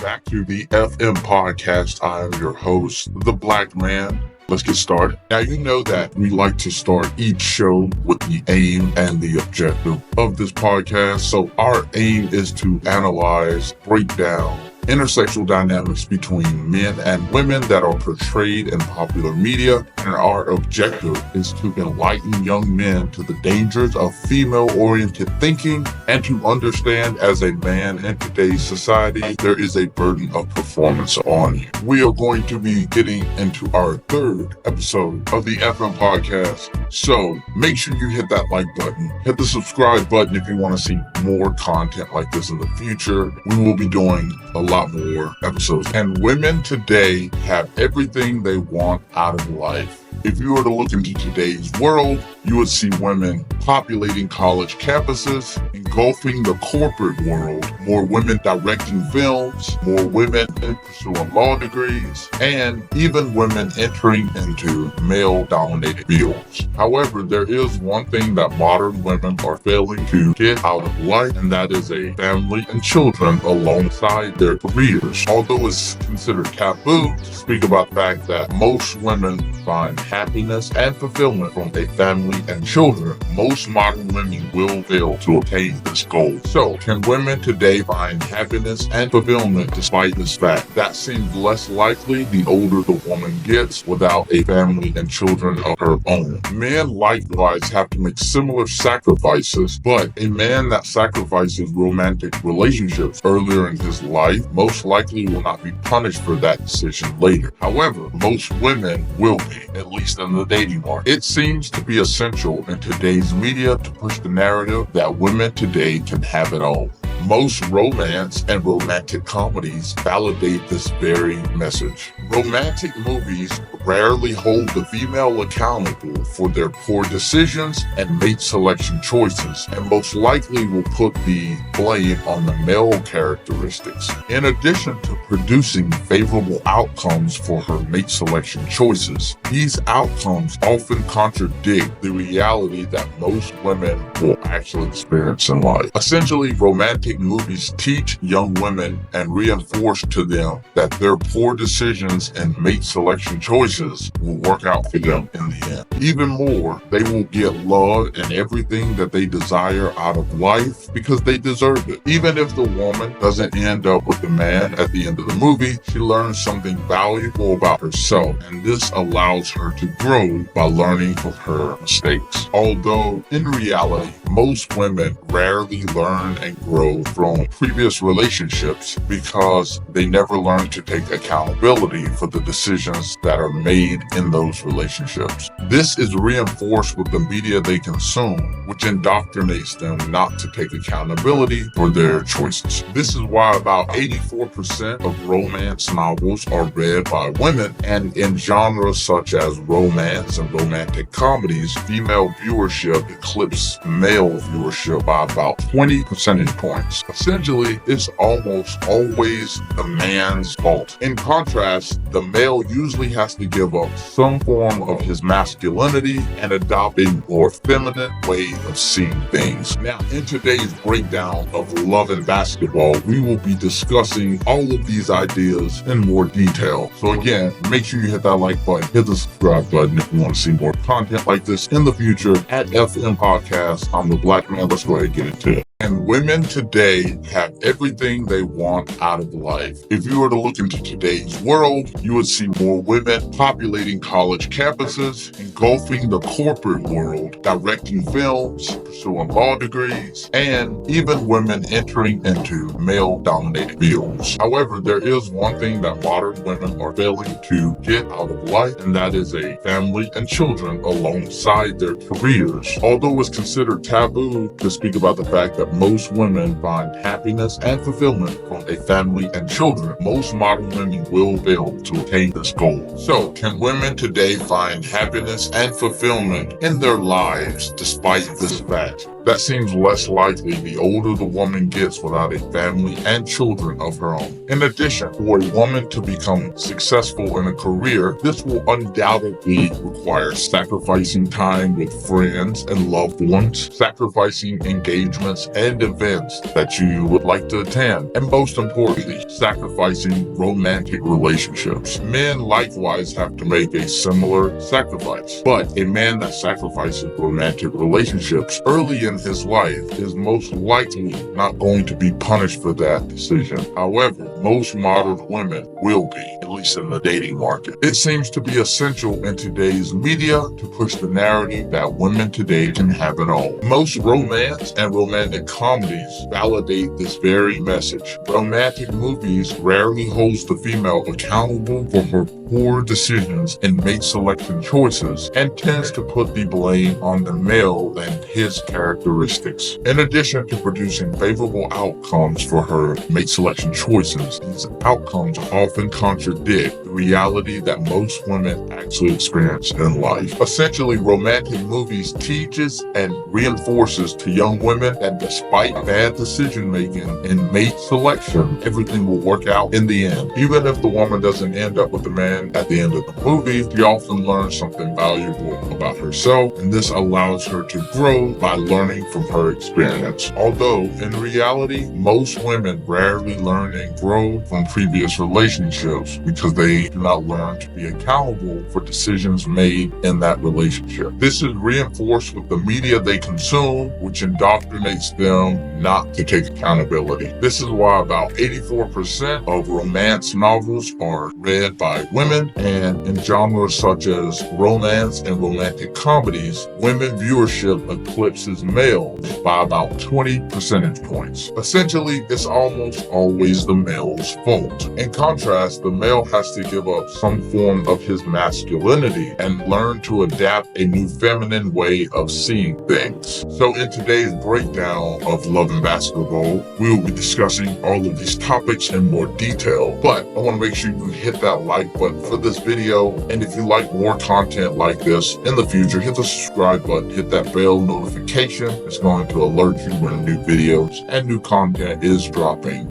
back to the FM podcast. I am your host, The Black Man. Let's get started. Now, you know that we like to start each show with the aim and the objective of this podcast. So our aim is to analyze, break down intersectional dynamics between men and women that are portrayed in popular media, and our objective is to enlighten young men to the dangers of female-oriented thinking and to understand as a man in today's society, there is a burden of performance on you. We are going to be getting into our third episode of the FM podcast, so make sure you hit that like button, hit the subscribe button if you want to see more content like this in the future. We will be doing a lot more episodes. And women today have everything they want out of life. If you were to look into today's world, you would see women populating college campuses, engulfing the corporate world, more women directing films, more women pursuing law degrees, and even women entering into male-dominated fields. However, there is one thing that modern women are failing to get out of life, and that is a family and children alongside their careers. Although it's considered taboo to speak about the fact that most women find happiness and fulfillment from a family and children, most modern women will fail to attain this goal. So, can women today find happiness and fulfillment despite this fact? That seems less likely the older the woman gets without a family and children of her own. Men likewise have to make similar sacrifices, but a man that sacrifices romantic relationships earlier in his life most likely will not be punished for that decision later. However, most women will be, at least in the dating market. It seems to be essential in today's media to push the narrative that women today can have it all. Most romance and romantic comedies validate this very message. Romantic movies rarely hold the female accountable for their poor decisions and mate selection choices, and most likely will put the blame on the male characteristics. In addition to producing favorable outcomes for her mate selection choices, these outcomes often contradict the reality that most women will actually experience in life. Essentially, romantic movies teach young women and reinforce to them that their poor decisions and mate selection choices will work out for them in the end. Even more, they will get love and everything that they desire out of life because they deserve it. Even if the woman doesn't end up with the man at the end of the movie, she learns something valuable about herself, and this allows her to grow by learning from her mistakes. Although, in reality, most women rarely learn and grow from previous relationships because they never learn to take accountability for the decisions that are made in those relationships. This is reinforced with the media they consume, which indoctrinates them not to take accountability for their choices. This is why about 84% of romance novels are read by women, and in genres such as romance and romantic comedies, female viewership eclipses male viewership by about 20 percentage points. Essentially, it's almost always the man's fault. In contrast, the male usually has to give up some form of his masculinity and adopt a more feminine way of seeing things. Now, in today's breakdown of love and basketball, we will be discussing all of these ideas in more detail. So again, make sure you hit that like button, hit the subscribe button if you want to see more content like this in the future at FM Podcast. I'm the Black Man. Let's go ahead and get into it. And women today have everything they want out of life. If you were to look into today's world, you would see more women populating college campuses, engulfing the corporate world, directing films, pursuing law degrees, and even women entering into male-dominated fields. However, there is one thing that modern women are failing to get out of life, and that is a family and children alongside their careers. Although it's considered taboo to speak about the fact that most women find happiness and fulfillment from a family and children, most modern women will fail to attain this goal. So, can women today find happiness and fulfillment in their lives despite this fact? That seems less likely the older the woman gets without a family and children of her own. In addition, for a woman to become successful in a career, this will undoubtedly require sacrificing time with friends and loved ones, sacrificing engagements and events that you would like to attend, and most importantly, sacrificing romantic relationships. Men likewise have to make a similar sacrifice, but a man that sacrifices romantic relationships early in his life is most likely not going to be punished for that decision. However, most modern women will be, at least in the dating market. It seems to be essential in today's media to push the narrative that women today can have it all. Most romance and romantic comedies validate this very message. Romantic movies rarely holds the female accountable for her poor decisions and mate selection choices, and tends to put the blame on the male and his characteristics. In addition to producing favorable outcomes for her mate selection choices, these outcomes often contradict the reality that most women actually experience in life. Essentially, romantic movies teaches and reinforces to young women that despite bad decision making and mate selection, everything will work out in the end. Even if the woman doesn't end up with the man at the end of the movie, she often learns something valuable about herself, and this allows her to grow by learning from her experience. Although, in reality, most women rarely learn and grow from previous relationships because they do not learn to be accountable for decisions made in that relationship. This is reinforced with the media they consume, which indoctrinates them not to take accountability. This is why about 84% of romance novels are read by women, and in genres such as romance and romantic comedies, women viewership eclipses males by about 20 percentage points. Essentially, it's almost always the male's fault. In contrast, the male has to give up some form of his masculinity and learn to adapt a new feminine way of seeing things. So in today's breakdown of Love and Basketball, we will be discussing all of these topics in more detail, but I want to make sure you hit that like button for this video, and if you like more content like this in the future, hit the subscribe button, hit that bell notification. It's going to alert you when new videos and new content is dropping.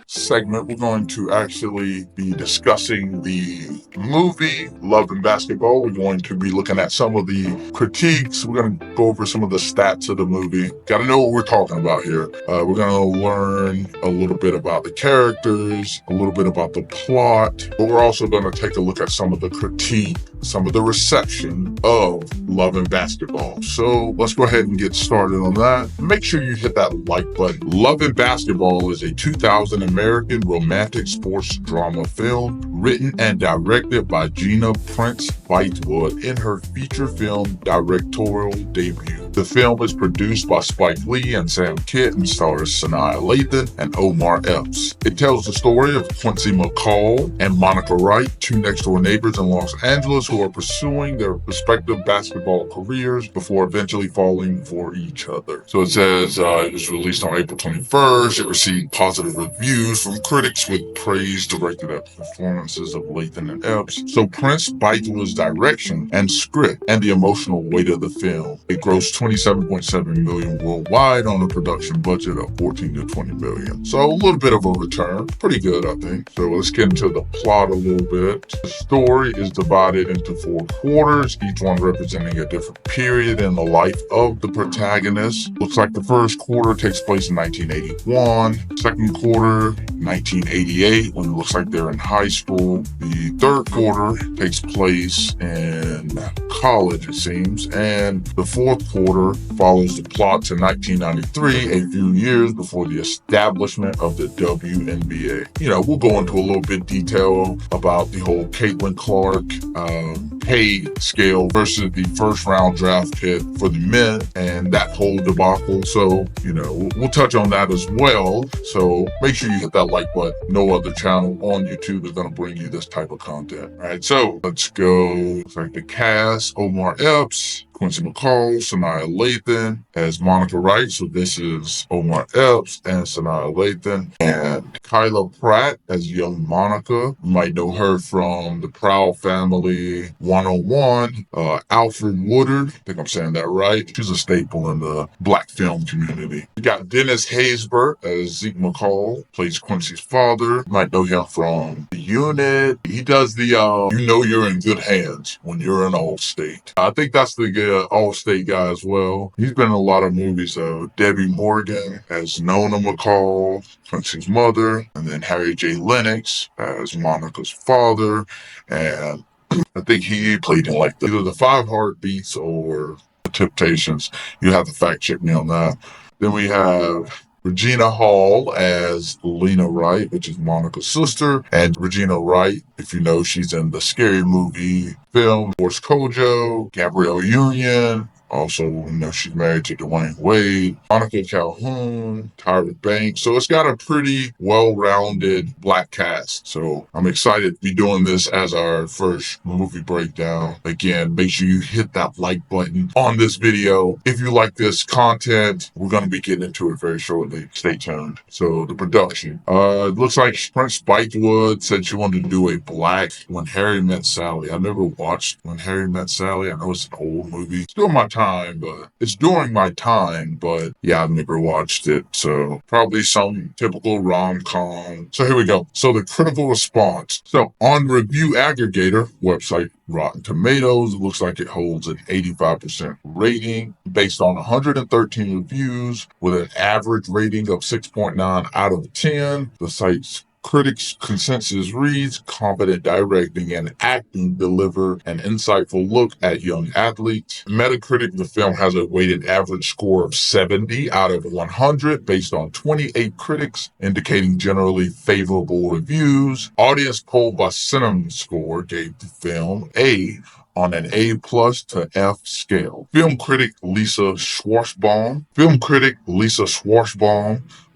Segment, we're going to actually be discussing the movie Love and Basketball. We're going to be looking at some of the critiques. We're going to go over some of the stats of the movie. Got to know what we're talking about here. We're going to learn a little bit about the characters, a little bit about the plot, but we're also going to take a look at some of the critique, some of the reception of Love and Basketball. So let's go ahead and get started on that. Make sure you hit that like button. Love and Basketball is a 2000 American romantic sports drama film written and directed by Gina Prince Bythewood in her feature film directorial debut. The film is produced by Spike Lee and Sam Kitt and stars Sanaa Lathan and Omar Epps. It tells the story of Quincy McCall and Monica Wright, two next-door neighbors in Los Angeles who are pursuing their respective basketball careers before eventually falling for each other. So it says it was released on April 21st. It received positive reviews from critics with praise directed at the performances of Lathan and Epps. So Prince Bythewood's direction and script and the emotional weight of the film. It grossed $27.7 million worldwide on a production budget of $14 to $20 million. So a little bit of a return. Pretty good, I think. So let's get into the plot a little bit. The story is divided into 4 quarters, each one representing a different period in the life of the protagonist. Looks like the first quarter takes place in 1981. Second quarter, 1988, when it looks like they're in high school. The third quarter takes place in college, it seems. And the fourth quarter follows the plot to 1993, a few years before the establishment of the WNBA. You know, we'll go into a little bit detail about the whole Caitlin Clark pay scale versus the first round draft pick for the men and that whole debacle. So, you know, we'll touch on that as well. So make sure you hit that like button. No other channel on YouTube is going to bring you this type of content. All right, so let's go. It's like the cast: Omar Epps, Quincy McCall, Sanaa Lathan as Monica Wright. So this is Omar Epps and Sanaa Lathan. And Kyla Pratt as young Monica. You might know her from The Proud Family 101. Alfred Woodard, I think I'm saying that right. She's a staple in the black film community. We got Dennis Haysbert as Zeke McCall, plays Quincy's father. You might know him from The Unit. He does the You Know You're in Good Hands when you're in Allstate. I think that's the Allstate guy as well. He's been in a lot of movies though. Debbie Morgan as Nona McCall, Quincy's mother, and then Harry J. Lennox as Monica's father, and I think he played in like either the Five Heartbeats or the Temptations. You have to fact check me on that. Then we have Regina Hall as Lena Wright, which is Monica's sister. And Regina Wright, if you know, she's in the Scary Movie film, Force Kojo, Gabrielle Union. Also, you know, she's married to Dwayne Wade, Monica Calhoun, Tyra Banks. So it's got a pretty well-rounded black cast. So I'm excited to be doing this as our first movie breakdown. Again, make sure you hit that like button on this video. If you like this content, we're going to be getting into it very shortly. Stay tuned. So the production. It looks like Prince Spikewood said she wanted to do a black When Harry Met Sally. I never watched When Harry Met Sally. I know it's an old movie. Still my time, but it's during my time, but yeah, I've never watched it. So probably some typical rom-com. So here we go. So the critical response. So on review aggregator website Rotten Tomatoes, it looks like it holds an 85% rating based on 113 reviews with an average rating of 6.9 out of 10. The site's critics' consensus reads, competent directing and acting deliver an insightful look at young athletes. Metacritic, the film has a weighted average score of 70 out of 100 based on 28 critics, indicating generally favorable reviews. Audience poll by CinemaScore gave the film A on an A+ to F scale. Film critic Lisa Schwarzbaum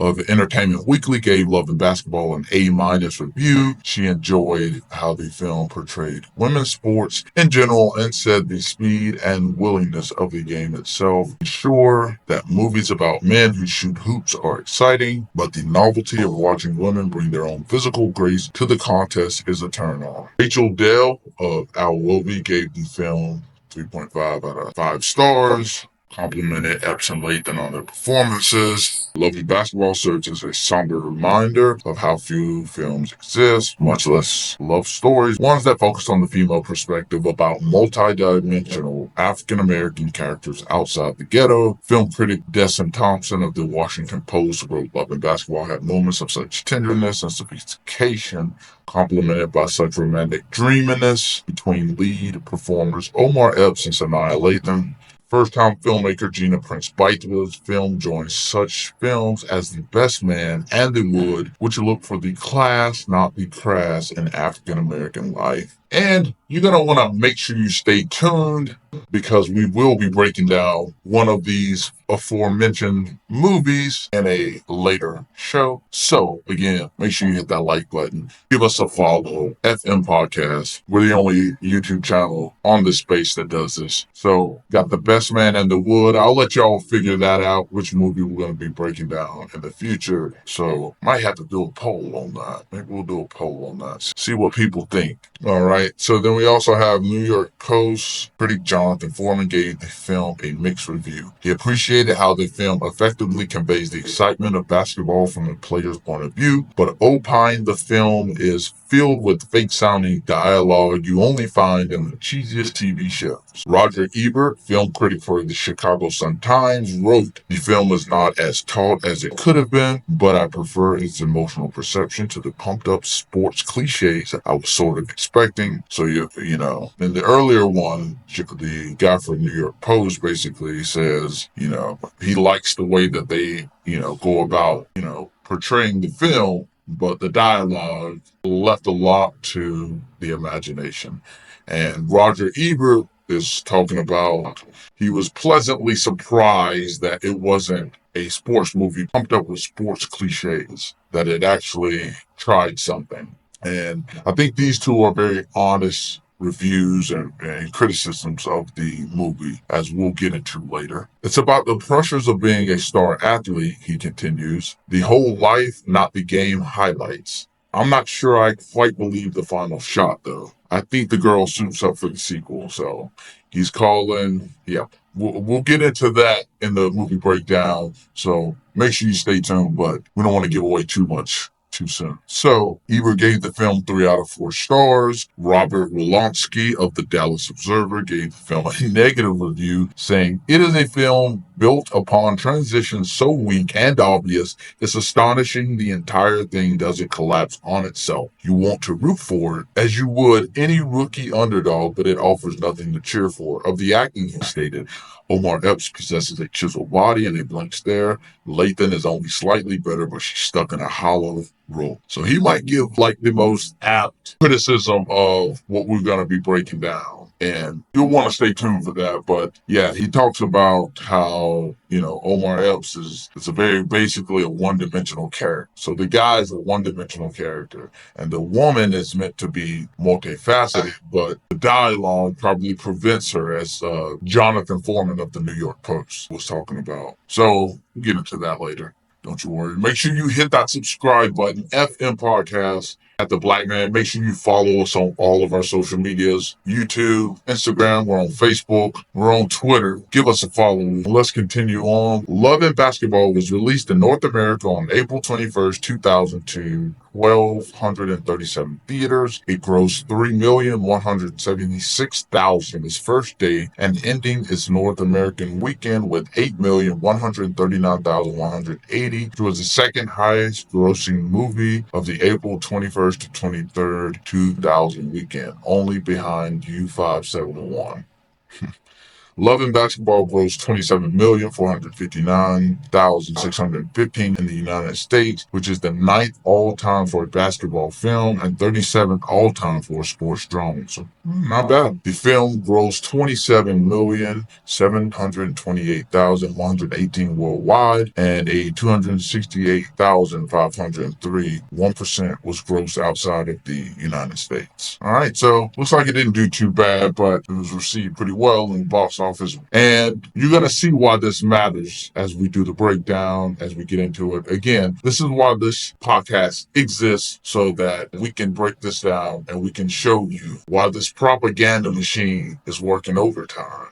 of Entertainment Weekly gave Love and Basketball an A- review. She enjoyed how the film portrayed women's sports in general and said the speed and willingness of the game itself ensure that movies about men who shoot hoops are exciting, but the novelty of watching women bring their own physical grace to the contest is a turn on. Rachel Dell of Al Wolby gave the film 3.5 out of 5 stars. Complimented Epps and Lathan on their performances. Love and Basketball serves as a somber reminder of how few films exist, much less love stories, ones that focus on the female perspective about multi-dimensional African-American characters outside the ghetto. Film critic Desson Thompson of the Washington Post wrote Love and Basketball had moments of such tenderness and sophistication, complemented by such romantic dreaminess between lead performers Omar Epps and Sanaa Lathan. First-time filmmaker Gina Prince Bythewood's film joins such films as The Best Man and The Wood, which look for the class, not the crass, in African-American life. And you're going to want to make sure you stay tuned because we will be breaking down one of these aforementioned movies in a later show. So again, make sure you hit that like button. Give us a follow. FM Podcast. We're the only YouTube channel on this space that does this. So got The Best Man and The Wood. I'll let y'all figure that out, which movie we're going to be breaking down in the future. So might have to do a poll on that. Maybe we'll do a poll on that. See what people think. All right. So then we also have New York Post critic Jonathan Foreman gave the film a mixed review. He appreciated how the film effectively conveys the excitement of basketball from a player's point of view, but opined the film is filled with fake-sounding dialogue you only find in the cheesiest TV shows. Roger Ebert, film critic for the Chicago Sun-Times, wrote, "The film is not as taut as it could have been, but I prefer its emotional perception to the pumped-up sports cliches I was sort of expecting." So, you know, in the earlier one, the guy from New York Post basically says, you know, he likes the way that they, go about, portraying the film, but the dialogue left a lot to the imagination. And Roger Ebert is talking about he was pleasantly surprised that it wasn't a sports movie pumped up with sports cliches, that it actually tried something. And I think these two are very honest reviews and criticisms of the movie, as we'll get into later. It's about the pressures of being a star athlete, he continues. The whole life, not the game highlights. I'm not sure I quite believe the final shot, though. I think the girl suits up for the sequel, so he's calling. Yeah, we'll get into that in the movie breakdown, so make sure you stay tuned, but we don't want to give away too much too soon. So, Ebert gave the film 3 out of 4 stars. Robert Wolonsky of the Dallas Observer gave the film a negative review, saying, "It is a film built upon transitions so weak and obvious, it's astonishing the entire thing doesn't collapse on itself. You want to root for it, as you would any rookie underdog, but it offers nothing to cheer for." Of the acting, he stated, Omar Epps possesses a chiseled body and a blank stare. Lathan is only slightly better, but she's stuck in a hollow role. So he might give like the most apt criticism of what we're going to be breaking down. And you'll want to stay tuned for that. But yeah, he talks about how, Omar Epps is basically a one-dimensional character. So the guy is a one-dimensional character. And the woman is meant to be multifaceted, but the dialogue probably prevents her, as Jonathan Foreman of the New York Post was talking about. So we'll get into that later. Don't you worry. Make sure you hit that subscribe button, FM Podcast at The Black Man. Make sure you follow us on all of our social medias, YouTube, Instagram. We're on Facebook. We're on Twitter. Give us a follow. Let's continue on. Love and Basketball was released in North America on April 21st, 2002. 1,237 theaters. It grossed $3,176,000 its first day and ending its North American weekend with $8,139,180, which was the second highest grossing movie of the April 21st to 23rd, 2000 weekend, only behind U571. Love and Basketball grossed $27,459,615 in the United States, which is the 9th all-time for a basketball film and 37th all-time for a sports drama. So not bad. The film grossed $27,728,118 worldwide and a $268,503. 1% was grossed outside of the United States. All right, so looks like it didn't do too bad, but it was received pretty well in the box office. And you're going to see why this matters as we do the breakdown, as we get into it. Again, this is why this podcast exists, so that we can break this down and we can show you why this propaganda machine is working overtime.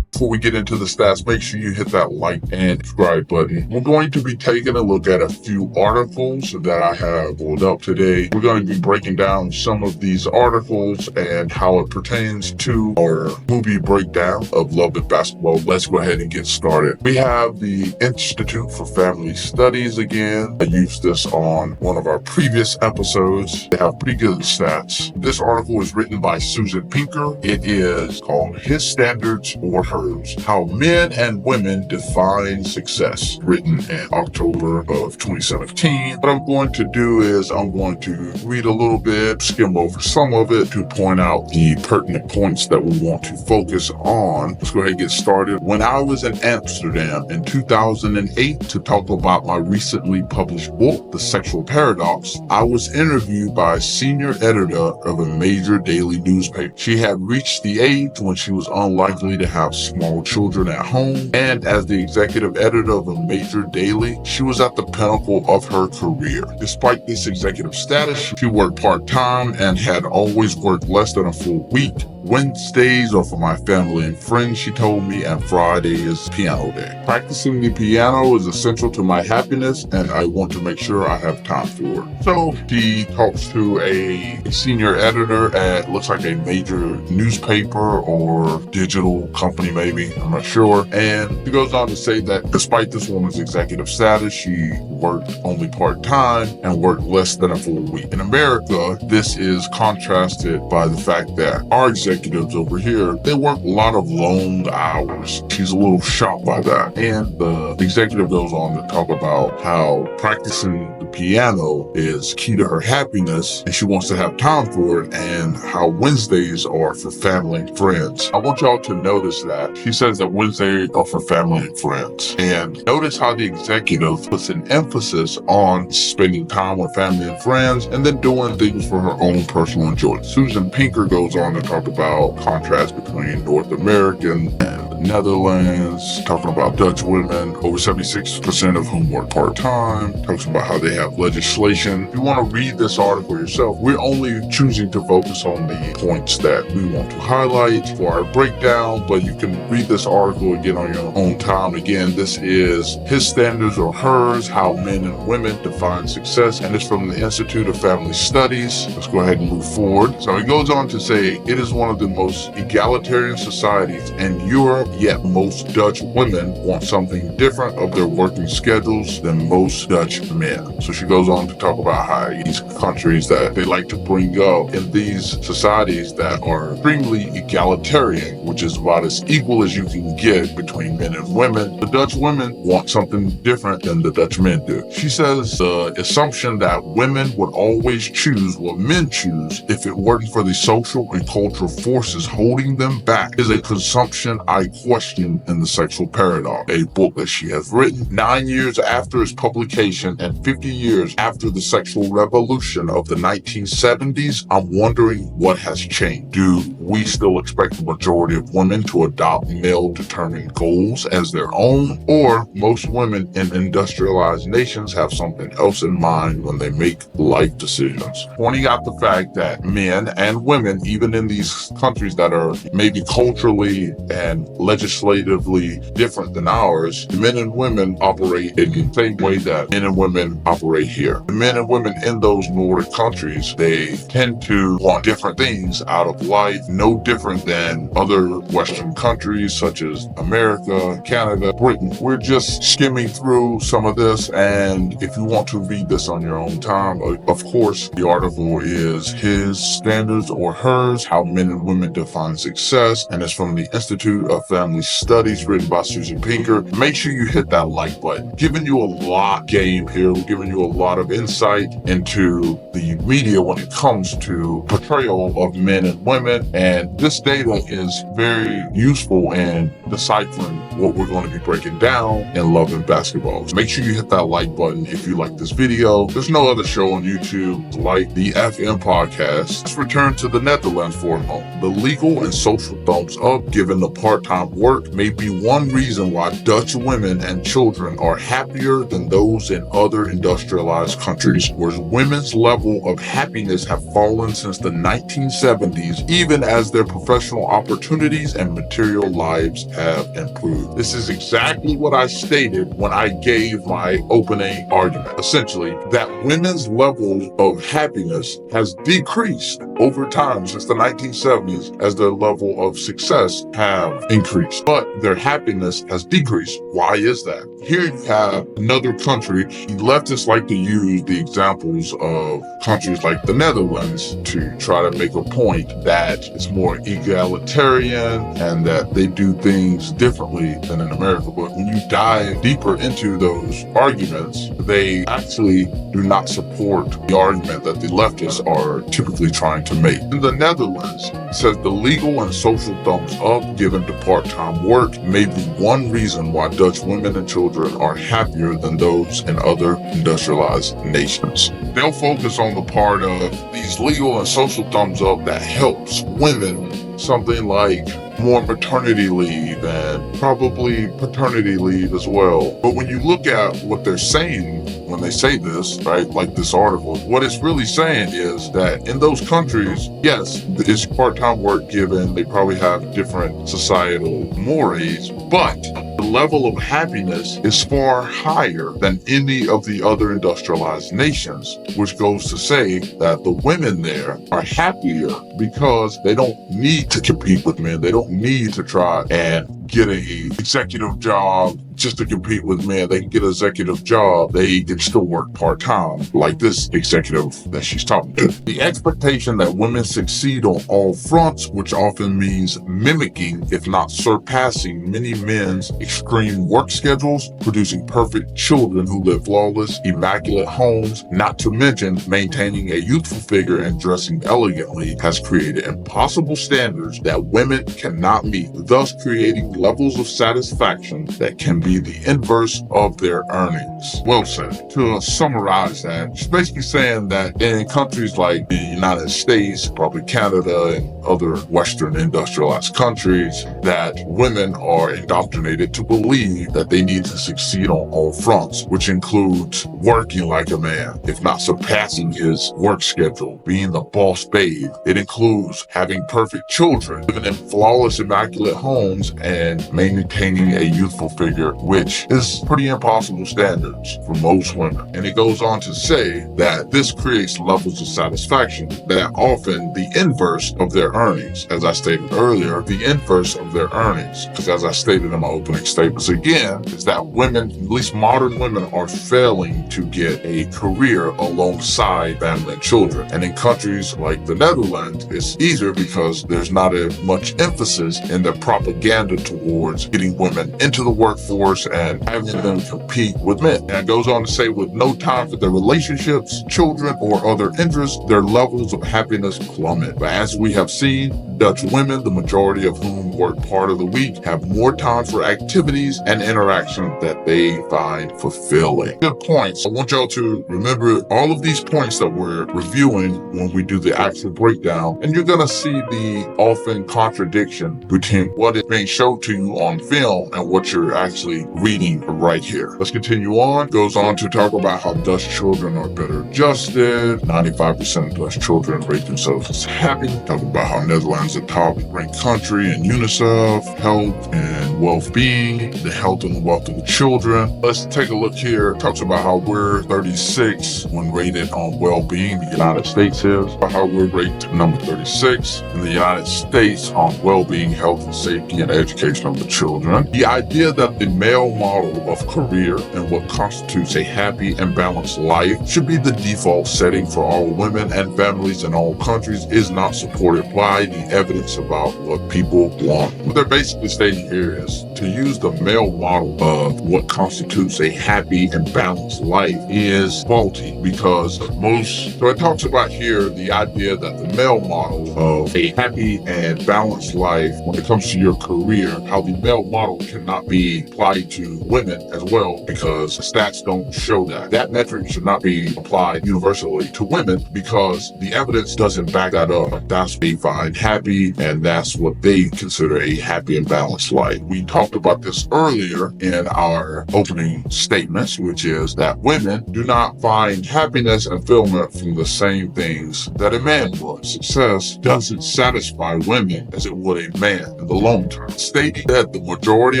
Before we get into the stats, make sure you hit that like and subscribe button. We're going to be taking a look at a few articles that I have pulled up today. We're going to be breaking down some of these articles and how it pertains to our movie breakdown of Love and Basketball. Let's go ahead and get started. We have the Institute for Family Studies again. I used this on one of our previous episodes. They have pretty good stats. This article is written by Susan Pinker. It is called His Standards or Hers: How Men and Women Define Success, written in October of 2017. What I'm going to do is I'm going to read a little bit, skim over some of it to point out the pertinent points that we want to focus on. Let's go ahead and get started. When I was in Amsterdam in 2008 to talk about my recently published book, The Sexual Paradox, I was interviewed by a senior editor of a major daily newspaper. She had reached the age when she was unlikely to have small children at home, and as the executive editor of a major daily, she was at the pinnacle of her career. Despite this executive status, she worked part-time and had always worked less than a full week. Wednesdays are for my family and friends, she told me, and Friday is piano day. Practicing the piano is essential to my happiness, and I want to make sure I have time for it. So she talks to a senior editor at, looks like a major newspaper or digital company maybe, I'm not sure. And she goes on to say that despite this woman's executive status, she worked only part-time and worked less than a full week. In America, this is contrasted by the fact that our executives over here, they work a lot of long hours. She's a little shocked by that. And the executive goes on to talk about how practicing the piano is key to her happiness and she wants to have time for it, and how Wednesdays are for family and friends. I want y'all to notice that. She says that Wednesdays are for family and friends. And notice how the executive puts an emphasis on spending time with family and friends and then doing things for her own personal enjoyment. Susan Pinker goes on to talk about contrast between North American and the Netherlands, talking about Dutch women, over 76% of whom work part-time, talks about how they have legislation. If you want to read this article yourself, we're only choosing to focus on the points that we want to highlight for our breakdown, but you can read this article again on your own time. Again, this is His Standards or Hers, How Men and Women Define Success, and it's from the Institute of Family Studies. Let's go ahead and move forward. So it goes on to say, it is one of the most egalitarian societies in Europe, yet most Dutch women want something different of their working schedules than most Dutch men. So she goes on to talk about how these countries that they like to bring up in these societies that are extremely egalitarian, which is about as equal as you can get between men and women, the Dutch women want something different than the Dutch men do. She says the assumption that women would always choose what men choose if it weren't for the social and cultural forces holding them back is a consumption I question in The Sexual Paradox, a book that she has written 9 years after its publication and 50 years after the sexual revolution of the 1970s. I'm wondering what has changed. Do we still expect the majority of women to adopt male-determined goals as their own, or most women in industrialized nations have something else in mind when they make life decisions? Pointing out the fact that men and women, even in these countries that are maybe culturally and legislatively different than ours, men and women operate in the same way that men and women operate here. The men and women in those Nordic countries, they tend to want different things out of life, no different than other Western countries such as America, Canada, Britain. We're just skimming through some of this, and if you want to read this on your own time, of course, the article is His Standards or Hers, How Men and Women Define Success, and it's from the Institute of Family Studies, written by Susan Pinker. Make sure you hit that like button. Giving you a lot of game here. We're giving you a lot of insight into the media when it comes to portrayal of men and women, and this data is very useful in deciphering what we're going to be breaking down in Love and Basketball. So make sure you hit that like button if you like this video. There's no other show on YouTube like the FM podcast. Let's return to the Netherlands for a moment. The legal and social thumbs up given the part-time work may be one reason why Dutch women and children are happier than those in other industrialized countries, where women's level of happiness have fallen since the 1970s, even as their professional opportunities and material lives have improved. This is exactly what I stated when I gave my opening argument. Essentially, that women's level of happiness has decreased over time since the 1970s as their level of success have increased, but their happiness has decreased. Why is that? Here you have another country. Leftists like to use the examples of countries like the Netherlands to try to make a point that it's more egalitarian and that they do things differently than in America. But when you dive deeper into those arguments, they actually do not support the argument that the leftists are typically trying to make. In the Netherlands, it says the legal and social thumbs up given to part-time work may be one reason why Dutch women and children are happier than those in other industrialized nations. They'll focus on the part of these legal and social thumbs up that helps women, something like more maternity leave and probably paternity leave as well. But when you look at what they're saying when they say this, right, like this article, what it's really saying is that in those countries, yes, it's part-time work given, they probably have different societal mores, but the level of happiness is far higher than any of the other industrialized nations, which goes to say that the women there are happier because they don't need to compete with men. They don't need to try and get a executive job just to compete with men. They can get an executive job. They can still work part-time, like this executive that she's talking to. The expectation that women succeed on all fronts, which often means mimicking, if not surpassing, many men's extreme work schedules, producing perfect children who live flawless, immaculate homes, not to mention maintaining a youthful figure and dressing elegantly, has created impossible standards that women cannot meet, thus creating levels of satisfaction that can be the inverse of their earnings. Well said. To summarize that, she's basically saying that in countries like the United States, probably Canada, and other Western industrialized countries, that women are indoctrinated to believe that they need to succeed on all fronts, which includes working like a man, if not surpassing his work schedule, being the boss babe. It includes having perfect children, living in flawless, immaculate homes, and maintaining a youthful figure, which is pretty impossible standards for most women. And it goes on to say that this creates levels of satisfaction that are often the inverse of their earnings. As I stated earlier, the inverse of their earnings. Because as I stated in my opening statements again, is that women, at least modern women, are failing to get a career alongside family and children. And in countries like the Netherlands, it's easier because there's not as much emphasis in the propaganda towards getting women into the workforce and having them compete with men. And it goes on to say, with no time for their relationships, children, or other interests, their levels of happiness plummet. But as we have seen, Dutch women, the majority of whom work part of the week, have more time for activities and interaction that they find fulfilling. Good points. I want y'all to remember all of these points that we're reviewing when we do the actual breakdown, and you're going to see the often contradiction between what is being shown to you on film and what you're actually reading right here. Let's continue on. Goes on to talk about how Dutch children are better adjusted. 95% of Dutch children rate themselves as happy. Talking about how Netherlands is a top-ranked country in UNICEF, health and well-being, the health and wealth of the children. Let's take a look here. It talks about how we're 36 when rated on well-being. The United States is. How we're rated number 36 in the United States on well-being, health and safety and education of the children. The idea that the male model of career and what constitutes a happy and balanced life should be the default setting for all women and families in all countries is not supported by the evidence about what people want. What they're basically stating here is to use the male model of what constitutes a happy and balanced life is faulty because so it talks about here the idea that the male model of a happy and balanced life when it comes to your career, how the male model cannot be applied to women as well because stats don't show that. That metric should not be applied universally to women because the evidence doesn't back that up. That's what they find happy and that's what they consider a happy and balanced life. We talked about this earlier in our opening statements, which is that women do not find happiness and fulfillment from the same things that a man would. Success doesn't satisfy women as it would a man in the long term. Stating that the majority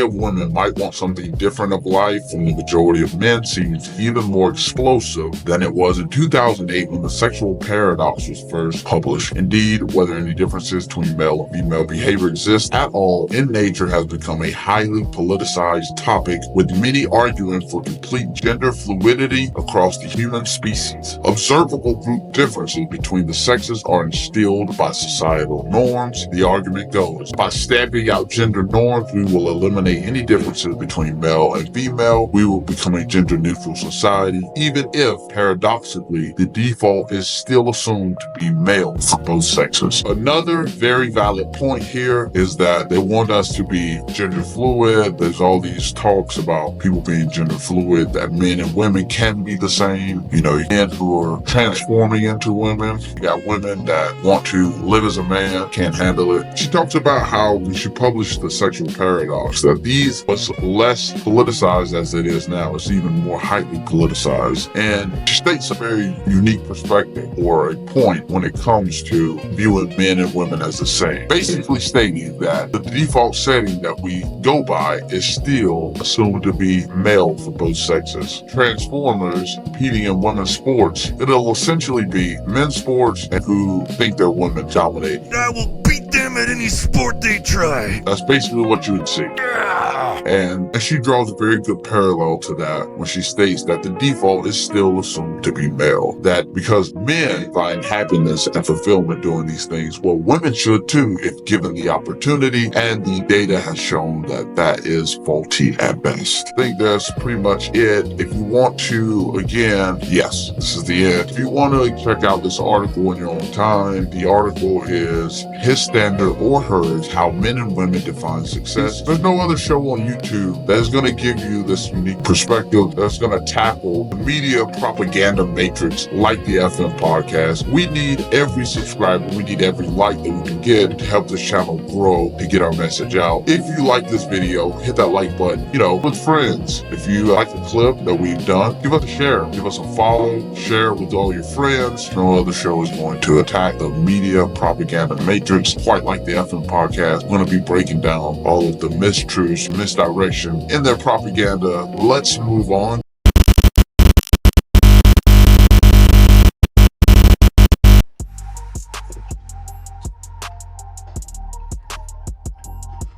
of women might want something different of life from the majority of men seems even more explosive than it was in 2008 when the sexual paradox was first published. Indeed, whether any differences between male and female behavior exist at all in nature has become a highly politicized topic, with many arguing for complete gender fluidity across the human species. Observable group differences between the sexes are instilled by societal norms. The argument goes, by stamping out gender norms, we will eliminate any differences between male and female. We will become a gender-neutral society, even if, paradoxically, the default is still assumed to be male for both sexes. Another very valid point here is that they want us to be gender fluid. There's all these talks about people being gender fluid, that men and women can be the same. You know, men who are transforming into women. You got women that want to live as a man, can't handle it. She talks about how we should publish the sexual paradox, that these was less politicized as it is now. It's even more highly politicized. And she states a very unique perspective or a point when it comes to viewing men and women as the same. Basically stating that the default setting that we go by is still assumed to be male for both sexes. Transformers competing in women's sports, it'll essentially be men's sports and who think they're women dominating. I will beat them at any sport they try. That's basically what you would see. And she draws a very good parallel to that when she states that the default is still assumed to be male. That because men find happiness and fulfillment doing these things, well, women should too if given the opportunity, and the data has shown that that is faulty at best. I think that's pretty much it. If you want to, again, yes, this is the end. If you want to check out this article in your own time, the article is his standard or hers, how men and women define success. There's no other show on YouTube that is going to give you this unique perspective that's going to tackle the media propaganda matrix like the FM podcast. We need every subscriber, we need every like that we can get to help this channel grow, to get our message out. If you like this video, hit that like button, with friends. If you like the clip that we've done, give us a share, give us a follow, share with all your friends. No other show is going to attack the media propaganda matrix quite like the FM podcast. We're going to be breaking down all of the mistruths, misdirection in their propaganda. Let's move on.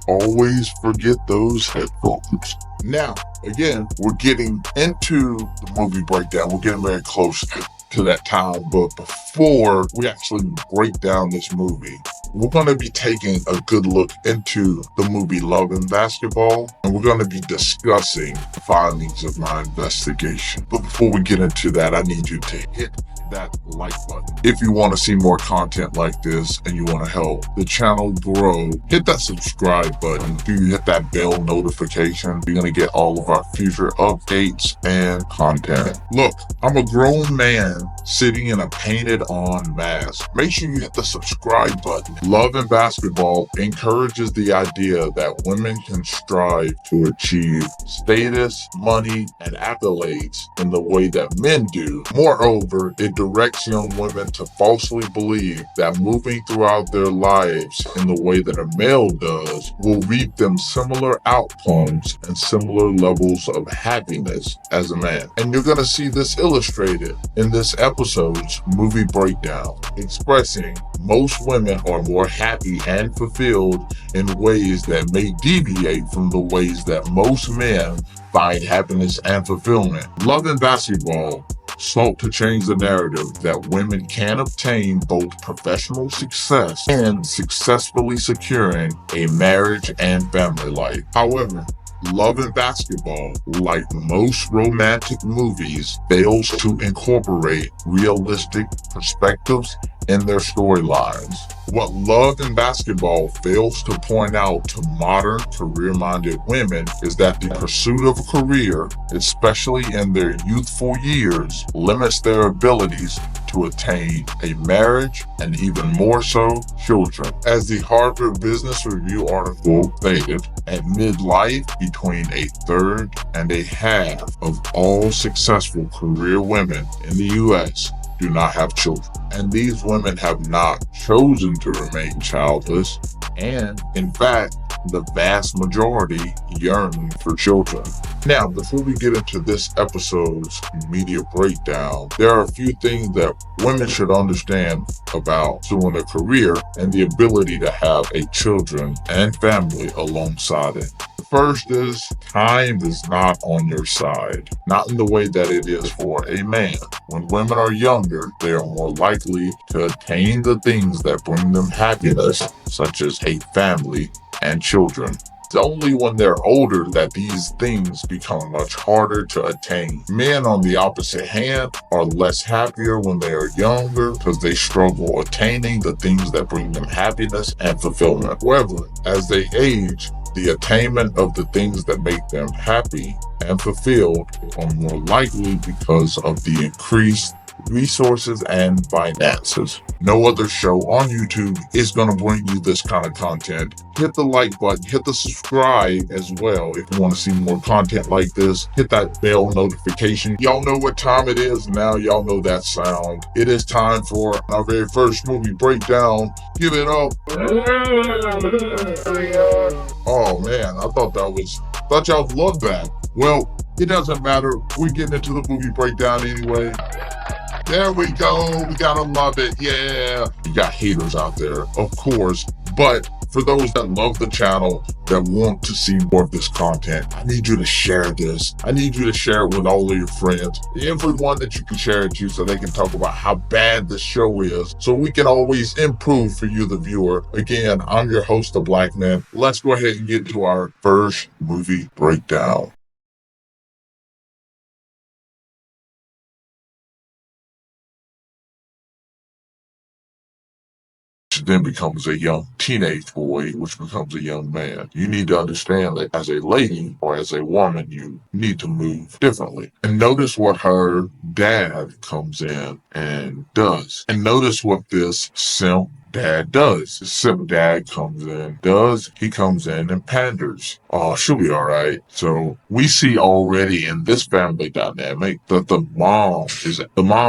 Always forget those headphones. Now, again, we're getting into the movie breakdown. We're getting very close to that time, but before we actually break down this movie, we're going to be taking a good look into the movie Love and Basketball, and we're going to be discussing the findings of my investigation. But before we get into that, I need you to hit that like button. If you want to see more content like this and you want to help the channel grow, hit that subscribe button. If you hit that bell notification, you're going to get all of our future updates and content. Look, I'm a grown man sitting in a painted on mask. Make sure you hit the subscribe button. Love and Basketball encourages the idea that women can strive to achieve status, money, and accolades in the way that men do. Moreover, it directs young women to falsely believe that moving throughout their lives in the way that a male does will reap them similar outcomes and similar levels of happiness as a man. And you're going to see this illustrated in this episode's movie breakdown, expressing most women are more happy and fulfilled in ways that may deviate from the ways that most men find happiness and fulfillment. Love and Basketball sought to change the narrative that women can obtain both professional success and successfully securing a marriage and family life. However, Love and Basketball, like most romantic movies, fails to incorporate realistic perspectives in their storylines. What Love and Basketball fails to point out to modern career-minded women is that the pursuit of a career, especially in their youthful years, limits their abilities to attain a marriage and even more so, children. As the Harvard Business Review article stated, at midlife, between a third and a half of all successful career women in the U.S. do not have children. And these women have not chosen to remain childless, and in fact, the vast majority yearn for children. Now, before we get into this episode's media breakdown, there are a few things that women should understand about pursuing a career and the ability to have a children and family alongside it. First is time is not on your side, not in the way that it is for a man. When women are younger, they are more likely to attain the things that bring them happiness, such as a family and children. It's only when they're older that these things become much harder to attain. Men, on the opposite hand, are less happier when they are younger because they struggle attaining the things that bring them happiness and fulfillment. However, as they age, the attainment of the things that make them happy and fulfilled are more likely because of the increased resources and finances. No other show on YouTube is going to bring you this kind of content. Hit the like button, hit the subscribe as well if you want to see more content like this. Hit that bell notification. Y'all know what time it is now. Y'all know that sound. It is time for our very first movie breakdown. Give it up. Oh man, I thought y'all loved that. Well, it doesn't matter. We're getting into the movie breakdown anyway. There we go. We gotta love it. Yeah. You got haters out there, of course. But for those that love the channel, that want to see more of this content, I need you to share this. I need you to share it with all of your friends. Everyone that you can share it to so they can talk about how bad the show is, so we can always improve for you, the viewer. Again, I'm your host, The Black Man. Let's go ahead and get to our first movie breakdown. Then becomes a young teenage boy, which becomes a young man. You need to understand that as a lady or as a woman, you need to move differently. And notice what her dad comes in and does. And notice what this simp dad does. The simp dad comes in and panders. Oh, she'll be all right. So we see already in this family dynamic that the mom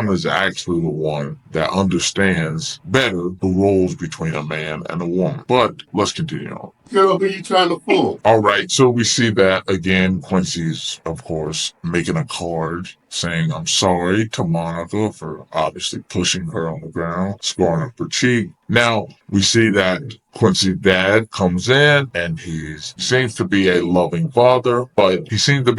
is actually the one that understands better the roles between a man and a woman. But let's continue on. Girl, who you trying to fool? All right, so we see that again. Quincy's, of course, making a card saying I'm sorry to Monica for obviously pushing her on the ground, scoring up her cheek. Now we see that Quincy's dad comes in and he seems to be a loving father, but he seems to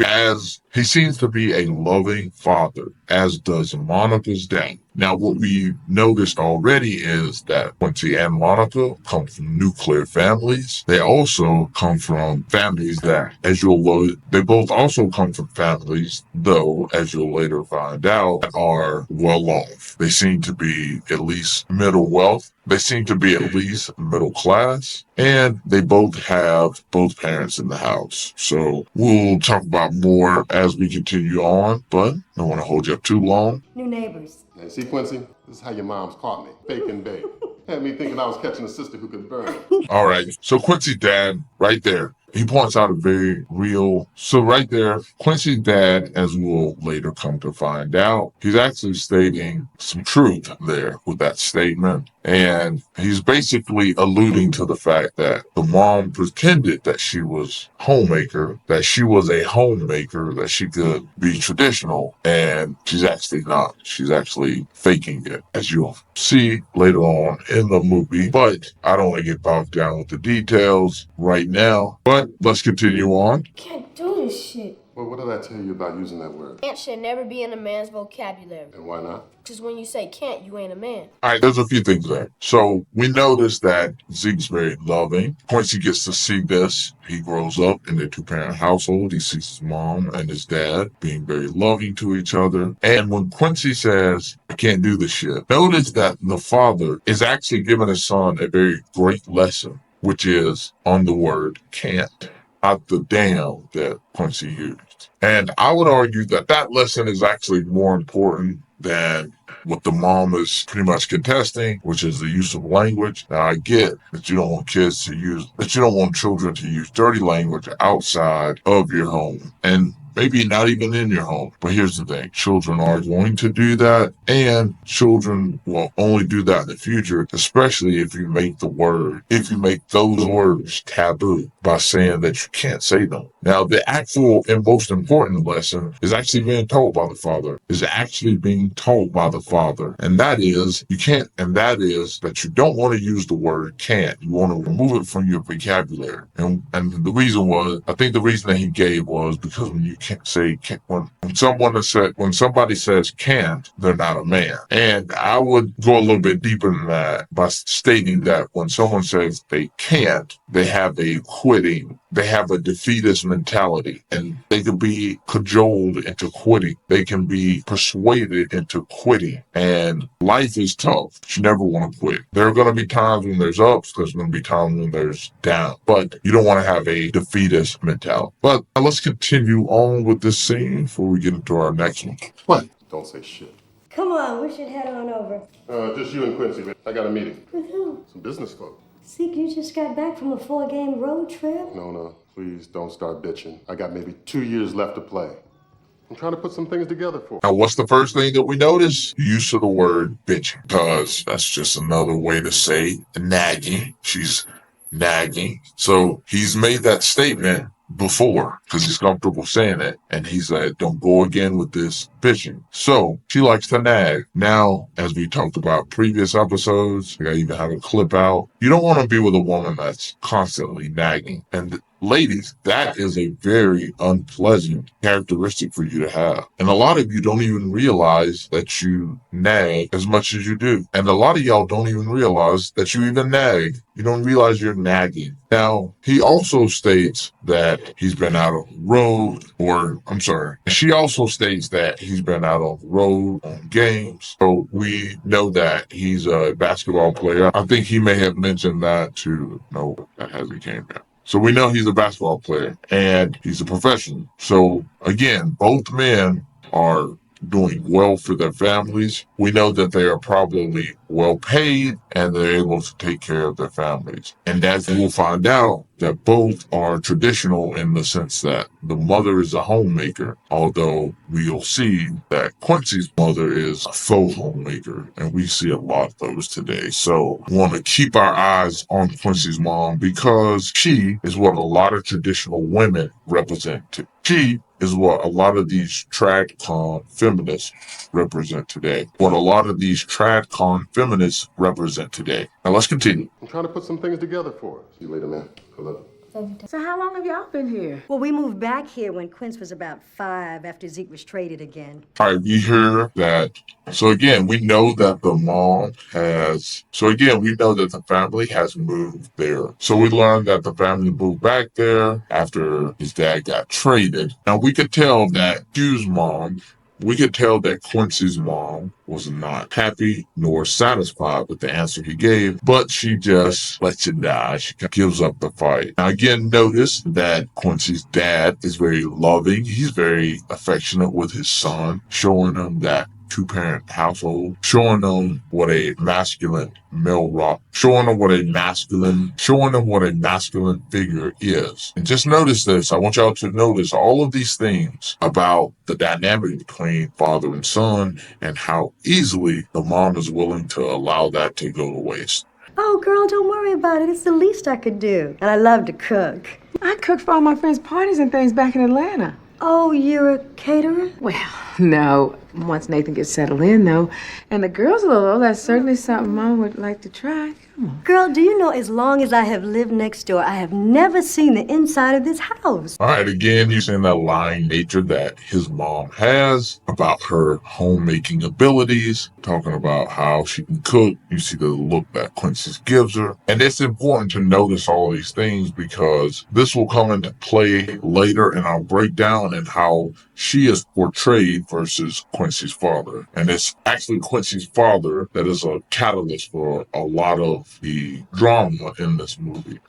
be a loving father, as does Monica's dad. Now, what we noticed already is that Quincy and Monica come from nuclear families. They also come from families that, they both also come from families, though, as you'll later find out, that are well off. They seem to be at least middle wealth. They seem to be at least middle class, and they both have both parents in the house. So we'll talk about more as we continue on, but I don't want to hold you up too long. New neighbors. Hey, see, Quincy, this is how your mom's caught me. Fake and bake. Had me thinking I was catching a sister who could burn. All right. So Quincy's dad, right there, he points out a very real. So right there, Quincy's dad, as we'll later come to find out, he's actually stating some truth there with that statement. And he's basically alluding to the fact that the mom pretended that she was homemaker, that she was a homemaker, that she could be traditional, and she's actually not. She's actually faking it, as you'll see later on in the movie. But I don't want to get bogged down with the details right now. But let's continue on. Can't do this shit. Well, what did I tell you about using that word? Can't should never be in a man's vocabulary. And why not? Because when you say can't, you ain't a man. All right, there's a few things there. So we notice that Zeke's very loving. Quincy gets to see this. He grows up in a two-parent household. He sees his mom and his dad being very loving to each other. And when Quincy says, I can't do this shit, notice that the father is actually giving his son a very great lesson, which is on the word can't. Not the damn that Quincy used. And I would argue that that lesson is actually more important than what the mom is pretty much contesting, which is the use of language. Now, I get that you don't want children to use dirty language outside of your home, and maybe not even in your home. But here's the thing. Children are going to do that, and children will only do that in the future, especially if you make those words taboo by saying that you can't say them. Now, the actual and most important lesson is actually being taught by the father, and that is that you don't want to use the word can't. You want to remove it from your vocabulary. And the reason that he gave was because when you can't say can't, when somebody says can't, they're not a man. And I would go a little bit deeper than that by stating that when someone says they can't, they have a defeatist mentality, and they can be cajoled into quitting. They can be persuaded into quitting. And life is tough. You never want to quit. There are going to be times when there's ups. There's going to be times when there's down. But you don't want to have a defeatist mentality. But let's continue on with this scene before we get into our next one. What? Don't say shit. Come on, we should head on over. Just you and Quincy. I got a meeting. With who? Some business folk. Zeke, you just got back from a 4-game road trip. No, please don't start bitching. I got maybe 2 years left to play. I'm trying to put some things together for. Now, what's the first thing that we notice? Use of the word bitching, because that's just another way to say nagging. She's nagging. So he's made that statement before because he's comfortable saying it. And he said, don't go again with this fishing. So she likes to nag. Now, as we talked about previous episodes, I even have a clip out. You don't want to be with a woman that's constantly nagging. And ladies, that is a very unpleasant characteristic for you to have. And a lot of you don't even realize that you nag as much as you do. And a lot of y'all don't even realize that you even nag. You don't realize you're nagging. Now, he also states that he's been out on the road, she also states that he's been out on the road on games. So we know that he's a basketball player. I think he may have mentioned that too. No, that hasn't came out. So we know he's a basketball player and he's a professional. So again, both men are doing well for their families. We know that they are probably well paid and they're able to take care of their families. And as we'll find out, that both are traditional in the sense that the mother is a homemaker, although we'll see that Quincy's mother is a faux homemaker, and we see a lot of those today. So we want to keep our eyes on Quincy's mom because she is what a lot of traditional women represent. She is what a lot of these tradcon feminists represent today. What a lot of these tradcon feminists represent today. Now let's continue. I'm trying to put some things together for us. See you later, man. Hello. So how long have y'all been here? Well, we moved back here when Quince was about 5 after Zeke was traded again. All right, we hear that. So again, we know that the family has moved there. So we learned that the family moved back there after his dad got traded. Now we could tell that Quincy's mom was not happy nor satisfied with the answer he gave, but she just lets it die. She gives up the fight. Now again, notice that Quincy's dad is very loving. He's very affectionate with his son, showing him that two-parent household, showing them what a masculine figure is. And just notice this. I want y'all to notice all of these things about the dynamic between father and son and how easily the mom is willing to allow that to go to waste. Oh, girl, don't worry about it. It's the least I could do. And I love to cook. I cooked for all my friends' parties and things back in Atlanta. Oh, you're a caterer? Well, no. Once Nathan gets settled in, though, and the girls are little, that's certainly something Mom would like to try. Come on. Girl, do you know as long as I have lived next door, I have never seen the inside of this house. All right, again, you're seeing that lying nature that his mom has about her homemaking abilities, talking about how she can cook. You see the look that Quincy gives her. And it's important to notice all these things because this will come into play later in our breakdown and how she is portrayed versus Quincy's father. And it's actually Quincy's father that is a catalyst for a lot of the drama in this movie.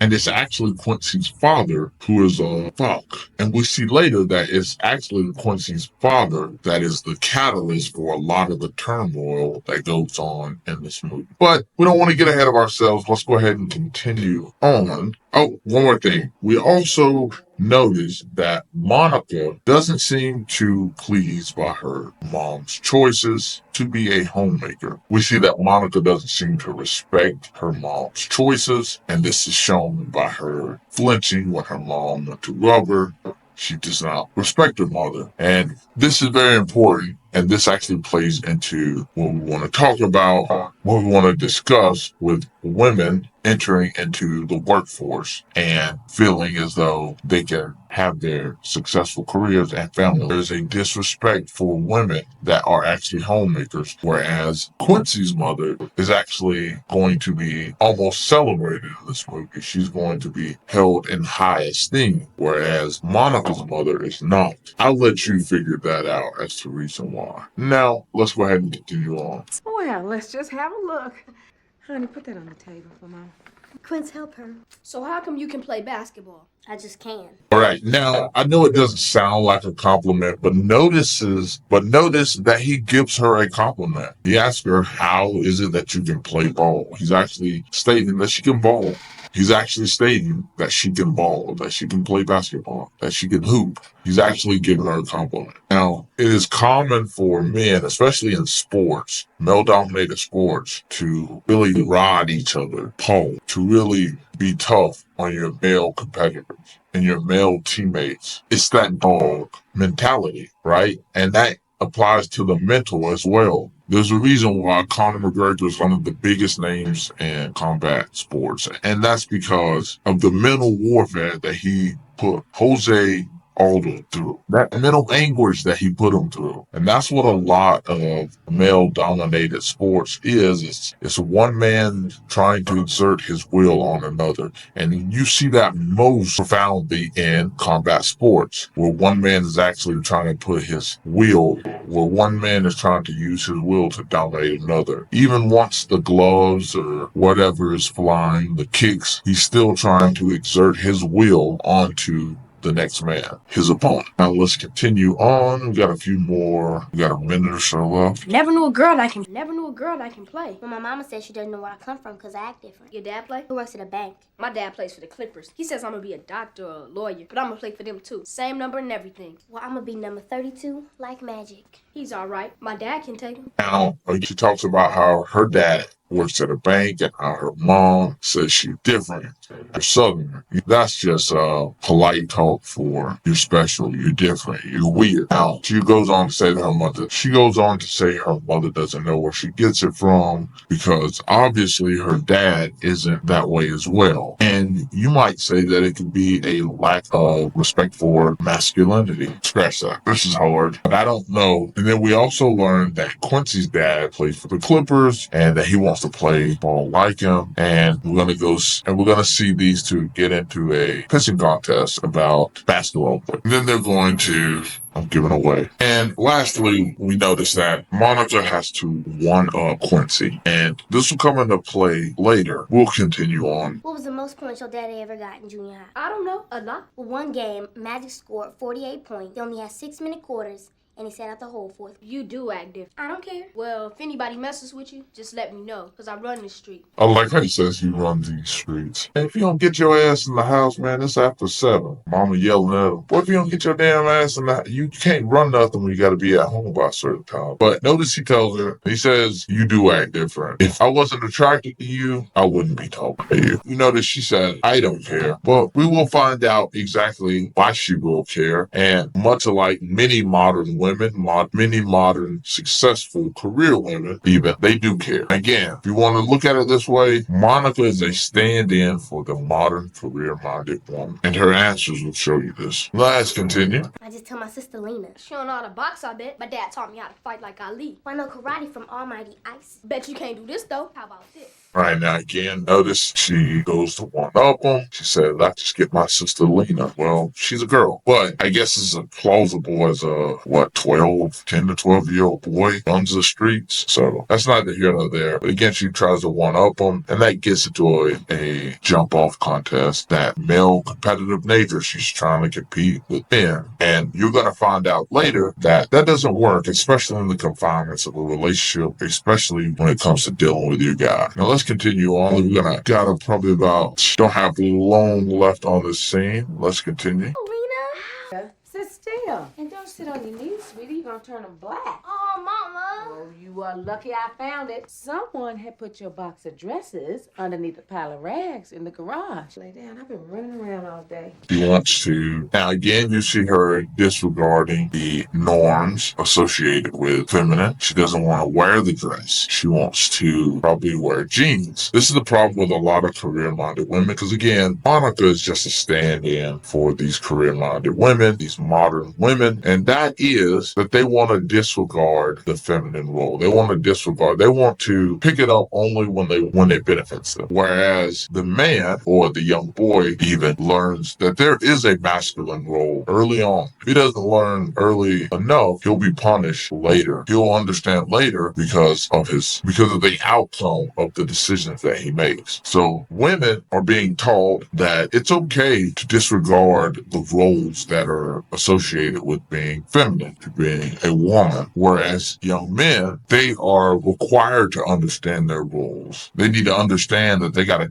And it's actually Quincy's father who is a fuck. And we see later that it's actually Quincy's father that is the catalyst for a lot of the turmoil that goes on in this movie. But we don't want to get ahead of ourselves. Let's go ahead and continue on. Oh, one more thing. We also notice that Monica doesn't seem too pleased by her mom's choices to be a homemaker. We see that Monica doesn't seem to respect her mom's choices, and this is shown by her flinching when her mom went to rub her. She does not respect her mother. And this is very important. And this actually plays into what we want to talk about, what we want to discuss with women entering into the workforce and feeling as though they can have their successful careers and family. There's a disrespect for women that are actually homemakers, whereas Quincy's mother is actually going to be almost celebrated in this movie. She's going to be held in high esteem, whereas Monica's mother is not. I'll let you figure that out as to the reason why. Now, let's go ahead and continue on. Well, let's just have a look. Honey, put that on the table for Mom. Quince, help her. So how come you can play basketball? I just can. All right. Now, I know it doesn't sound like a compliment, but notice that he gives her a compliment. He asks her, how is it that you can play ball? He's actually stating that she can ball. He's actually stating that she can ball, that she can play basketball, that she can hoop. He's actually giving her a compliment. Now, it is common for men, especially in sports, male-dominated sports, to really ride each other, to really be tough on your male competitors. and your male teammates. It's that dog mentality, right? And that applies to the mental as well. There's a reason why Conor McGregor is one of the biggest names in combat sports, and that's because of the mental warfare that he put Jose Aldo through. That mental anguish that he put him through. And that's what a lot of male-dominated sports is. It's one man trying to exert his will on another. And you see that most profoundly in combat sports, where one man is actually trying to put his will, where one man is trying to use his will to dominate another. Even once the gloves or whatever is flying, the kicks, he's still trying to exert his will onto the next man, his opponent. Now let's continue on. We got a few more. We got a minute or so left. Never knew a girl that can play. Well, my mama says she doesn't know where I come from because I act different. Your dad play? Who works at a bank? My dad plays for the Clippers. He says I'm gonna be a doctor or a lawyer, but I'm gonna play for them too. Same number and everything. Well, I'm gonna be number 32, like magic. He's all right. My dad can take him. Now, she talks about how her dad works at a bank and how her mom says she's different. You're Southern. That's just polite talk for you're special, you're different, you're weird. Now, she goes on to say to her mother doesn't know where she gets it from because obviously her dad isn't that way as well. And you might say that it could be a lack of respect for masculinity. Scratch that. This is hard, but I don't know. And then we also learned that Quincy's dad plays for the Clippers and that he wants to play ball like him. And we're gonna see these two get into a pissing contest about basketball. And then they're going to I'm giving away. And lastly, we notice that Monica has to one-up Quincy. And this will come into play later. We'll continue on. What was the most points your daddy ever got in junior high? I don't know. A lot. Well, one game, Magic scored 48 points. He only had 6-minute quarters, and he sat out the whole fourth. You do act different. I don't care. Well, if anybody messes with you, just let me know, because I run the street. I like how he says he runs these streets. And if you don't get your ass in the house, man, it's after 7. Mama yelling at him. Boy, if you don't get your damn ass in the house, you can't run nothing when you got to be at home by a certain time. But notice he tells her, he says, you do act different. If I wasn't attracted to you, I wouldn't be talking to you. You notice she said, I don't care. But we will find out exactly why she will care. And much like many modern women, many modern successful career women, even, they do care. Again, if you want to look at it this way, Monica is a stand-in for the modern career-minded woman. And her answers will show you this. Let's continue. I just tell my sister Lena. She don't know how to box, I bet. My dad taught me how to fight like Ali. I know karate from Almighty Ice. Bet you can't do this, though. How about this? All right, now again, notice she goes to one up him. She said, I just get my sister Lena. Well, she's a girl, but I guess it's a plausible as a, 10 to 12-year-old boy runs the streets. So that's neither here nor there. But again, she tries to one up him, and that gets into a jump off contest, that male competitive nature. She's trying to compete with men. And you're going to find out later that that doesn't work, especially in the confinements of a relationship, especially when it comes to dealing with your guy. Now let's continue on. We're gonna don't have long left on this scene. Let's continue. Lena? Sit still. And don't sit on your knees, sweetie. You're gonna turn them black. Oh, Mama. Oh, you are lucky I found it. Someone had put your box of dresses underneath a pile of rags in the garage. Lay down. I've been running around all day. She wants to. Now again, you see her disregarding the norms associated with feminine. She doesn't want to wear the dress. She wants to probably wear jeans. This is the problem with a lot of career-minded women because again, Monica is just a stand-in for these career-minded women, these modern women, and that is that they want to disregard the feminine role. They want to pick it up only when it benefits them. Whereas the man or the young boy even learns that there is a masculine role early on. If he doesn't learn early enough, he'll be punished later. He'll understand later because of the outcome of the decisions that he makes. So women are being taught that it's okay to disregard the roles that are associated associated with being feminine, to being a woman. Whereas young men, they are required to understand their roles. They need to understand that they got to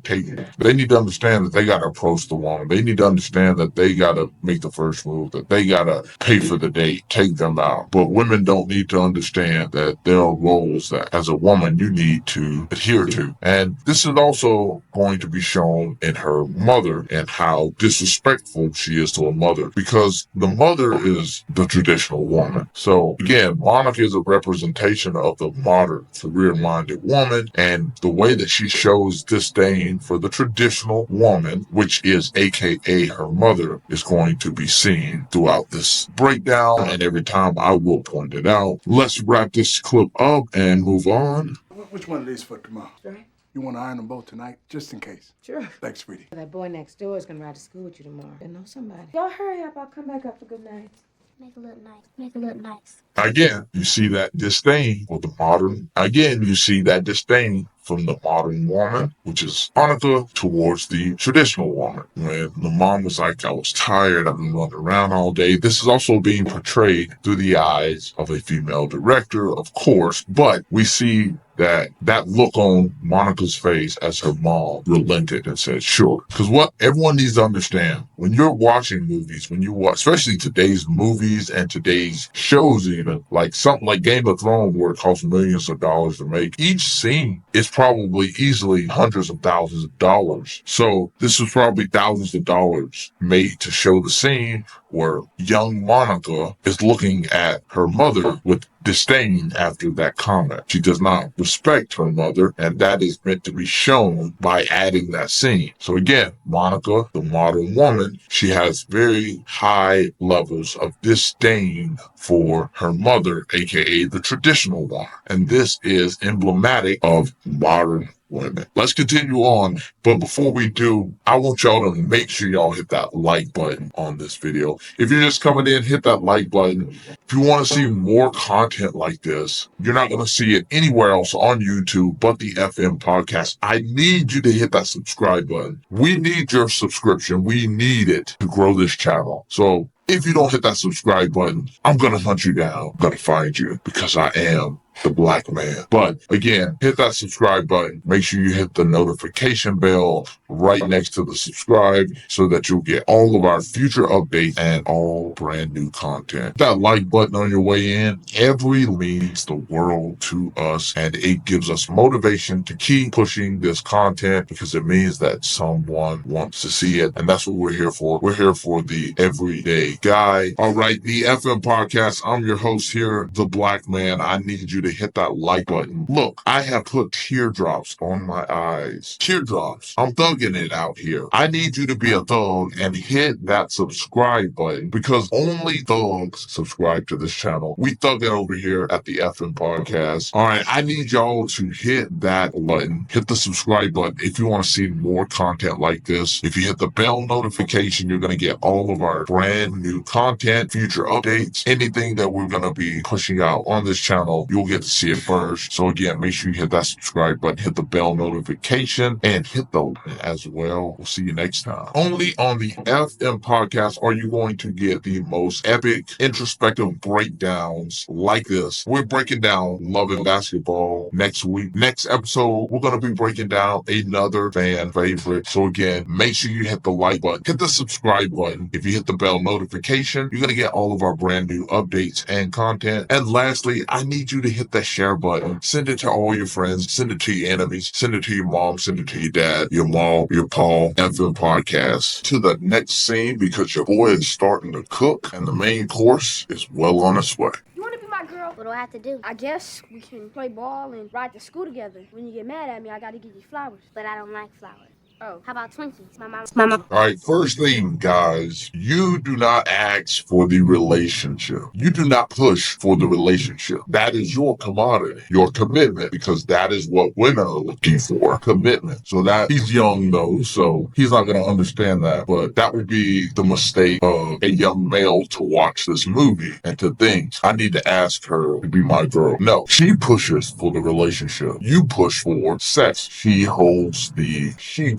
they need to understand that they got to approach the woman. They need to understand that they got to make the first move, that they got to pay for the date, take them out. But women don't need to understand that there are roles that as a woman you need to adhere to. And this is also going to be shown in her mother and how disrespectful she is to her mother, because the mother is the traditional woman. So again, Monica is a representation of the modern, career-minded woman, and the way that she shows disdain for the traditional woman, which is aka her mother, is going to be seen throughout this breakdown, and every time I will point it out. Let's wrap this clip up and move on. Which one of these for tomorrow? Right. You want to iron them both tonight, just in case? Sure. Thanks, sweetie. That boy next door is gonna ride to school with you tomorrow. I know somebody. Y'all hurry up. I'll come back up for good night. Make it look nice. Make it look nice. Again, you see that disdain for the modern. Again, you see that disdain from the modern woman, which is Monica, towards the traditional woman. When the mom was like, I was tired, I've been running around all day. This is also being portrayed through the eyes of a female director, of course, but we see that look on Monica's face as her mom relented and said, sure. Because what everyone needs to understand, when you're watching movies, when you watch, especially today's movies and today's shows even, like something like Game of Thrones where it costs millions of dollars to make, each scene is probably easily hundreds of thousands of dollars. So this was probably thousands of dollars made to show the scene where young Monica is looking at her mother with disdain after that comment. She does not respect her mother, and that is meant to be shown by adding that scene. So again, Monica, the modern woman, she has very high levels of disdain for her mother, aka the traditional one. And this is emblematic of modern women. Let's continue on, but before we do, I want y'all to make sure y'all hit that like button on this video. If you're just coming in, hit that like button. If you want to see more content like this, you're not going to see it anywhere else on YouTube but the FM podcast. I need you to hit that subscribe button. We need your subscription. We need it to grow this channel. So if you don't hit that subscribe button, I'm going to hunt you down. I'm going to find you because I am the black man. But again, hit that subscribe button. Make sure you hit the notification bell right next to the subscribe so that you'll get all of our future updates and all brand new content. That like button on your way in, every means the world to us, and it gives us motivation to keep pushing this content because it means that someone wants to see it, and that's what we're here for. We're here for the everyday guy. All right, the FM podcast. I'm your host here, the black man. I need you to hit that like button. Look, I have put teardrops on my eyes. Teardrops. I'm thugging it out here. I need you to be a thug and hit that subscribe button because only thugs subscribe to this channel. We thug it over here at the FM podcast. All right, I need y'all to hit that button. Hit the subscribe button if you want to see more content like this. If you hit the bell notification, you're going to get all of our brand new content, future updates, anything that we're going to be pushing out on this channel, you'll get to see it first. So again, make sure you hit that subscribe button, hit the bell notification, and hit the button as well. We'll see you next time. Only on the FM podcast are you going to get the most epic, introspective breakdowns like this. We're breaking down Love and Basketball next week. Next episode, we're going to be breaking down another fan favorite. So again, make sure you hit the like button, hit the subscribe button. If you hit the bell notification, you're going to get all of our brand new updates and content. And lastly, I need you to hit that share button. Send it to all your friends. Send it to your enemies. Send it to your mom. Send it to your dad, your mom, your pa, FM podcast. To the next scene because your boy is starting to cook and the main course is well on its way. You want to be my girl? What do I have to do? I guess we can play ball and ride to school together. When you get mad at me, I gotta give you flowers. But I don't like flowers. Oh. How about Twinkies? My mom. All right, first thing, guys, you do not ask for the relationship. You do not push for the relationship. That is your commodity, your commitment, because that is what women are looking for, commitment. So that he's young though, so he's not going to understand that, but that would be the mistake of a young male to watch this movie and to think, I need to ask her to be my girl. No, she pushes for the relationship. You push for sex. She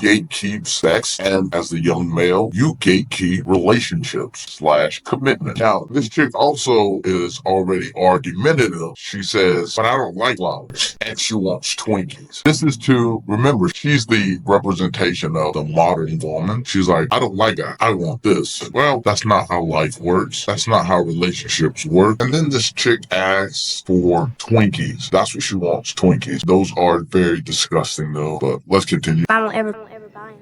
gatekeep sex, and as the young male, you gatekeep relationships/commitment. Now, this chick also is already argumentative. She says, but I don't like flowers, and she wants Twinkies. This is to, remember, she's the representation of the modern woman. She's like, I don't like that. I want this. Well, that's not how life works. That's not how relationships work. And then this chick asks for Twinkies. That's what she wants, Twinkies. Those are very disgusting though, but let's continue. I don't ever buy him.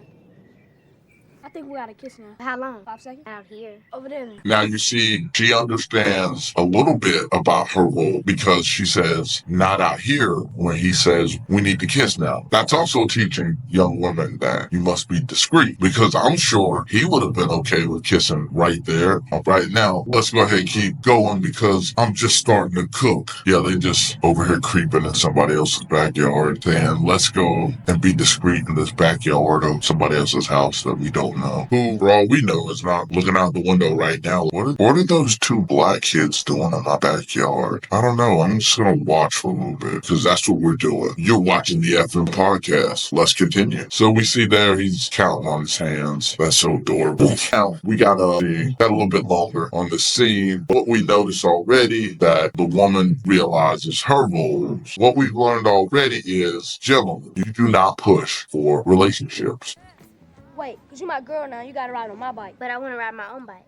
I think we gotta kiss now. How long? 5 seconds? Out here. Over there. Now you see, she understands a little bit about her role because she says, not out here, when he says, we need to kiss now. That's also teaching young women that you must be discreet, because I'm sure he would have been okay with kissing right there. Right now, let's go ahead and keep going because I'm just starting to cook. Yeah, they just over here creeping in somebody else's backyard saying, let's go and be discreet in this backyard of somebody else's house that we don't know. Who, for all we know, is not looking out the window right now. What are those two black kids doing in my backyard? I don't know. I'm just going to watch for a little bit because that's what we're doing. You're watching the FM podcast. Let's continue. So we see there he's counting on his hands. That's so adorable. Now we got a little bit longer on the scene. What we notice already that the woman realizes her roles. What we've learned already is, gentlemen, you do not push for relationships. Wait, cause you my girl now, you gotta ride on my bike. But I want to ride my own bike.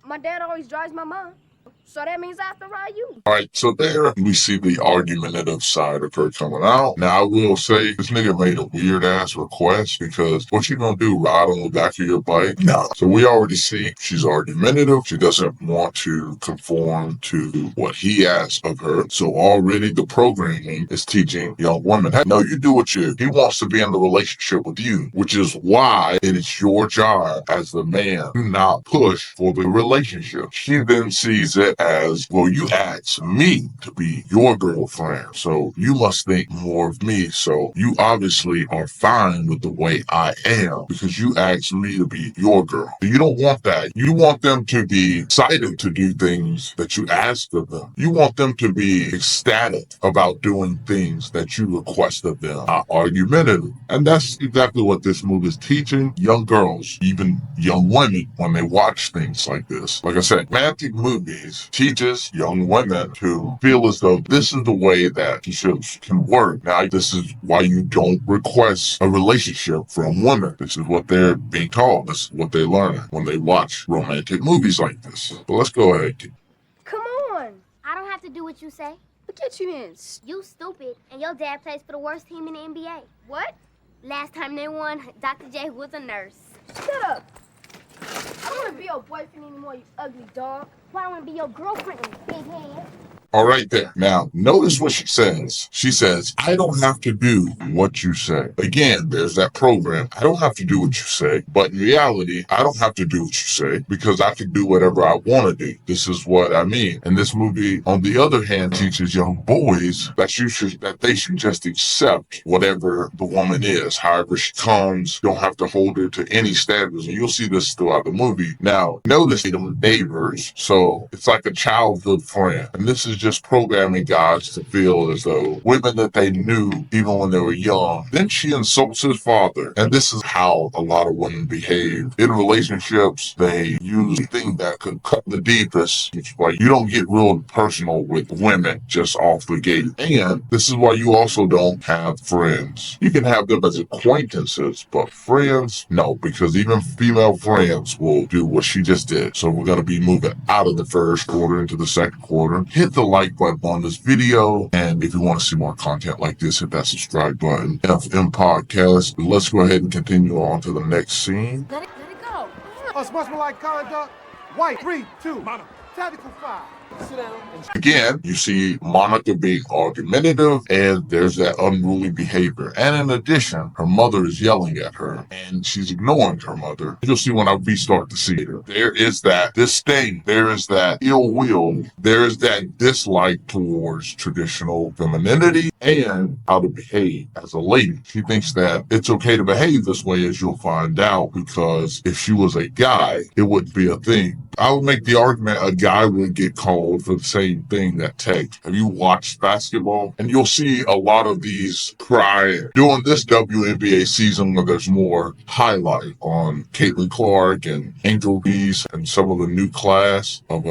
My dad always drives my mom, so that means I have to ride you. All right, so there we see the argumentative side of her coming out. Now, I will say this nigga made a weird ass request because what you gonna do, ride on the back of your bike? No. So we already see she's argumentative. She doesn't want to conform to what he asks of her. So already the programming is teaching young women, hey, no, you do what he wants to be in the relationship with you, which is why it is your job as the man to not push for the relationship. She then sees it as, well, you asked me to be your girlfriend, so you must think more of me. So you obviously are fine with the way I am because you asked me to be your girl. You don't want that. You want them to be excited to do things that you ask of them. You want them to be ecstatic about doing things that you request of them, not argumentative. And that's exactly what this movie is teaching young girls, even young women, when they watch things like this. Like I said, romantic movies teaches young women to feel as though this is the way that relationships can work. Now, this is why you don't request a relationship from women. This is what they're being taught. This is what they learn when they watch romantic movies like this. But let's go ahead. Come on. I don't have to do what you say. Look at you then. You stupid, and your dad plays for the worst team in the NBA. What? Last time they won, Dr. J was a nurse. Shut up. I don't wanna be your boyfriend anymore, you ugly dog. Why I want to be your girlfriend, big head? All right there. Now, notice what she says. She says, I don't have to do what you say. Again, there's that program. I don't have to do what you say. But in reality, I don't have to do what you say because I can do whatever I want to do. This is what I mean. And this movie, on the other hand, teaches young boys that they should just accept whatever the woman is. However she comes, you don't have to hold her to any standards. And you'll see this throughout the movie. Now, notice them neighbors. So it's like a childhood friend. And this is just programming guys to feel as though women that they knew even when they were young. Then she insults his father. And this is how a lot of women behave. In relationships, they use a thing that could cut the deepest. It's like you don't get real personal with women just off the gate. And this is why you also don't have friends. You can have them as acquaintances, but friends, no, because even female friends will do what she just did. So we're going to be moving out of the first quarter into the second quarter. Hit the like button on this video, and if you want to see more content like this, hit that subscribe button. FM Podcast. Let's go ahead and continue on to the next scene. Let it go. Us must be like color duck. White, 3, 2, tactical 5. Sit down. Again, you see Monica being argumentative, and there's that unruly behavior. And in addition, her mother is yelling at her, and she's ignoring her mother. You'll see when I restart the scene. There is that disdain. There is that ill will. There is that dislike towards traditional femininity. and how to behave as a lady. She thinks that it's okay to behave this way, as you'll find out, because if she was a guy, it wouldn't be a thing. I would make the argument a guy would get called for the same thing that takes. Have you watched basketball? And you'll see a lot of these cry during this WNBA season where there's more highlight on Caitlin Clark and Angel Reese and some of the new class of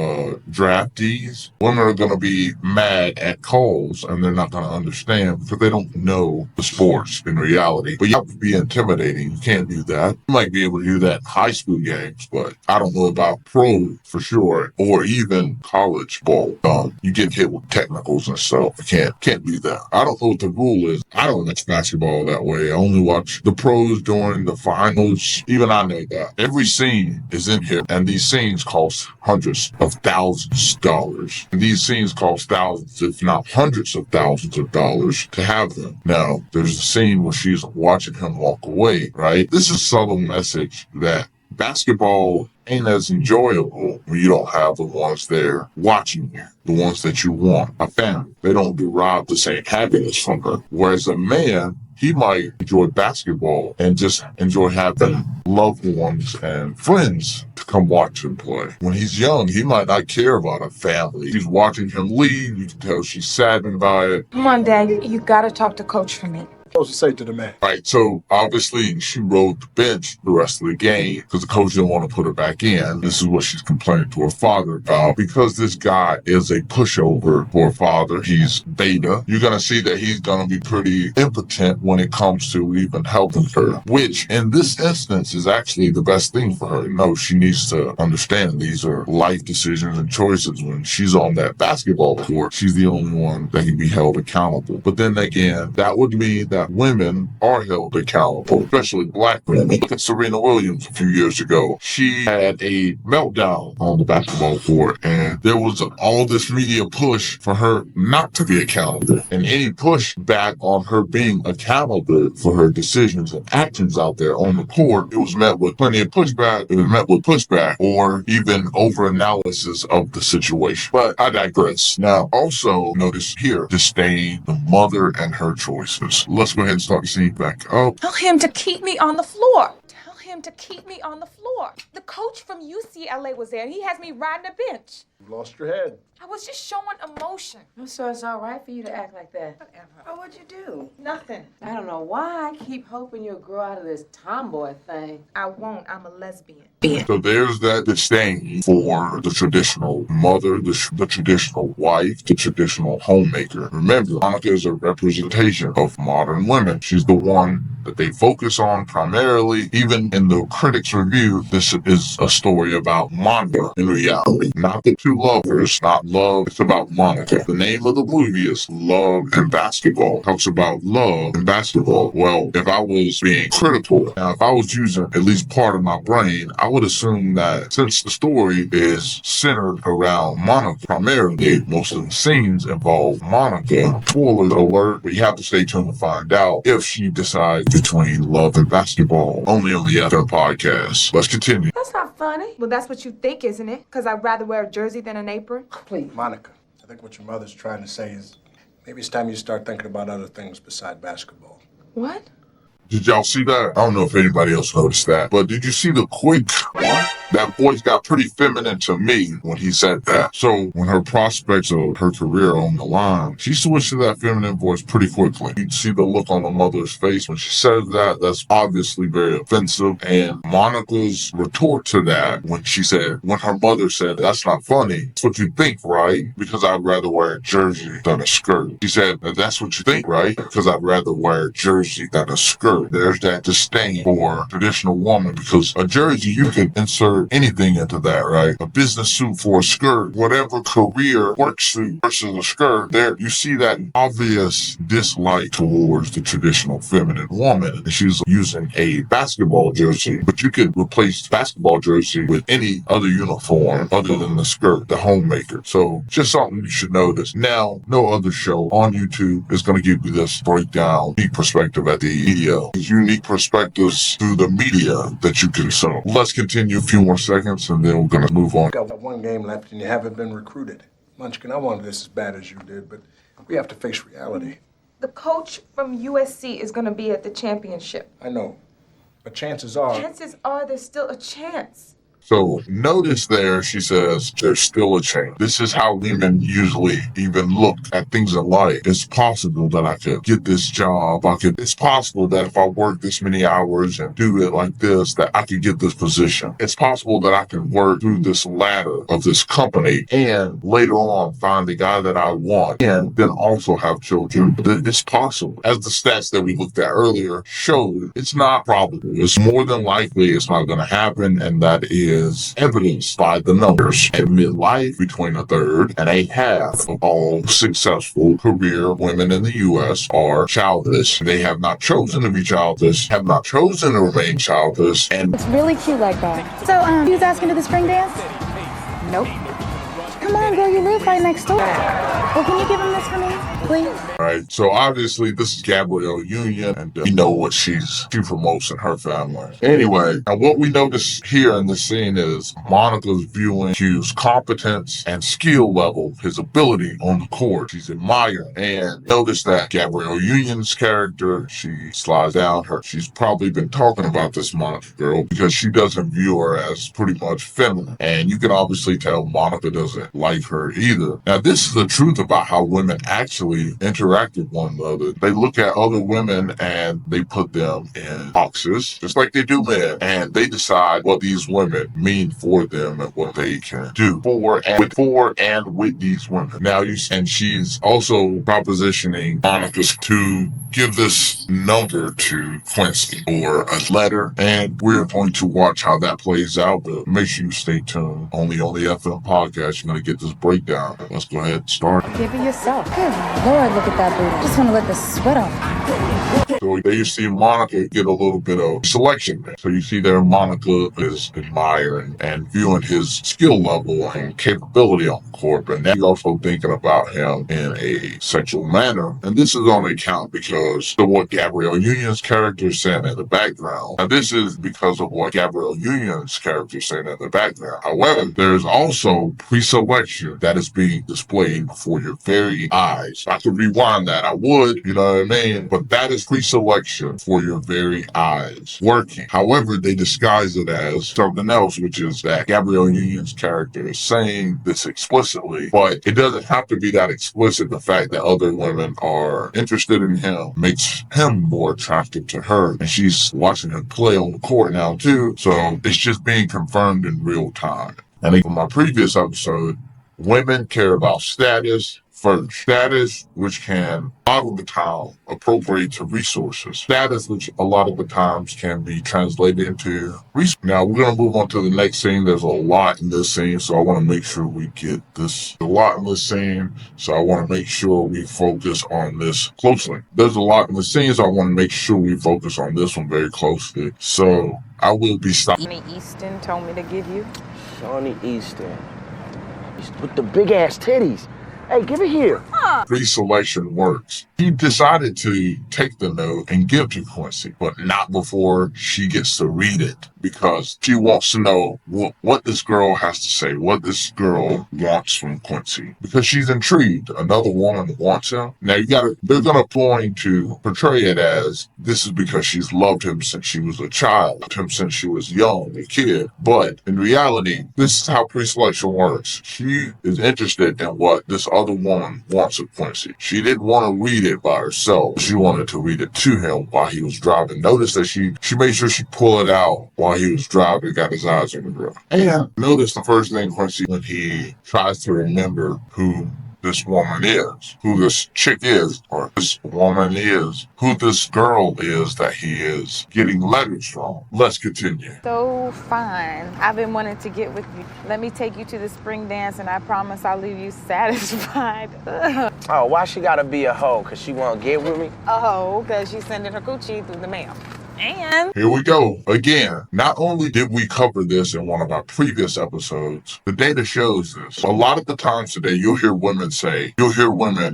draftees. Women are going to be mad at calls and they're not going to understand because they don't know the sports in reality. But you have to be intimidating. You can't do that. You might be able to do that in high school games, but I don't know about pro for sure, or even college ball. You get hit with technicals and stuff. You can't do that. I don't know what the rule is. I don't watch basketball that way. I only watch the pros during the finals. Even I know that. Every scene is in here, and these scenes cost hundreds of thousands of dollars. And these scenes cost thousands, if not hundreds of thousands of dollars to have them. Now, there's a scene where she's watching him walk away, right? This is a subtle message that basketball ain't as enjoyable when you don't have the ones there watching you, the ones that you want, a family. They don't derive the same happiness from her. Whereas a man, he might enjoy basketball and just enjoy having loved ones and friends to come watch him play. When he's young, he might not care about a family. He's watching him leave. You can tell she's saddened by it. Come on, Dad. You gotta talk to Coach for me. Supposed to say to the man. Right, so obviously she rode the bench the rest of the game because the coach didn't want to put her back in. This is what she's complaining to her father about. Because this guy is a pushover for her father, he's beta, you're going to see that he's going to be pretty impotent when it comes to even helping her, which in this instance is actually the best thing for her. No, she needs to understand these are life decisions and choices. When she's on that basketball court, she's the only one that can be held accountable. But then again, that would mean that women are held accountable, especially black women. Look at Serena Williams a few years ago. She had a meltdown on the basketball court, and there was all this media push for her not to be accountable. And any push back on her being accountable for her decisions and actions out there on the court, it was met with plenty of pushback. It was met with pushback or even over-analysis of the situation. But I digress. Now, also notice here, disdain the mother and her choices. Let's go ahead and start the scene back up. Tell him to keep me on the floor. Tell him to keep me on the floor. The coach from UCLA was there, and he has me riding a bench. You lost your head. I was just showing emotion. I'm sure it's all right for you to act like that. Whatever. Oh, what'd you do? Nothing. I don't know why I keep hoping you'll grow out of this tomboy thing. I won't. I'm a lesbian. So there's that disdain for the traditional mother, the traditional wife, the traditional homemaker. Remember, Monica is a representation of modern women. She's the one that they focus on primarily. Even in the critics' review, this is a story about Monica in reality. Not the two lovers, not love. It's about Monica. The name of the movie is Love and Basketball. It talks about love and basketball. Well, if I was being critical, now if I was using at least part of my brain, I would assume that since the story is centered around Monica primarily, most of the scenes involve Monica. Spoiler alert, but you have to stay tuned to find out if she decides between love and basketball. Only on the other podcast. Let's continue. That's not funny. Well, that's what you think, isn't it? Because I'd rather wear a jersey than an apron. Please. Monica, I think what your mother's trying to say is maybe it's time you start thinking about other things beside basketball. What? Did y'all see that? I don't know if anybody else noticed that, but did you see the quick? That voice got pretty feminine to me when he said that. So when her prospects of her career on the line, she switched to that feminine voice pretty quickly. You see the look on the mother's face when she says that. That's obviously very offensive. And Monica's retort to that when her mother said, that's not funny. That's what you think, right? Because I'd rather wear a jersey than a skirt. She said, that's what you think, right? Because I'd rather wear a jersey than a skirt. There's that disdain for traditional woman because a jersey, you can insert anything into that, right? A business suit for a skirt, whatever career work suit versus a skirt, there you see that obvious dislike towards the traditional feminine woman. And she's using a basketball jersey, but you could replace basketball jersey with any other uniform other than the skirt, the homemaker. So just something you should notice. Now, no other show on YouTube is going to give you this breakdown, unique perspective at the media. These unique perspectives through the media that you consume. Let's continue a few more seconds and then we're going to move on. Got one game left and you haven't been recruited. Munchkin, I wanted this as bad as you did, but we have to face reality. The coach from USC is going to be at the championship. I know. But chances are... Chances are there's still a chance. So notice there, she says, there's still a chance. This is how women usually even look at things in life. It's possible that I could get this job. It's possible that if I work this many hours and do it like this, that I could get this position. It's possible that I can work through this ladder of this company and later on find the guy that I want and then also have children. It's possible. As the stats that we looked at earlier showed, it's not probable. It's more than likely it's not going to happen, and that is evidenced by the numbers. At midlife, between a third and a half of all successful career women in the U.S. are childless. They have not chosen to be childless, have not chosen to remain childless, and it's really cute like that. So, you was asking to the spring dance? Nope. Come on, girl, you live right next door. Well, can you give him this for me, please? Right. So obviously this is Gabrielle Union, and we know what she promotes in her family. Anyway, and what we notice here in this scene is Monica's viewing Q's competence and skill level, his ability on the court. She's admiring, and notice that Gabrielle Union's character, she slides down her. She's probably been talking about this Monica girl because she doesn't view her as pretty much feminine, and you can obviously tell Monica doesn't like her either. Now, this is the truth about how women actually interact with one another. They look at other women and they put them in boxes, just like they do men, and they decide what these women mean for them and what they can do for and with these women. Now, and she's also propositioning Monica to give this number to Quincy or a letter, and we're going to watch how that plays out, but make sure you stay tuned. Only on the FM podcast, you're going to get this breakdown. Let's go ahead and start. Give it yourself. Good Lord, look at that booty. I just want to let the sweat off. So there you see Monica get a little bit of selection. So you see there Monica is admiring and viewing his skill level and capability on the court, but now you're also thinking about him in a sexual manner. And this is on account because of what Gabrielle Union's character is saying in the background. And this is because of what Gabrielle Union's character is saying in the background. However, there's also pre-selection that is being displayed before your very eyes. I could rewind that. I would, you know what I mean? But that is pre-selection for your very eyes working. However, they disguise it as something else, which is that Gabrielle Union's character is saying this explicitly, but it doesn't have to be that explicit. The fact that other women are interested in him makes him more attractive to her, and she's watching him play on the court now too, so it's just being confirmed in real time. And in my previous episode, women care about status first. Status, which can a lot of the time appropriate to resources. Status, which a lot of the times can be translated into resources. Now, we're going to move on to the next scene. There's a lot in this scene, so I want to make sure we get this. A lot in this scene, so I want to make sure we focus on this closely. There's a lot in the scene, so I want to make sure we focus on this one very closely. So, I will be stopping. Shawnee Easton told me to give you. Shawnee Easton. With the big ass titties. Hey, give it here. Pre-selection works. She decided to take the note and give to Quincy, but not before she gets to read it, because she wants to know what this girl has to say, what this girl wants from Quincy, because she's intrigued. Another woman wants him. Now they're going to portray it as this is because she's loved him since she was a child, loved him since she was young, a kid. But in reality, this is how pre-selection works. She is interested in what this other woman wants of Quincy. She didn't want to read it by herself. She wanted to read it to him while he was driving. Notice that she made sure she pulled it out while he was driving, got his eyes on the girl. And notice the first thing Quincy, when he tries to remember who this woman is, who this chick is, or this woman is, who this girl is that he is getting letters from. Let's continue. So fine. I've been wanting to get with you. Let me take you to the spring dance, and I promise I'll leave you satisfied. Oh, why she gotta be a hoe? Cause she wanna get with me? A hoe, because she's sending her coochie through the mail. And here we go again. Not only did we cover this in one of our previous episodes, the data shows this. A lot of the times today, you'll hear women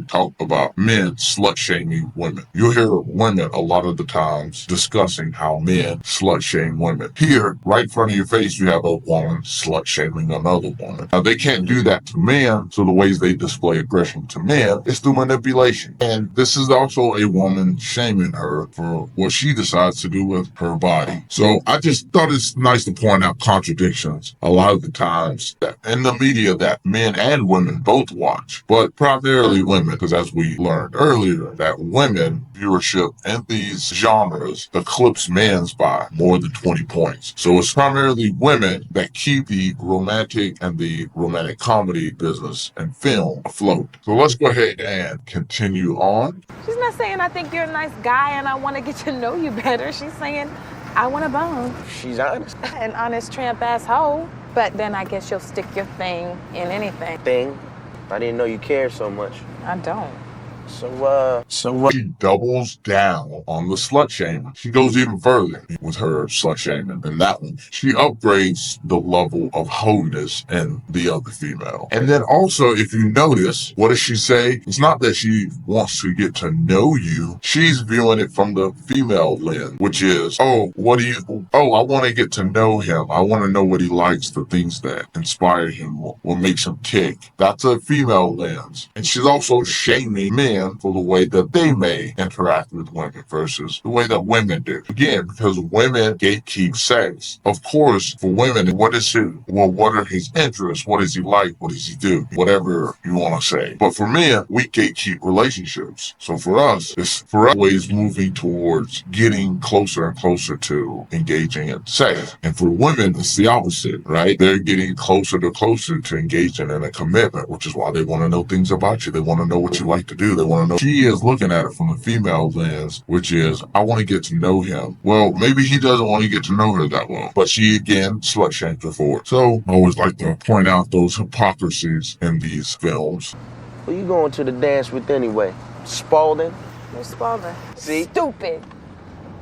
talk about men slut shaming women. You'll hear women a lot of the times discussing how men slut shame women. Here, right in front of your face, you have a woman slut shaming another woman. Now, they can't do that to men, so the ways they display aggression to men is through manipulation. And this is also a woman shaming her for what she decides to do with her body. So I just thought it's nice to point out contradictions a lot of the times that in the media that men and women both watch, but primarily women, because as we learned earlier, that women viewership in these genres eclipse men's by more than 20 points. So it's primarily women that keep the romantic and the romantic comedy business and film afloat. So let's go ahead and continue on. she's not saying I think you're a nice guy and I want to get to know you better. She's saying I want a bone. She's honest. An honest tramp asshole. But then I guess you'll stick your thing in anything. Thing? I didn't know you cared so much. I don't. So she doubles down on the slut shaming. She goes even further with her slut shaming than that one. She upgrades the level of wholeness in the other female. And then also, if you notice, what does she say? It's not that she wants to get to know you. She's viewing it from the female lens, which is, I want to get to know him. I want to know what he likes, the things that inspire him, what makes him tick. That's a female lens. And she's also shaming men for the way that they may interact with women versus the way that women do. Again, because women gatekeep sex. Of course, for women, what are his interests? What does he like? What does he do? Whatever you want to say. But for men, we gatekeep relationships. So for us, it's always moving towards getting closer and closer to engaging in sex. And for women, it's the opposite, right? They're getting closer to engaging in a commitment, which is why they want to know things about you. They want to know what you like to do. They want to know. She is looking at it from the female lens, which is, I want to get to know him. Well, maybe he doesn't want to get to know her that well, but she again slut shames her for it. So I always like to point out those hypocrisies in these films. who you going to the dance with anyway? Spalding? Who's Spalding? See? Stupid.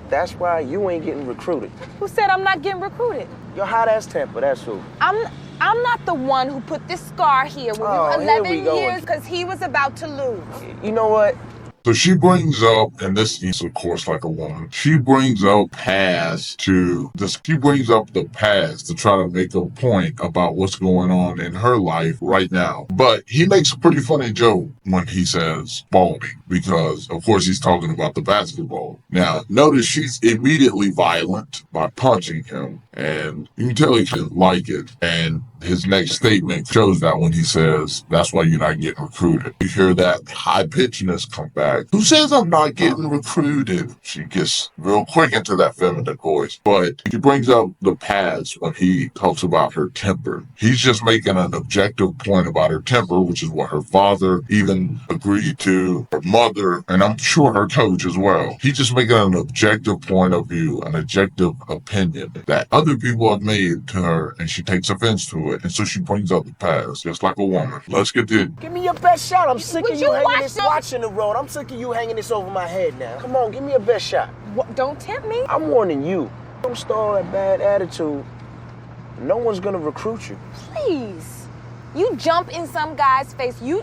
That's why you ain't getting recruited. Who said I'm not getting recruited? Your hot ass temper, that's who. I'm not the one who put this scar here when we were 11 years because he was about to lose. You know what? So she brings up, and this is of course like a woman, she brings up the past to try to make a point about what's going on in her life right now. But he makes a pretty funny joke when he says balding, because of course he's talking about the basketball. Now, notice she's immediately violent by punching him, and you can tell he didn't like it. And his next statement shows that when he says, that's why you're not getting recruited. You hear that high pitchness come back. Who says I'm not getting recruited? She gets real quick into that feminine voice. But he brings up the past when he talks about her temper. He's just making an objective point about her temper, which is what her father even agreed to, her mother, and I'm sure her coach as well. He's just making an objective point of view, an objective opinion that other people have made to her, and she takes offense to it. And so she brings up the past, just like a woman. Let's get to it. Give me your best shot. I'm sick of you watching the road. I'm sick of you hanging this over my head now. Come on, give me your best shot. What, don't tempt me. I'm warning you. Don't start a bad attitude. No one's gonna recruit you. Please. You jump in some guy's face, you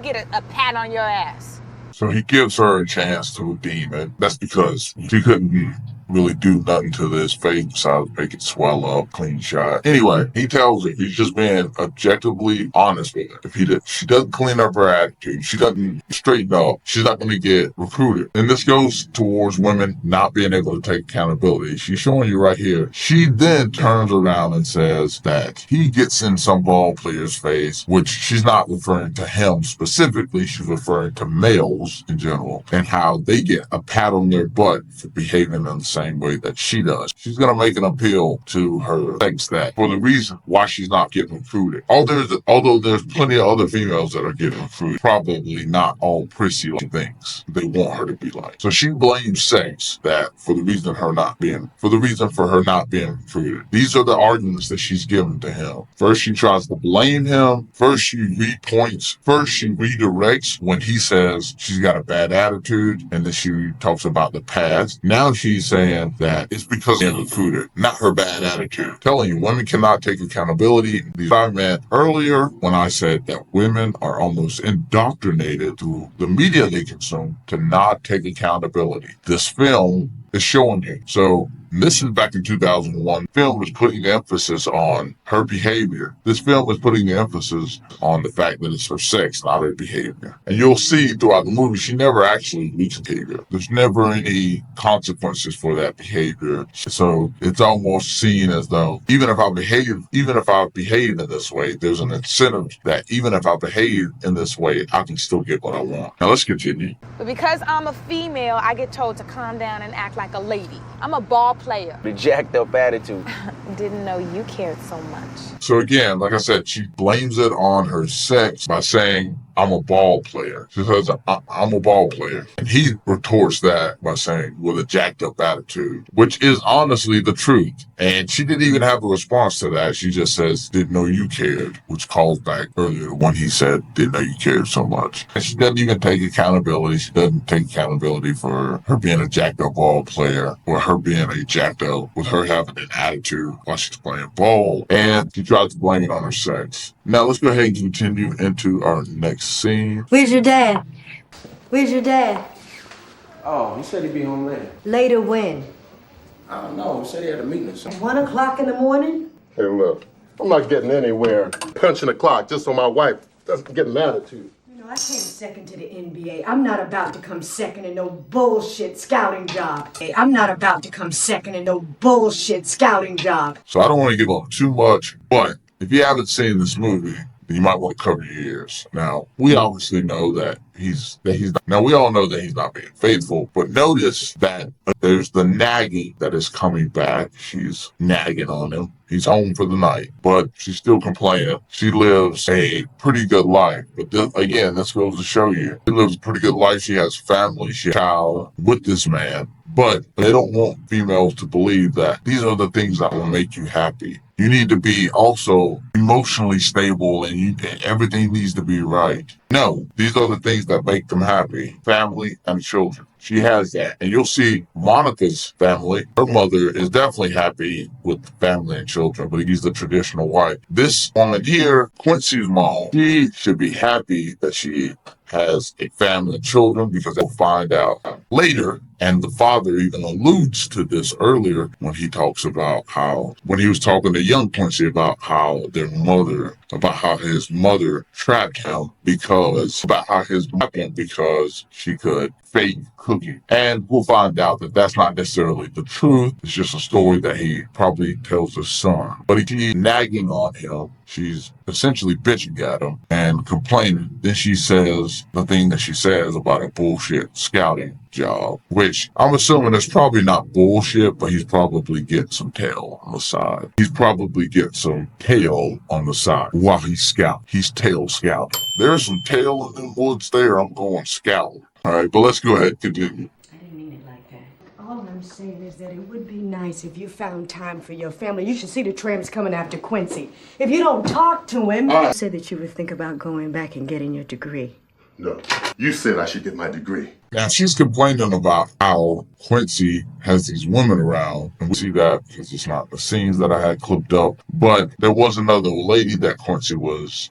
get a pat on your ass. So he gives her a chance to redeem it. That's because she couldn't really do nothing to this face besides make it swell up, clean shot. Anyway, he tells her he's just being objectively honest with her. If she doesn't clean up her attitude, she doesn't straighten up, she's not going to get recruited. And this goes towards women not being able to take accountability. She's showing you right here. She then turns around and says that he gets in some ball player's face, which she's not referring to him specifically, she's referring to males in general, and how they get a pat on their butt for behaving in the same way that she does. She's going to make an appeal to her sex that for the reason why she's not getting recruited. Although there's plenty of other females that are getting recruited, probably not all prissy like things they want her to be like. So she blames sex that for the reason for her not being recruited. These are the arguments that she's given to him. First, she tries to blame him. First, she redirects when he says she's got a bad attitude, and then she talks about the past. Now she's saying saying that it's because of recruiter, not her bad attitude. Telling you, women cannot take accountability. I meant earlier when I said that women are almost indoctrinated through the media they consume to not take accountability. This film is showing you. So this is back in 2001. Film is putting the emphasis on her behavior. This film is putting the emphasis on the fact that it's her sex, not her behavior. And you'll see throughout the movie, she never actually meets behavior. There's never any consequences for that behavior. So it's almost seen as though even if I behave in this way, there's an incentive that even if I behave in this way, I can still get what I want. Now let's continue. But because I'm a female, I get told to calm down and act like a lady. I'm a ball player. The jacked up attitude. Didn't know you cared so much. So again, like I said, she blames it on her sex by saying, I'm a ball player. She says, I'm a ball player. And he retorts that by saying, with a jacked up attitude, which is honestly the truth. And she didn't even have a response to that. She just says, didn't know you cared, which calls back earlier when he said, didn't know you cared so much. And she doesn't even take accountability. She doesn't take accountability for her being a jacked up ball player or her being a jacked up with her having an attitude while she's playing ball. And she tries to blame it on her sex. Now let's go ahead and continue into our next scene. Where's your dad? Where's your dad? Oh, he said he'd be home later. Later when? I don't know. He said he had a meeting or something. 1 o'clock in the morning? Hey, look, I'm not getting anywhere punching the clock just so my wife doesn't get an attitude. You know, I came second to the NBA. I'm not about to come second in no bullshit scouting job. I'm not about to come second in no bullshit scouting job. So I don't want to give up too much, but if you haven't seen this movie, then you might want to cover your ears. Now, we obviously know that we all know that he's not being faithful, but notice that there's the nagging that is coming back. She's nagging on him. He's home for the night, but she's still complaining. She lives a pretty good life. But this goes to show you, she lives a pretty good life. She has family. She has a child with this man. But they don't want females to believe that these are the things that will make you happy. You need to be also emotionally stable and everything needs to be right. No, these are the things that make them happy. Family and children. She has that. And you'll see Monica's family. Her mother is definitely happy with family and children, but he's the traditional wife. This woman here, Quincy's mom, she should be happy that she has a family and children because they'll find out later. And the father even alludes to this earlier when he talks about when he was talking to young Quincy about how his mother trapped him because she could fake cooking. And we'll find out that that's not necessarily the truth. It's just a story that he probably tells his son. But he's nagging on him. She's essentially bitching at him and complaining. Then she says the thing that she says about a bullshit scouting job, which I'm assuming is probably not bullshit, but he's probably getting some tail on the side. While he's scouting. He's tail scouting. There's some tail in the woods there. I'm going scouting. All right, but let's go ahead. Continue. I didn't mean it like that. All I'm saying is that it would be nice if you found time for your family. You should see the tramps coming after Quincy. If you don't talk to him... You said that you would think about going back and getting your degree. No, you said I should get my degree. Now, she's complaining about how Quincy has these women around. And we see that because it's not the scenes that I had clipped up. But there was another lady that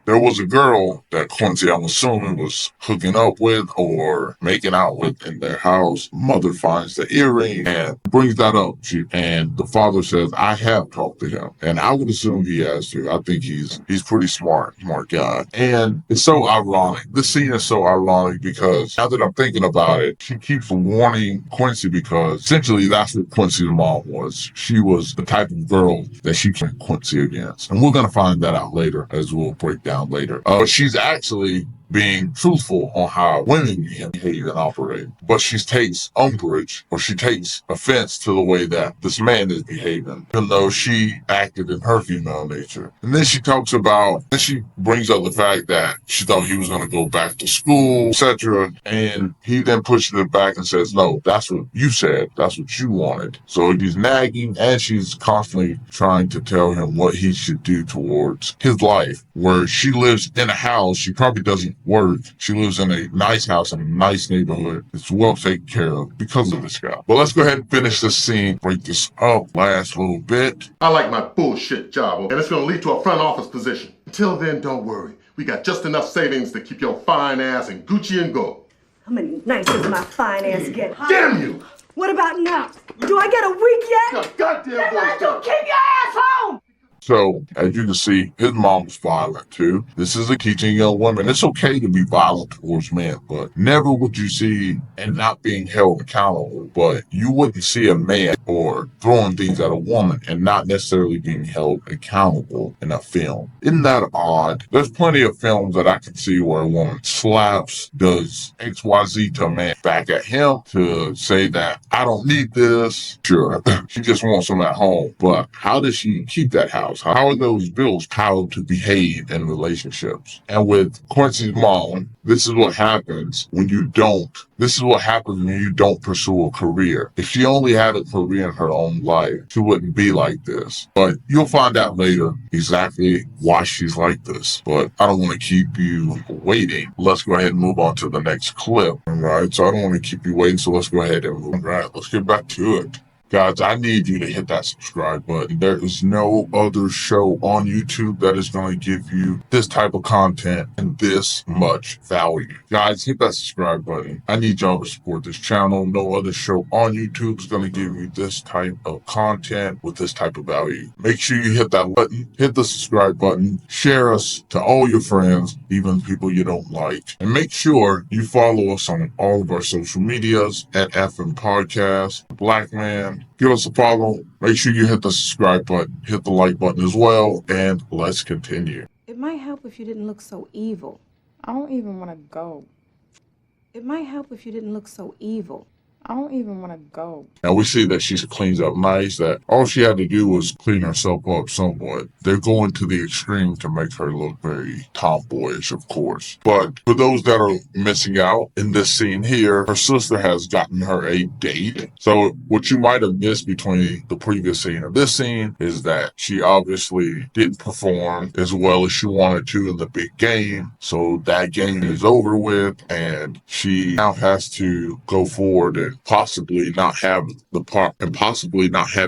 there was a girl that Quincy, I'm assuming, was hooking up with or making out with in their house. Mother finds the earring and brings that up. And the father says, I have talked to him. And I would assume he has to. I think he's pretty smart guy. And it's so ironic. This scene is so ironic because now that I'm thinking about it, she keeps warning Quincy because essentially that's what Quincy's mom was. She was the type of girl that she turned Quincy against. And we're going to find that out later, as we'll break down later. But she's actually being truthful on how women behave and operate. But she takes umbrage, or she takes offense to the way that this man is behaving, even though she acted in her female nature. And then she brings up the fact that she thought he was going to go back to school, etc. And he then pushes it back and says, no, that's what you said. That's what you wanted. So he's nagging, and she's constantly trying to tell him what he should do towards his life, where she lives in a house she probably doesn't work. She lives in a nice house in a nice neighborhood. It's well taken care of because of this guy. But let's go ahead and finish this scene, break this up last little bit. I like my bullshit job, and it's gonna lead to a front office position. Until then, don't worry. We got just enough savings to keep your fine ass in Gucci and Go. How many nights does my fine ass get? Huh? Damn you! What about now? Do I get a week yet? Goddamn Then boy, why don't you keep your ass home? So, as you can see, his mom's violent too. This is a teaching young women. It's okay to be violent towards men, but never would you see, and not being held accountable, but you wouldn't see a man or throwing things at a woman and not necessarily being held accountable in a film. Isn't that odd? There's plenty of films that I can see where a woman slaps, does XYZ to a man back at him to say that, I don't need this. Sure, she just wants him at home, but how does she keep that house? How are those bills how to behave in relationships? And with Quincy's mom, this is what happens when you don't. This is what happens when you don't pursue a career. If she only had a career in her own life, she wouldn't be like this. But you'll find out later exactly why she's like this. But I don't want to keep you waiting. Let's go ahead and move on to the next clip. All right, so I don't want to keep you waiting, so let's go ahead and move. All right, let's get back to it. Guys, I need you to hit that subscribe button. There is no other show on YouTube that is going to give you this type of content and this much value. Guys, hit that subscribe button. I need y'all to support this channel. No other show on YouTube is going to give you this type of content with this type of value. Make sure you hit that button, hit the subscribe button, share us to all your friends, even people you don't like. And make sure you follow us on all of our social medias at FM Podcast, Black Man. Give us a follow. Make sure you hit the subscribe button, hit the like button as well, and let's continue. It might help if you didn't look so evil. I don't even want to go. It might help if you didn't look so evil. I don't even want to go. Now we see that she cleans up nice, that all she had to do was clean herself up somewhat. They're going to the extreme to make her look very tomboyish, of course. But for those that are missing out in this scene here, her sister has gotten her a date. So what you might have missed between the previous scene and this scene is that she obviously didn't perform as well as she wanted to in the big game. So that game is over with, and she now has to go forward and possibly not have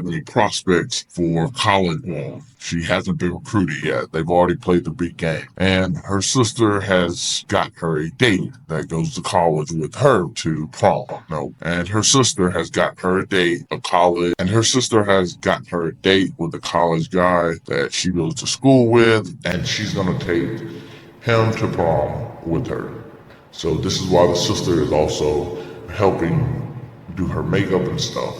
any prospects for college ball. She hasn't been recruited yet. They've already played the big game. And her sister has got her a date that goes to college with her to prom. No. And her sister has got her a date of college. And her sister has gotten her a date with a college guy that she goes to school with. And she's going to take him to prom with her. So this is why the sister is also helping do her makeup and stuff.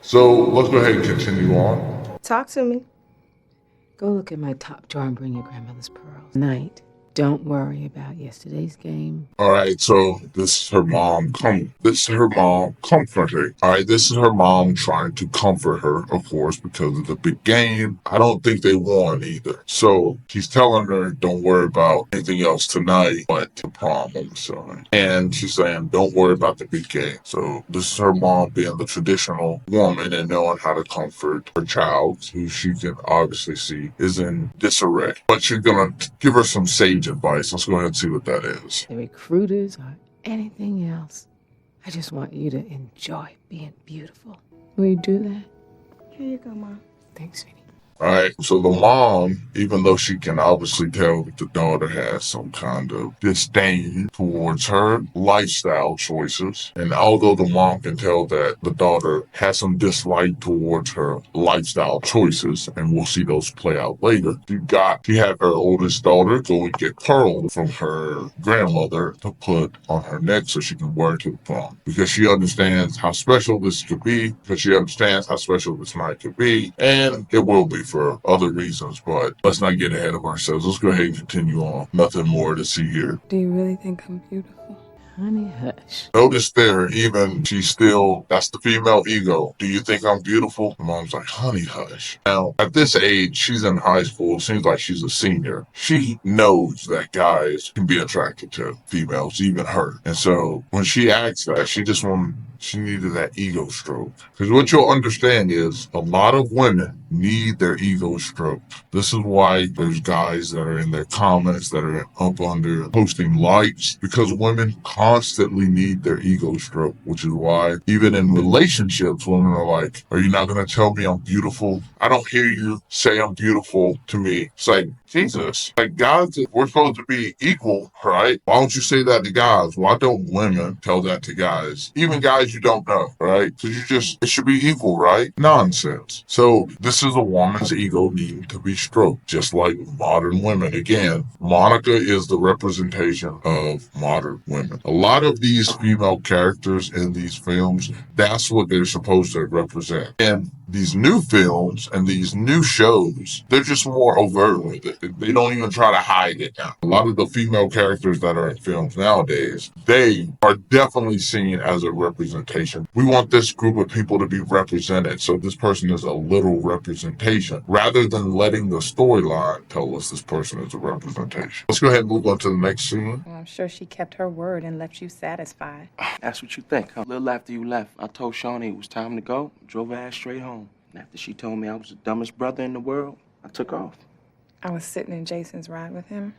So let's go ahead and continue on. Talk to me. Go look at my top drawer and bring your grandmother's pearls. Night. Don't worry about yesterday's game. All right, so this is her mom comforting. All right, this is her mom trying to comfort her, of course, because of the big game. I don't think they won either. So she's telling her, don't worry about anything else tonight but the prom, I'm sorry. And she's saying, don't worry about the big game. So this is her mom being the traditional woman and knowing how to comfort her child, who she can obviously see is in disarray. But she's going to give her some sage advice. Let's go ahead and see what that is. The recruiters or anything else. I just want you to enjoy being beautiful. Will you do that? Here you go, Mom. Thanks, sweetie. All right, so the mom, even though she can obviously tell that the daughter has some kind of disdain towards her lifestyle choices, and although the mom can tell that the daughter has some dislike towards her lifestyle choices, and we'll see those play out later, she had her oldest daughter go and get pearls from her grandmother to put on her neck so she can wear to the prom, because she understands how special this could be, because she understands how special this night could be, and it will be for other reasons, but let's not get ahead of ourselves. Let's go ahead and continue on. Nothing more to see here. Do you really think I'm beautiful? Honey, hush. Notice there, even she's still, that's the female ego. Do you think I'm beautiful? The mom's like, honey, hush. Now, at this age, she's in high school. It seems like she's a senior. She knows that guys can be attracted to females, even her. And so when she asks that, she needed that ego stroke. Because what you'll understand is a lot of women need their ego stroked. This is why there's guys that are in their comments that are up under posting likes, because women constantly need their ego stroked, which is why even in relationships, women are like, are you not going to tell me I'm beautiful? I don't hear you say I'm beautiful to me. It's like, Jesus, like guys, we're supposed to be equal, right? Why don't you say that to guys? Why don't women tell that to guys? Even guys you don't know, right? Because it should be equal, right? Nonsense. So this is a woman's ego needing to be stroked, just like modern women. Again, Monica is the representation of modern women. A lot of these female characters in these films, that's what they're supposed to represent. And these new films and these new shows, they're just more overt with it. They don't even try to hide it now. A lot of the female characters that are in films nowadays, they are definitely seen as a representation. We want this group of people to be represented, so this person is a little representation, rather than letting the storyline tell us this person is a representation. Let's go ahead and move on to the next scene. Well, I'm sure she kept her word and left you satisfied. That's what you think, huh? A little after you left, I told Shawnee it was time to go, drove her ass straight home. And after she told me I was the dumbest brother in the world, I took off. I was sitting in Jason's ride with him.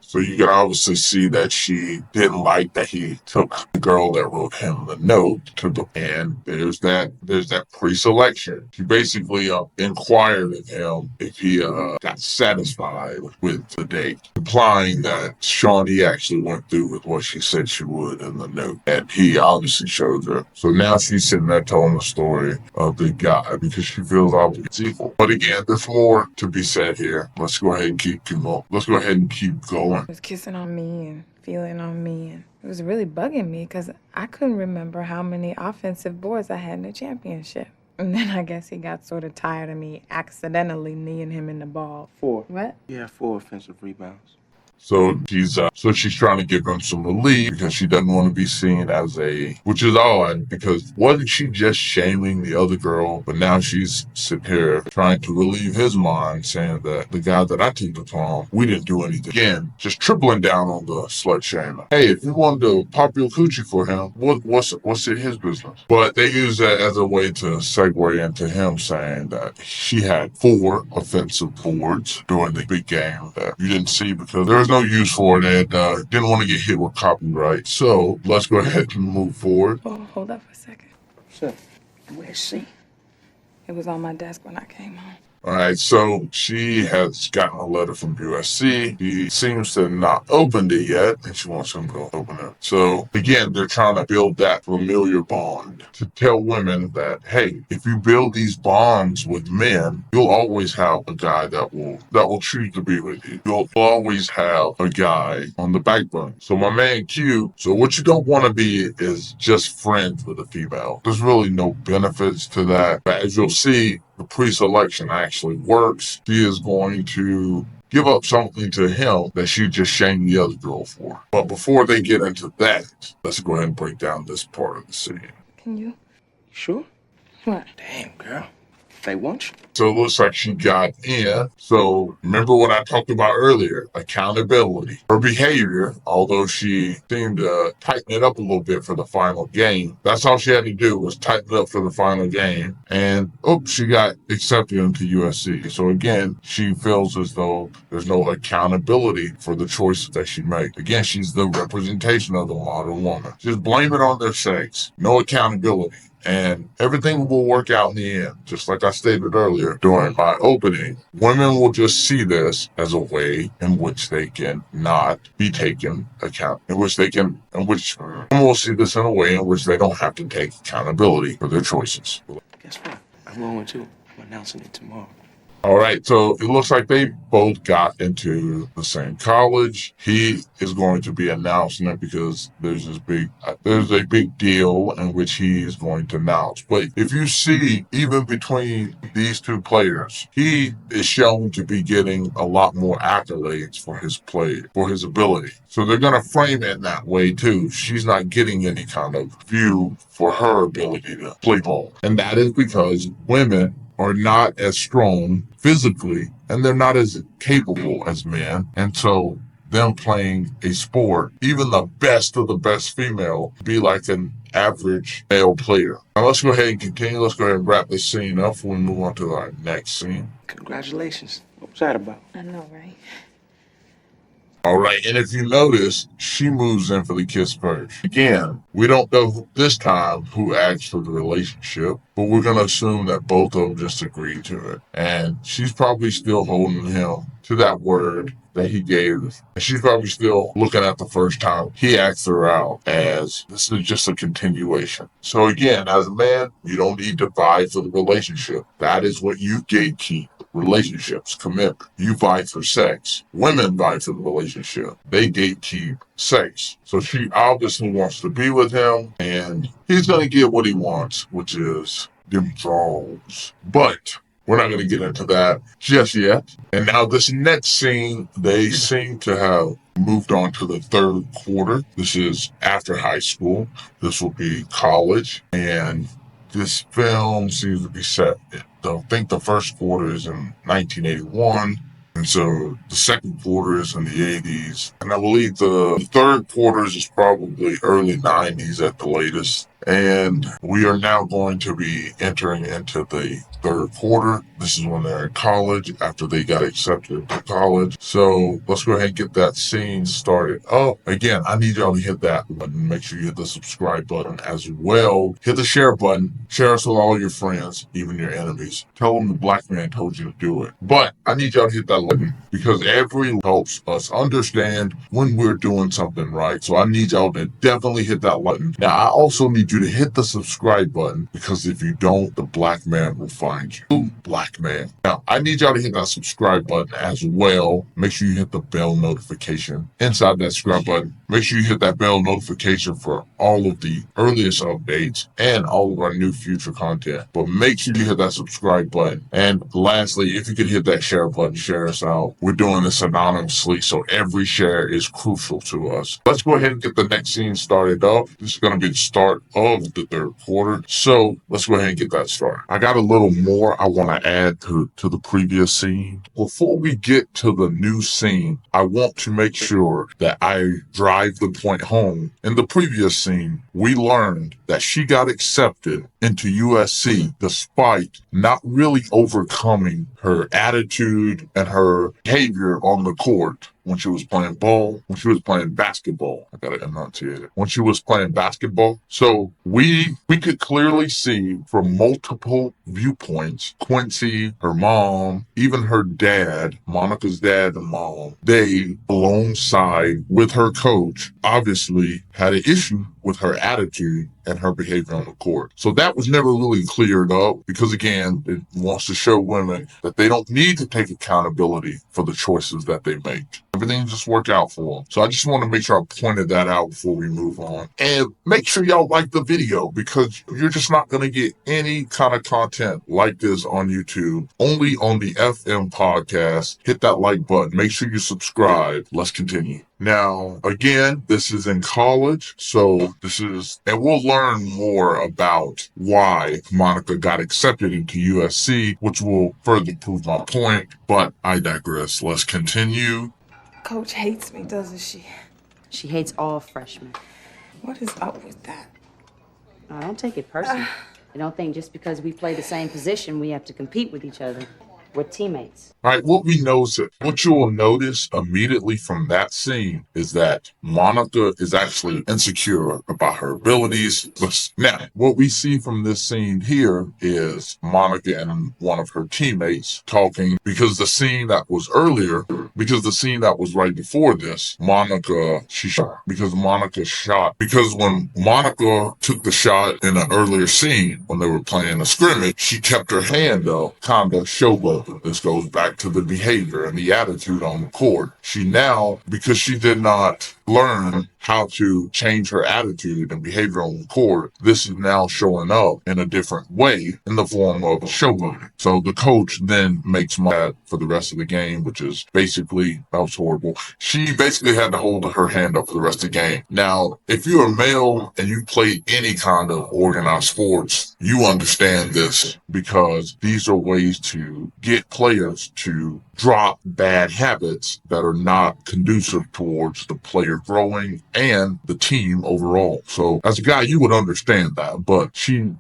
So you can obviously see that she didn't like that he took the girl that wrote him the note to the, and there's that pre-selection. She basically inquired of him if he got satisfied with the date, implying that Shawnee actually went through with what she said she would in the note, and he obviously showed her. So now she's sitting there telling the story of the guy because she feels obviously equal. But again, there's more to be said here. Let's go ahead and keep going. Let's go ahead and keep going. He was kissing on me and feeling on me, and it was really bugging me because I couldn't remember how many offensive boards I had in the championship. And then I guess he got sort of tired of me accidentally kneeing him in the ball. 4. What? Yeah, 4 offensive rebounds. So she's trying to give him some relief because she doesn't want to be seen as which is odd because wasn't she just shaming the other girl? But now she's sitting here trying to relieve his mind, saying that the guy that I took to prom, we didn't do anything. Again, just tripling down on the slut shaming. Hey, if you wanted to pop your coochie for him, what's it his business? But they use that as a way to segue into him saying that she had 4 offensive boards during the big game that you didn't see because there was no use for it and didn't want to get hit with copyright. So let's go ahead and move forward. Oh, hold up for a second. Sure. Where's she? It was on my desk when I came home. All right, so she has gotten a letter from USC. He seems to have not opened it yet, and she wants him to open it. So again, they're trying to build that familiar bond to tell women that, hey, if you build these bonds with men, you'll always have a guy that will choose to be with you. You'll always have a guy on the backbone. So my man Q, so what you don't want to be is just friends with a female. There's really no benefits to that. But as you'll see, the pre-selection actually works. She is going to give up something to him that she just shamed the other girl for. But before they get into that, let's go ahead and break down this part of the scene. Can you? Sure? What? Damn, girl. They want you. So it looks like she got in. So remember what I talked about earlier, accountability. Her behavior, although she seemed to tighten it up a little bit for the final game, that's all she had to do was tighten it up for the final game. And she got accepted into USC. So again, she feels as though there's no accountability for the choices that she made. Again, she's the representation of the modern woman. Just blame it on their sex. No accountability. And everything will work out in the end. Just like I stated earlier during my opening, women will just see this as a way in which they can not be taken account, in which women will see this in a way in which they don't have to take accountability for their choices. Guess what? I'm going too. I'm announcing it tomorrow. All right, so it looks like they both got into the same college. He is going to be announcing it because there's a big deal in which he is going to announce. But if you see, even between these two players, he is shown to be getting a lot more accolades for his play, for his ability. So they're going to frame it that way too. She's not getting any kind of view for her ability to play ball. And that is because women are not as strong physically and they're not as capable as men. And so them playing a sport, even the best of the best female, be like an average male player. Now let's go ahead and continue. Let's go ahead and wrap this scene up before we move on to our next scene. Congratulations. What was that about? I know, right? All right, and if you notice, she moves in for the kiss first. Again, we don't know this time who asked for the relationship, but we're going to assume that both of them just agreed to it. And she's probably still holding him to that word that he gave. And she's probably still looking at the first time he asked her out as this is just a continuation. So again, as a man, you don't need to vie for the relationship. That is what you gatekeep. Relationships, commitment. You vie for sex. Women vie for the relationship. They gatekeep sex. So she obviously wants to be with him, and he's going to get what he wants, which is them draws. But we're not going to get into that just yet. And now this next scene, they seem to have moved on to the third quarter. This is after high school. This will be college, and this film seems to be set. I think the first quarter is in 1981, and so the second quarter is in the 80s, and I believe the third quarter is probably early 90s at the latest. And we are now going to be entering into the third quarter. This is when they're in college, after they got accepted to college. So let's go ahead and get that scene started. Oh, again, I need y'all to hit that button. Make sure you hit the subscribe button as well. Hit the share button. Share us with all your friends, even your enemies. Tell them the black man told you to do it. But I need y'all to hit that button because every helps us understand when we're doing something right. So I need y'all to definitely hit that button. Now, I also need you to hit the subscribe button because if you don't, the black man will find you. Ooh, black man. Now, I need y'all to hit that subscribe button as well. Make sure you hit the bell notification inside that subscribe button. Make sure you hit that bell notification for all of the earliest updates and all of our new future content. But make sure you hit that subscribe button. And lastly, if you could hit that share button, share us out. We're doing this anonymously, so every share is crucial to us. Let's go ahead and get the next scene started up. This is going to be the start of the third quarter. So let's go ahead and get that started. I got a little more I want to add to the previous scene. Before we get to the new scene, I want to make sure that I drive the point home. In the previous scene, we learned that she got accepted into USC despite not really overcoming her attitude and her behavior on the court. When she was playing ball, when she was playing basketball. I gotta enunciate it. When she was playing basketball. So we could clearly see from multiple viewpoints, Quincy, her mom, even her dad, Monica's dad and mom, they, alongside with her coach, obviously had an issue with her attitude and her behavior on the court. So that was never really cleared up because, again, it wants to show women that they don't need to take accountability for the choices that they make. Everything just worked out for them. So I just want to make sure I pointed that out before we move on. And make sure y'all like the video because you're just not going to get any kind of content like this on YouTube. Only on the FM podcast. Hit that like button. Make sure you subscribe. Let's continue. Now, again, this is in college, and we'll learn more about why Monica got accepted into USC, which will further prove my point, but I digress. Let's continue. Coach hates me, doesn't she? She hates all freshmen. What is up with that? I don't take it personally. I don't think just because we play the same position, we have to compete with each other. We're teammates. All right, what you will notice immediately from that scene is that Monica is actually insecure about her abilities. Now, what we see from this scene here is Monica and one of her teammates talking because the scene that was earlier, because the scene that was right before this, Monica, she shot because Monica shot. Because when Monica took the shot in an earlier scene when they were playing a scrimmage, she kept her hand up, kind of showboating. This goes back to the behavior and the attitude on the court. She now, because she did not learn how to change her attitude and behavior on the court, this is now showing up in a different way in the form of showboating. So the coach then makes that for the rest of the game, which is basically, that was horrible. She basically had to hold her hand up for the rest of the game. Now, if you're a male and you play any kind of organized sports, you understand this because these are ways to get players to drop bad habits that are not conducive towards the player growing and the team overall. So as a guy, you would understand that, but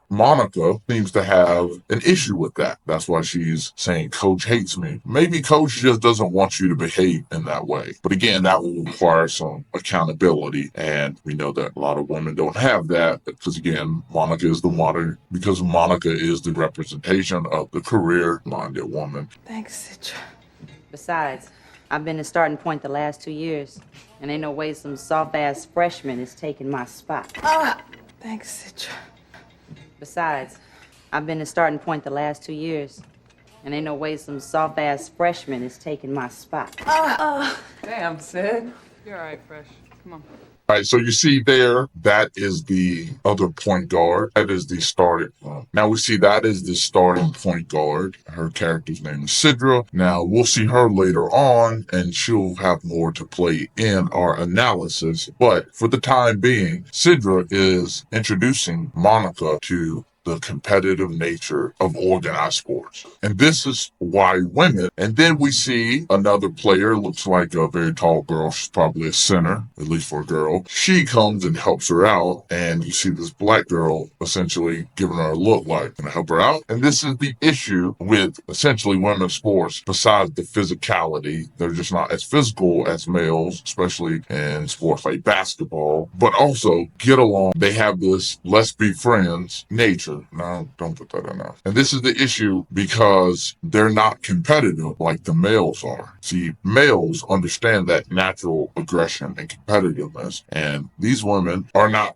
Monica seems to have an issue with that. That's why she's saying coach hates me. Maybe coach just doesn't want you to behave in that way. But again, that will require some accountability. And we know that a lot of women don't have that because again, Monica is the representation of the career-minded woman. Thanks, Citra. Besides, I've been the starting point the last 2 years, and ain't no way some soft-ass freshman is taking my spot. Thanks, Citra. Besides, I've been the starting point the last 2 years, and ain't no way some soft-ass freshman is taking my spot. Damn, Sid. You're all right, Fresh. Come on. All right, so you see there, that is the other point guard. That is the starting. Now we see that is the starting point guard. Her character's name is Sidra. Now we'll see her later on, and she'll have more to play in our analysis. But for the time being, Sidra is introducing Monica to the competitive nature of organized sports. And this is why women, and then we see another player, looks like a very tall girl, she's probably a center, at least for a girl. She comes and helps her out, and you see this black girl essentially giving her a look like, gonna help her out. And this is the issue with essentially women's sports, besides the physicality. They're just not as physical as males, especially in sports like basketball, but also get along. They have this let's be friends nature. No, don't put that in there. And this is the issue because they're not competitive like the males are. See, males understand that natural aggression and competitiveness, and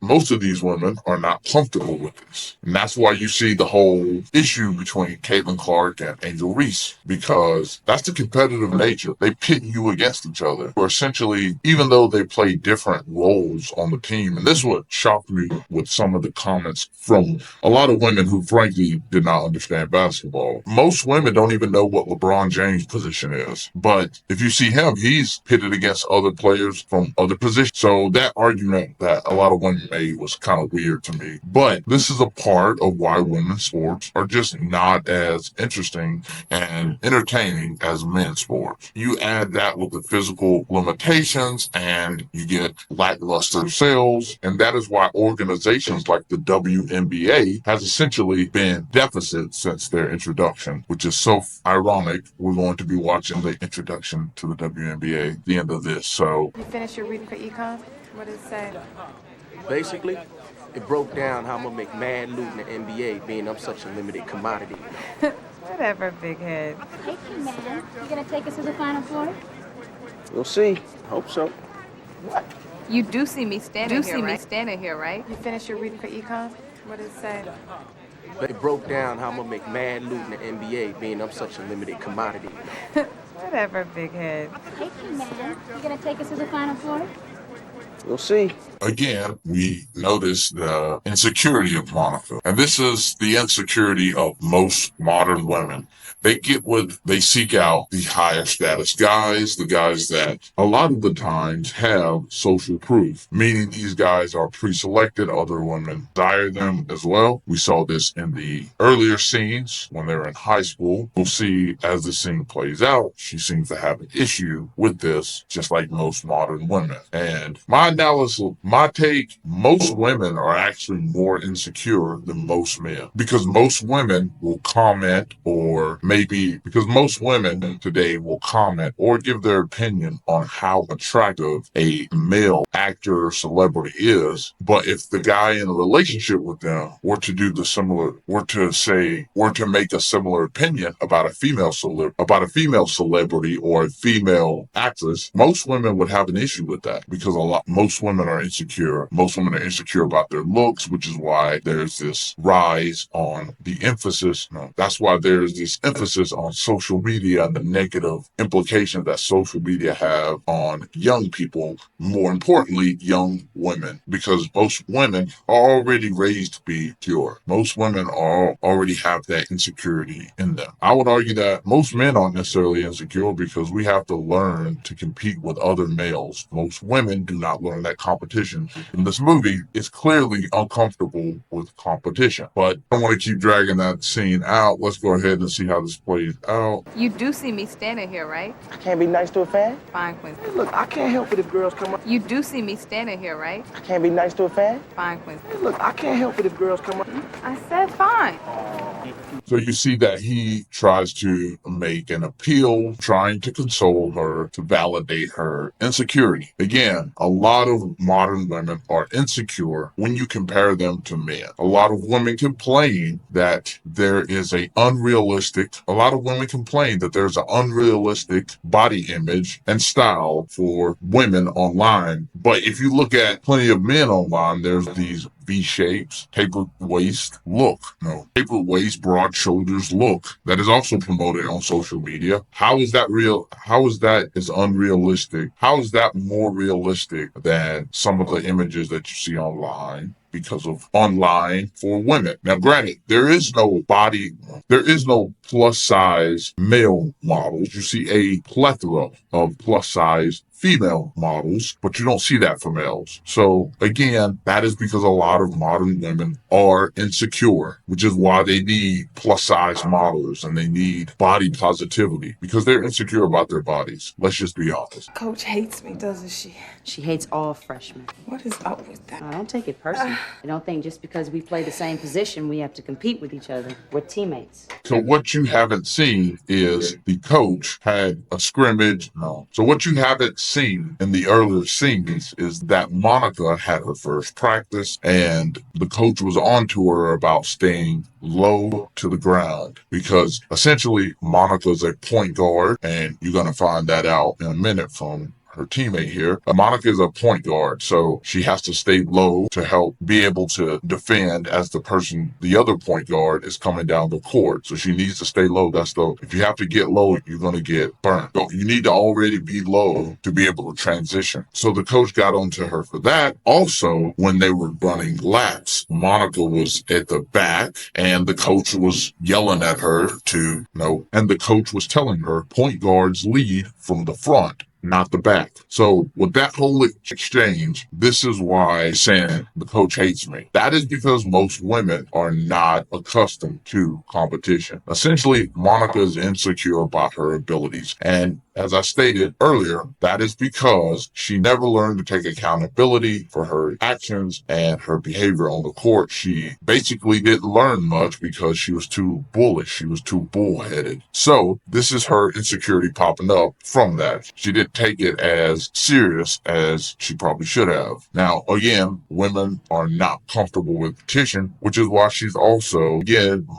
most of these women are not comfortable with this. And that's why you see the whole issue between Caitlin Clark and Angel Reese, because that's the competitive nature. They pit you against each other. Or essentially, even though they play different roles on the team, and this is what shocked me with some of the comments from a lot of women who frankly did not understand basketball. Most women don't even know what LeBron James' position is. But if you see him, he's pitted against other players from other positions. So that argument that a lot of women made was kind of weird to me. But this is a part of why women's sports are just not as interesting and entertaining as men's sports. You add that with the physical limitations and you get lackluster sales. And that is why organizations like the WNBA has essentially been deficit since their introduction, which is so ironic. We're going to be watching the introduction to the WNBA at the end of this. So You finished your reading for econ? What did it say? Basically, it broke down how I'm gonna make mad loot in the NBA, being I'm such a limited commodity. Whatever, big head. Hey, man, you gonna take us to the Final Four? We'll see. Hope so. You do see me standing here, right? You finished your reading for econ? What did it say? It broke down how I'm gonna make mad loot in the NBA, being I'm such a limited commodity. Whatever, big head. Hey, man, you gonna take us to the Final Four? We'll see. again, we notice the insecurity of Monica. And this is the insecurity of most modern women. They seek out the higher status guys, the guys that a lot of the times have social proof, meaning these guys are pre-selected, other women desire them as well. We saw this in the earlier scenes when they were in high school. We'll see as the scene plays out, she seems to have an issue with this, just like most modern women. And my my take, most women are actually more insecure than most men because most women will comment because most women today will comment or give their opinion on how attractive a male actor or celebrity is. But if the guy in a relationship with them were to make a similar opinion about a female celebrity or a female actress, most women would have an issue with that because most women are insecure. Most women are insecure about their looks, which is why there's this rise on the emphasis. That's why there's this emphasis on social media and the negative implications that social media have on young people, more importantly, young women, because most women are already raised to be pure. Most women already have that insecurity in them. I would argue that most men aren't necessarily insecure because we have to learn to compete with other males. Most women do not learn that competition. In this movie, it's clearly uncomfortable with competition, but I don't want to keep dragging that scene out. Let's go ahead and see how this plays out. You do see me standing here, right? I can't be nice to a fan? Fine, Quincy. Hey, look, I can't help it if girls come up. You do see me standing here, right? I can't be nice to a fan? Fine, Quincy. Hey, look, I can't help it if girls come up. I said fine. So you see that he tries to make an appeal, trying to console her, to validate her insecurity. Again, a lot of modern women are insecure when you compare them to men. A lot of women complain that there's an unrealistic body image and style for women online. But if you look at plenty of men online, there's these V-shapes, tapered waist look, tapered waist, broad shoulders look that is also promoted on social media. How is that real? How is that as unrealistic? How is that more realistic than some of the images that you see online? Because of online for women. Now, granted, there is no plus size male models. You see a plethora of plus size female models, but you don't see that for males. So again, that is because a lot of modern women are insecure, which is why they need plus size models and they need body positivity because they're insecure about their bodies. Let's just be honest. Coach hates me, doesn't she? She hates all freshmen. What is up with that? I don't take it personally. I don't think just because we play the same position, we have to compete with each other. We're teammates. So what you haven't seen is the coach had a scrimmage. So what you haven't seen in the earlier scenes is that Monica had her first practice and the coach was on to her about staying low to the ground because essentially Monica's a point guard, and you're going to find that out in a minute from her teammate here. Monica is a point guard, so she has to stay low to help be able to defend as the other point guard is coming down the court. So she needs to stay low. If you have to get low, you're going to get burned. So you need to already be low to be able to transition. So the coach got onto her for that. Also, when they were running laps, Monica was at the back and the coach was yelling at her and the coach was telling her point guards lead from the front, not the back. So with that whole exchange, this is why saying the coach hates me. That is because most women are not accustomed to competition. Essentially, Monica is insecure about her abilities. And as I stated earlier, that is because she never learned to take accountability for her actions and her behavior on the court. She basically didn't learn much because she was too bullish. She was too bullheaded. So this is her insecurity popping up from that. She didn't take it as serious as she probably should have. Now, again, women are not comfortable with competition, which is why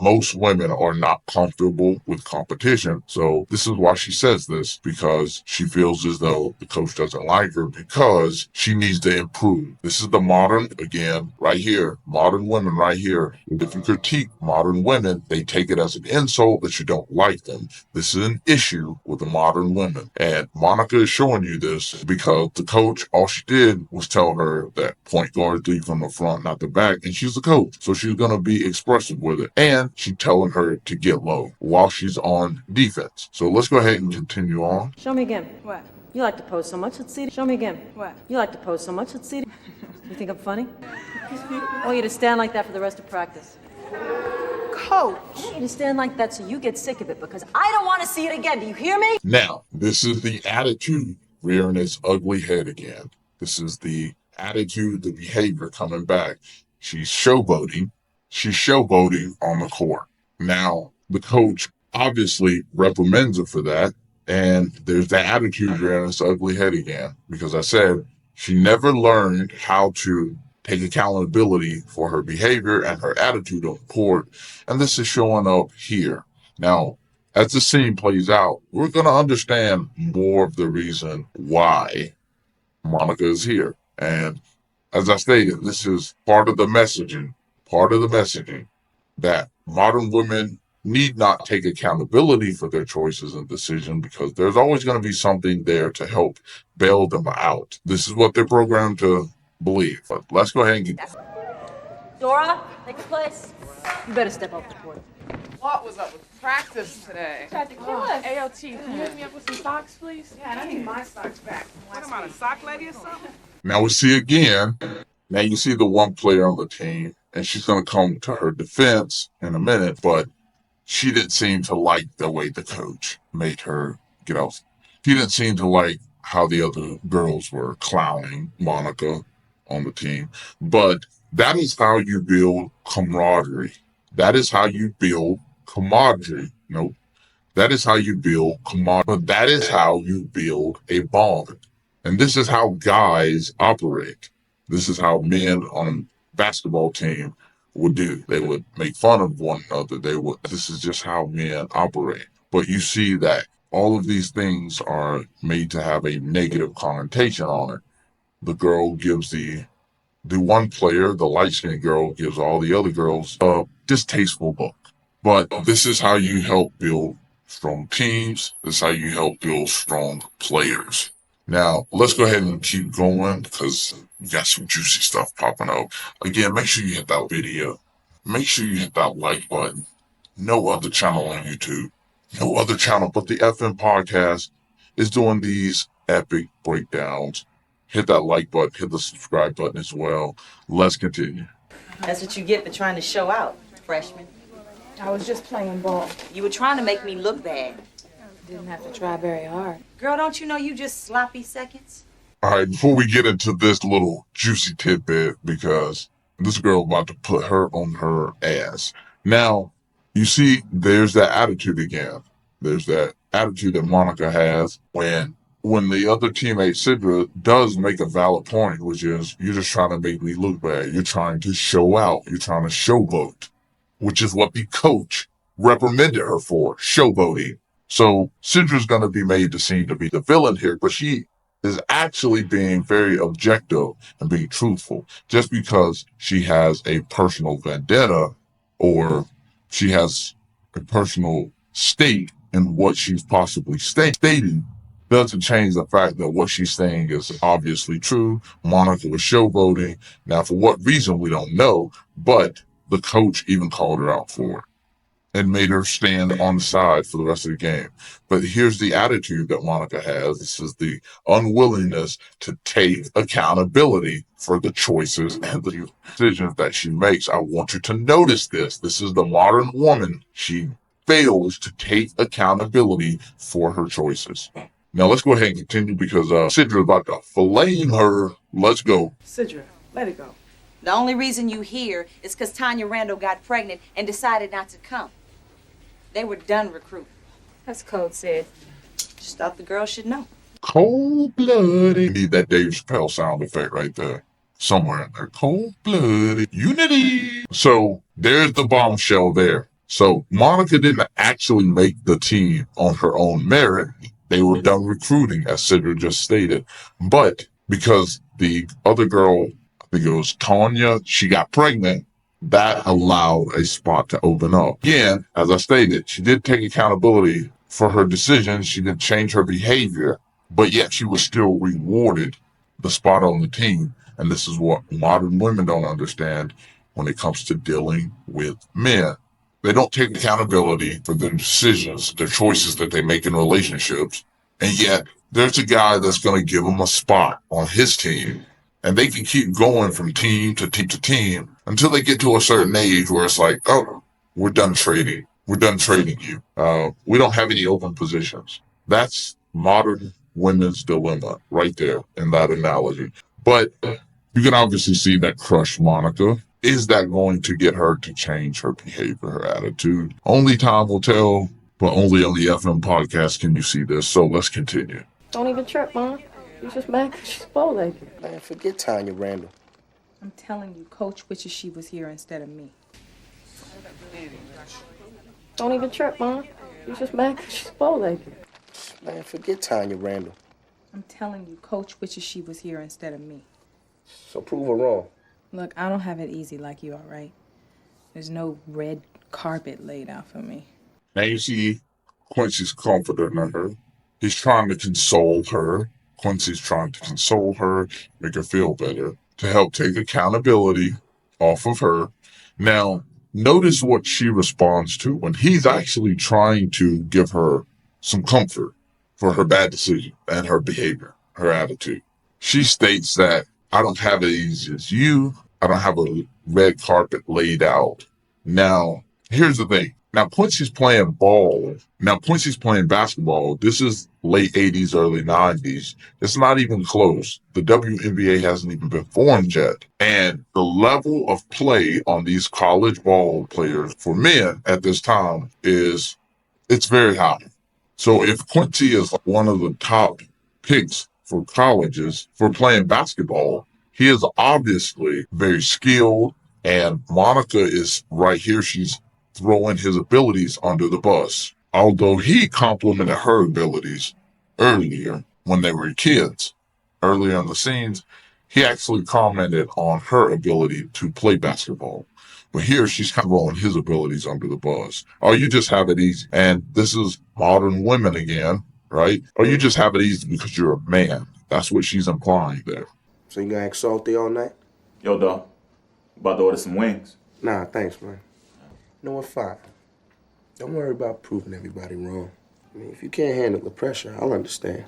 most women are not comfortable with competition. So this is why she says this, because she feels as though the coach doesn't like her because she needs to improve. This is the modern women right here. If you critique modern women, they take it as an insult that you don't like them. This is an issue with the modern women. And Monica is showing you this because the coach, all she did was tell her that point guards lead from the front, not the back. And she's the coach, so she's going to be expressive with it. And she's telling her to get low while she's on defense. So let's go ahead and continue on. Show me again. What? You like to pose so much, let's see it. Show me again. What? You like to pose so much, let's see it. You think I'm funny? I want you to stand like that for the rest of practice. Coach! I want you to stand like that so you get sick of it, because I don't want to see it again. Do you hear me? Now, this is the attitude rearing its ugly head again. This is the attitude, the behavior coming back. She's showboating. She's showboating on the court. Now, the coach obviously reprimands her for that. And there's the attitude rearing its ugly head again. Because I said she never learned how to take accountability for her behavior and her attitude on the court. And this is showing up here. Now, as the scene plays out, we're going to understand more of the reason why Monica is here. And as I stated, this is part of the messaging that modern women need not take accountability for their choices and decisions because there's always going to be something there to help bail them out. This is what they're programmed to believe. But let's go ahead and get... Dora, take your place. You better step off the court. What was up with practice today? Tried to kill us. AOT, can you hook me up with some socks, please? Yeah, I need my socks back. What am I, a sock lady or something? Now we see again, now you see the one player on the team, and she's going to come to her defense in a minute, but she didn't seem to like the way the coach made her get off. She didn't seem to like how the other girls were clowning Monica on the team. But that is how you build camaraderie. That is how you build camaraderie. Nope. That is how you build camaraderie. But that is how you build a bond. And this is how guys operate. This is how men on a basketball team would do. They would make fun of one another. This is just how men operate. But you see that all of these things are made to have a negative connotation on it. The girl gives the one player, the light-skinned girl, gives all the other girls a distasteful look. But this is how you help build strong teams. This is how you help build strong players. Now, let's go ahead and keep going because we got some juicy stuff popping up. Again, make sure you hit that video. Make sure you hit that like button. No other channel on YouTube, no other channel but the FM podcast is doing these epic breakdowns. Hit that like button, hit the subscribe button as well. Let's continue. That's what you get for trying to show out, freshman. I was just playing ball. You were trying to make me look bad. Didn't have to try very hard. Girl, don't you know you just sloppy seconds? All right, before we get into this little juicy tidbit, because this girl about to put her on her ass. Now, you see, there's that attitude again. There's that attitude that Monica has when the other teammate, Sidra, does make a valid point, which is, you're just trying to make me look bad. You're trying to show out. You're trying to showboat, which is what the coach reprimanded her for, showboating. So Sidra's going to be made to seem to be the villain here, but she is actually being very objective and being truthful. Just because she has a personal vendetta or she has a personal stake in what she's possibly stating doesn't change the fact that what she's saying is obviously true. Monica was showboating. Now, for what reason, we don't know, but the coach even called her out for it and made her stand on the side for the rest of the game. But here's the attitude that Monica has. This is the unwillingness to take accountability for the choices and the decisions that she makes. I want you to notice this. This is the modern woman. She fails to take accountability for her choices. Now let's go ahead and continue because Sidra's about to fillet her. Let's go. Sidra, let it go. The only reason you here is because Tanya Randall got pregnant and decided not to come. They were done recruiting. That's code, Sid. Just thought the girl should know. Cold-blooded. Need that Dave Chappelle sound effect right there. Somewhere in there. Cold-blooded. Unity. So there's the bombshell there. So Monica didn't actually make the team on her own merit. They were done recruiting, as Sidra just stated. But because the other girl, I think it was Tanya, she got pregnant, that allowed a spot to open up. Again, as I stated, she did take accountability for her decisions. She didn't change her behavior, but yet she was still rewarded the spot on the team. And this is what modern women don't understand when it comes to dealing with men. They don't take accountability for their decisions, their choices that they make in relationships. And yet there's a guy that's going to give them a spot on his team. And they can keep going from team to team to team until they get to a certain age where it's like, oh, we're done trading. We're done trading you. We don't have any open positions. That's modern women's dilemma right there in that analogy. But You can obviously see that crush Monica. Is that going to get her to change her behavior, her attitude? Only time will tell, but only on the FM podcast can you see this. So let's continue. Don't even trip, Mom. You just mad 'cause she's bow-legged. Man, forget Tanya Randall. I'm telling you, Coach wishes she was here instead of me. Don't even trip, Mom. You just mad 'cause she's bow-legged. Man, forget Tanya Randall. I'm telling you, Coach wishes she was here instead of me. So prove her wrong. Look, I don't have it easy like you, all right? There's no red carpet laid out for me. Now you see Quincy's confident in her. He's trying to console her. Quincy's trying to console her, make her feel better, to help take accountability off of her. Now, notice what she responds to when he's actually trying to give her some comfort for her bad decision and her behavior, her attitude. She states that, I don't have it easy as you. I don't have a red carpet laid out. Now, here's the thing. Now, Quincy's playing ball. Now, Quincy's playing basketball. This is late 80s, early 90s. It's not even close. The WNBA hasn't even been formed yet. And the level of play on these college ball players for men at this time it's very high. So if Quincy is one of the top picks for colleges for playing basketball, he is obviously very skilled. And Monica is right here. She's throwing his abilities under the bus. Although he complimented her abilities earlier when they were kids, earlier in the scenes, he actually commented on her ability to play basketball. But here she's kind of throwing his abilities under the bus. Or you just have it easy. And this is modern women again, right? Or you just have it easy because you're a man. That's what she's implying there. So you gonna act salty all night? Yo, dog. About to order some wings. Nah, thanks, man. You know what, fine. Don't worry about proving everybody wrong. I mean, if you can't handle the pressure, I'll understand.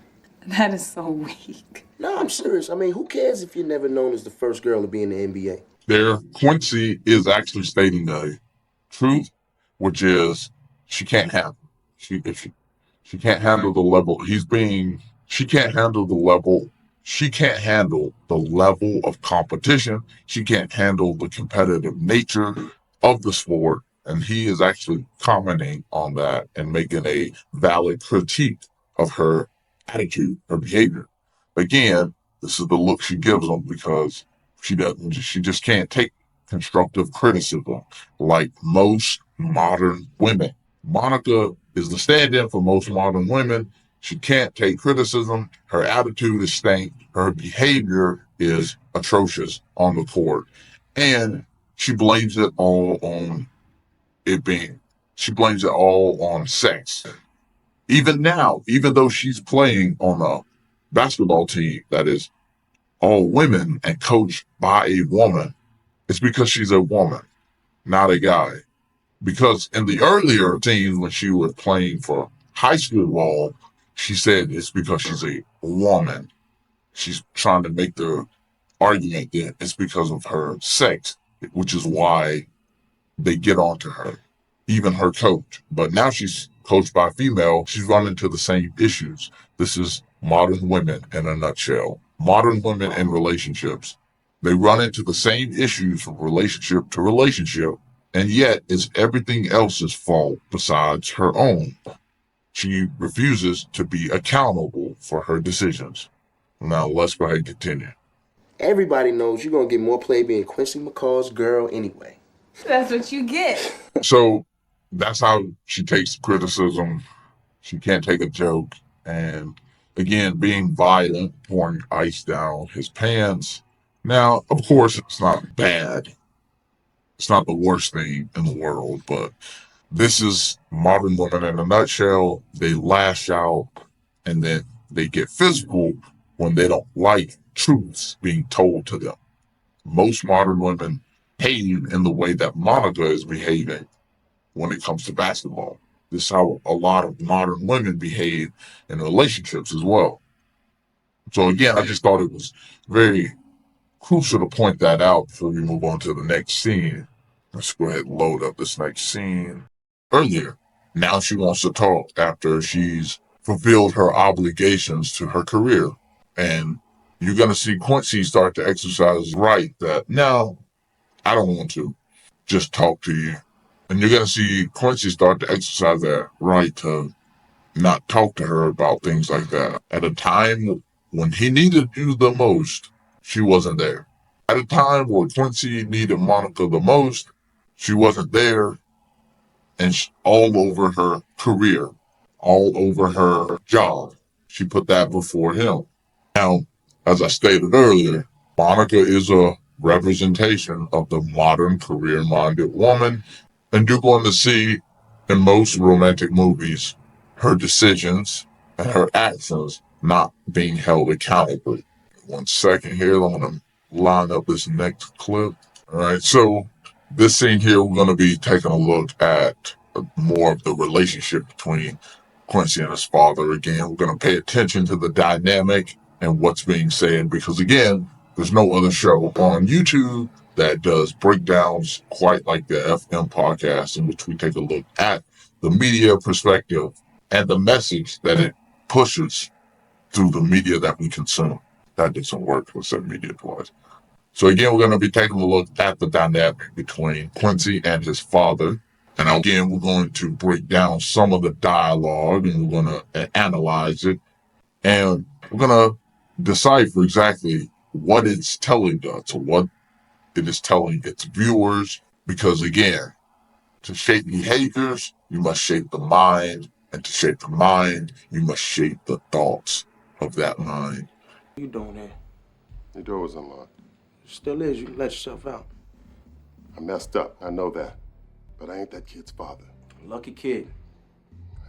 That is so weak. No, I'm serious. I mean, who cares if you're never known as the first girl to be in the NBA? There, Quincy is actually stating the truth, which is she can't handle. She can't handle the level. She can't handle the level. She can't handle the level of competition. She can't handle the competitive nature of the sport. And he is actually commenting on that and making a valid critique of her attitude, her behavior. Again, this is the look she gives him because she just can't take constructive criticism like most modern women. Monica is the stand-in for most modern women. She can't take criticism. Her attitude is stank. Her behavior is atrocious on the court. And she blames it all on sex. Even now, even though she's playing on a basketball team that is all women and coached by a woman, it's because she's a woman, not a guy. Because in the earlier teams when she was playing for high school ball, she said it's because she's a woman. She's trying to make the argument that it's because of her sex, which is why they get onto her, even her coach. But now she's coached by a female. She's run into the same issues. This is modern women in a nutshell. Modern women in relationships. They run into the same issues from relationship to relationship, and yet it's everything else's fault besides her own. She refuses to be accountable for her decisions. Now let's go ahead and continue. Everybody knows you're gonna get more play being Quincy McCall's girl anyway. That's what you get. So that's how she takes criticism. She can't take a joke. And again, being violent, pouring ice down his pants. Now, of course, it's not bad. It's not the worst thing in the world, but this is modern women in a nutshell. They lash out and then they get physical when they don't like truths being told to them. Most modern women behave in the way that Monica is behaving when it comes to basketball. This is how a lot of modern women behave in relationships as well. So again, I just thought it was very crucial to point that out before we move on to the next scene. Let's go ahead and load up this next scene. Earlier, now she wants to talk after she's fulfilled her obligations to her career. And you're going to see Quincy start to exercise right that, no, I don't want to just talk to you. And you're going to see Quincy start to exercise that right to not talk to her about things like that. At a time when he needed you the most, she wasn't there. At a time where Quincy needed Monica the most, she wasn't there, and all over her career, all over her job. She put that before him. Now, as I stated earlier, Monica is a representation of the modern career-minded woman, and you're going to see in most romantic movies her decisions and her actions not being held accountable. 1 second here, I'm going to line up this next clip. All right, so this scene here, we're going to be taking a look at more of the relationship between Quincy and his father. Again, we're going to pay attention to the dynamic and what's being said because, again, there's no other show on YouTube that does breakdowns quite like the FM podcast, in which we take a look at the media perspective and the message that it pushes through the media that we consume. That doesn't work with said media twice. So again, we're going to be taking a look at the dynamic between Quincy and his father. And again, we're going to break down some of the dialogue and we're going to analyze it. And we're going to decipher exactly what it's telling us, what it is telling its viewers. Because again, to shape behaviors, you must shape the mind. And to shape the mind, you must shape the thoughts of that mind. What you doing there? The door was unlocked. Still is. You can let yourself out. I messed up. I know that. But I ain't that kid's father. Lucky kid.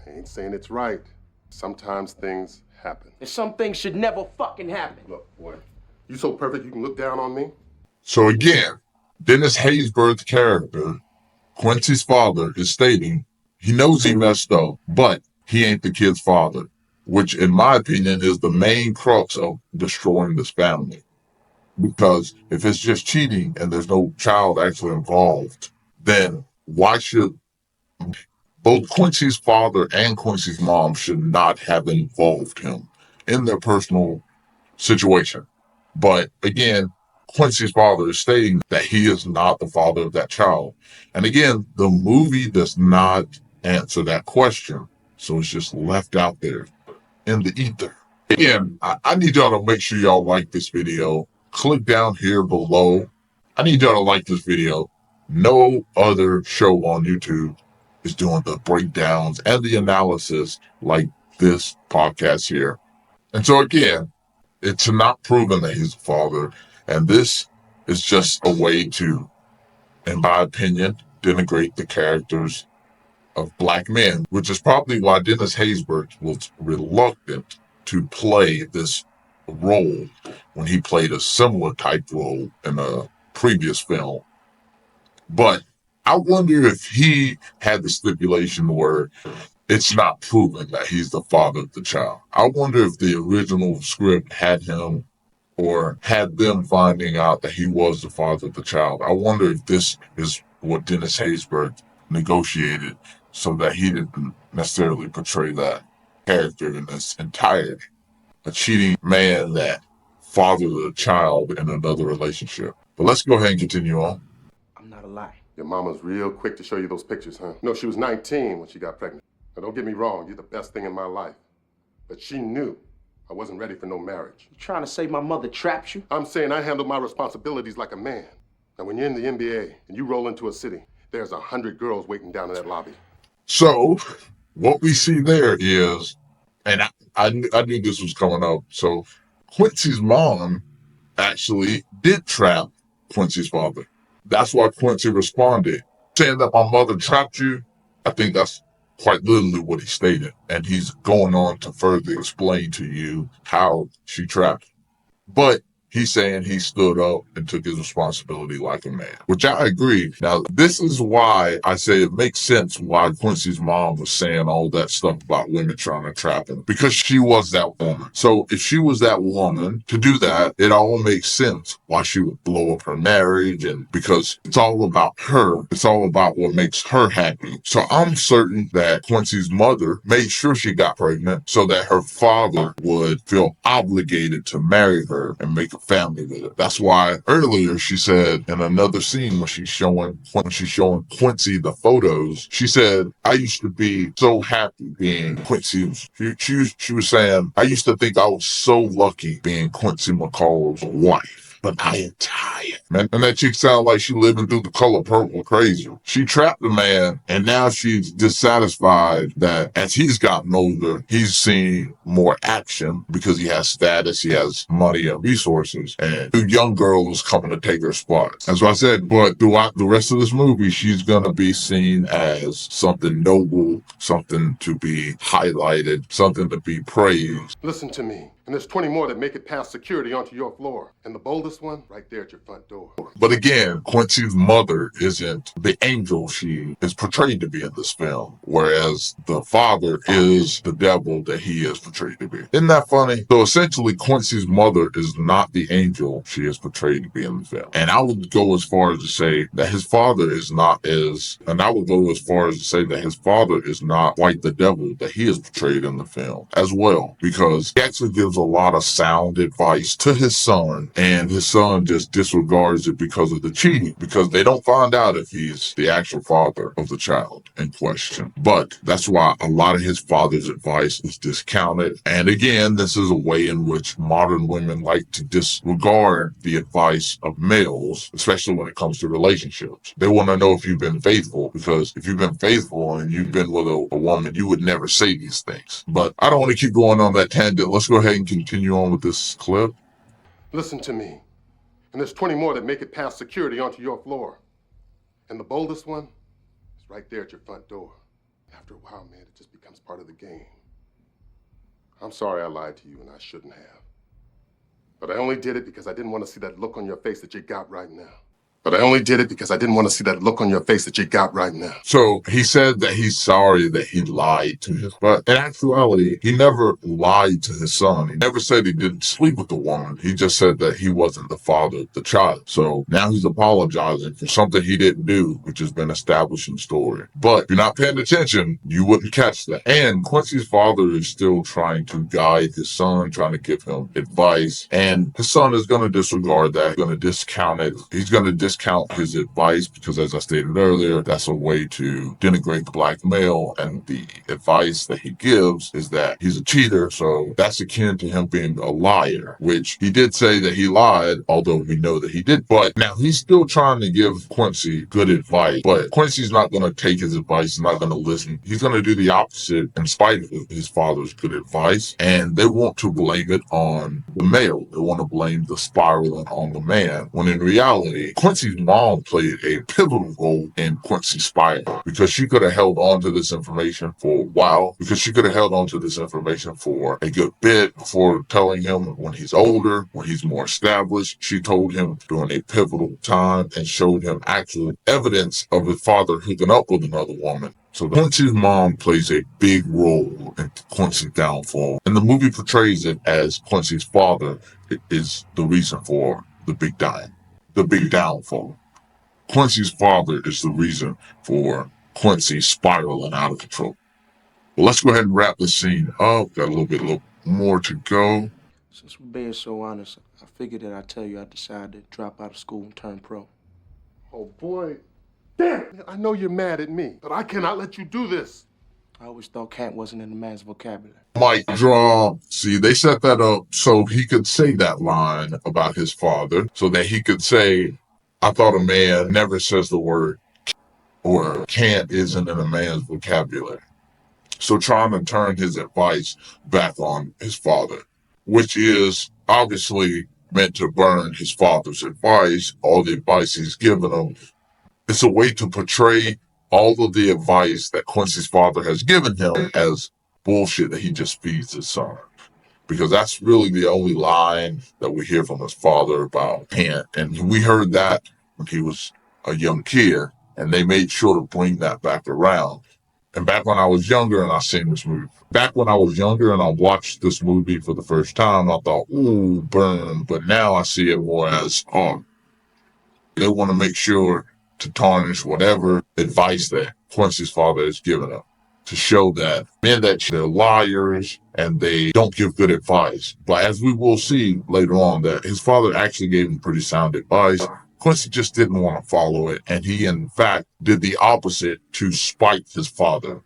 I ain't saying it's right. Sometimes things happen. And some things should never fucking happen. Look, boy, you so perfect you can look down on me? So again, Dennis Haysbert's character, Quincy's father, is stating he knows he messed up, but he ain't the kid's father, which in my opinion is the main crux of destroying this family. Because if it's just cheating and there's no child actually involved, then why should both Quincy's father and Quincy's mom should not have involved him in their personal situation? But again, Quincy's father is stating that he is not the father of that child. And again, the movie does not answer that question. So it's just left out there in the ether. Again, I need y'all to make sure y'all like this video. Click down here below. I need y'all to like this video. No other show on YouTube is doing the breakdowns and the analysis like this podcast here. And so again, it's not proven that he's a father. And this is just a way to, in my opinion, denigrate the characters of black men, which is probably why Dennis Haysbert was reluctant to play this role when he played a similar type role in a previous film. But I wonder if he had the stipulation where it's not proven that he's the father of the child. I wonder if the original script had him or had them finding out that he was the father of the child. I wonder if this is what Dennis Haysbert negotiated so that he didn't necessarily portray that character in its entirety. A cheating man that fathered a child in another relationship. But let's go ahead and continue on. I'm not a lie. Your mama's real quick to show you those pictures, huh? No, she was 19 when she got pregnant. Now, don't get me wrong, you're the best thing in my life. But she knew I wasn't ready for no marriage. You trying to say my mother trapped you? I'm saying I handled my responsibilities like a man. Now, when you're in the NBA and you roll into a city, there's 100 girls waiting down in that lobby. So, what we see there is, and I knew this was coming up, so Quincy's mom actually did trap Quincy's father. That's why Quincy responded. Saying that my mother trapped you, I think that's quite literally what he stated. And he's going on to further explain to you how she trapped you. But He's saying he stood up and took his responsibility like a man, which I agree. Now, this is why I say it makes sense why Quincy's mom was saying all that stuff about women trying to trap him, because she was that woman. So if she was that woman to do that, it all makes sense why she would blow up her marriage, and because it's all about her. It's all about what makes her happy. So I'm certain that Quincy's mother made sure she got pregnant so that her father would feel obligated to marry her and make a family with her. That's why earlier she said in another scene when she's showing Quincy the photos, she said, "I used to be so happy being Quincy." She was saying, "I used to think I was so lucky being Quincy McCall's wife. But I am tired." Man, and that chick sounded like she living through The Color Purple crazy. She trapped the man, and now she's dissatisfied that as he's gotten older, he's seen more action because he has status, he has money and resources, and the young girl is coming to take her spot. That's what I said. But throughout the rest of this movie, she's gonna be seen as something noble, something to be highlighted, something to be praised. Listen to me. And there's 20 more that make it past security onto your floor. And the boldest one, right there at your front door. But again, Quincy's mother isn't the angel she is portrayed to be in this film, whereas the father is the devil that he is portrayed to be. Isn't that funny? So essentially, Quincy's mother is not the angel she is portrayed to be in the film. And I would go as far as to say that his father is not and I would go as far as to say that his father is not quite the devil that he is portrayed in the film as well, because he actually gives a lot of sound advice to his son, and his son just disregards it because of the cheating, because they don't find out if he's the actual father of the child in question. But that's why a lot of his father's advice is discounted. And again, this is a way in which modern women like to disregard the advice of males, especially when it comes to relationships. They want to know if you've been faithful, because if you've been faithful and you've been with a woman, you would never say these things. But I don't want to keep going on that tangent. Let's go ahead and continue on with this clip. Listen to me. And there's 20 more that make it past security onto your floor. And the boldest one is right there at your front door. After a while, man, it just becomes part of the game. I'm sorry I lied to you, and I shouldn't have. But I only did it because I didn't want to see that look on your face that you got right now. But I only did it because I didn't want to see that look on your face that you got right now. So he said that he's sorry that he lied to his, but in actuality, he never lied to his son. He never said he didn't sleep with the woman. He just said that he wasn't the father of the child. So now he's apologizing for something he didn't do, which has been established in the story. But if you're not paying attention, you wouldn't catch that. And Quincy's father is still trying to guide his son, trying to give him advice. And his son is going to disregard that. He's going to discount it. He's going to discount his advice because, as I stated earlier, that's a way to denigrate the black male, and the advice that he gives is that he's a cheater, so that's akin to him being a liar, which he did say that he lied, although we know that he did. But now he's still trying to give Quincy good advice, but Quincy's not going to take his advice, he's not going to listen. He's going to do the opposite in spite of his father's good advice, and they want to blame it on the male. They want to blame the spiraling on the man, when in reality, Quincy's mom played a pivotal role in Quincy's spiral, because she could have held on to this information for a while, because she could have held on to this information for a good bit before telling him when he's older, when he's more established. She told him during a pivotal time and showed him actual evidence of his father hooking up with another woman. So Quincy's mom plays a big role in Quincy's downfall, and the movie portrays it as Quincy's father is the reason for the big downfall. Quincy's father is the reason for Quincy spiraling out of control. Well, let's go ahead and wrap this scene up. Got a little more to go. Since we're being so honest, I figured that I'd tell you I decided to drop out of school and turn pro. Oh, boy. Damn! I know you're mad at me, but I cannot let you do this. I always thought Kant wasn't in the man's vocabulary. Mic drop. See, they set that up so he could say that line about his father, so that he could say, I thought a man never says the word, or can't isn't in a man's vocabulary. So trying to turn his advice back on his father, which is obviously meant to burn his father's advice, all the advice he's given him. It's a way to portray all of the advice that Quincy's father has given him as bullshit that he just feeds his son. because that's really the only line that we hear from his father about parent. And we heard that when he was a young kid, and they made sure to bring that back around. And back when I was younger and I seen this movie, back when I was younger and I watched this movie for the first time, I thought, ooh, burn. But now I see it more as, they want to make sure to tarnish whatever advice that Quincy's father has given him, to show that men that they're liars and they don't give good advice. But as we will see later on, that his father actually gave him pretty sound advice. Quincy just didn't want to follow it, and he in fact did the opposite to spite his father.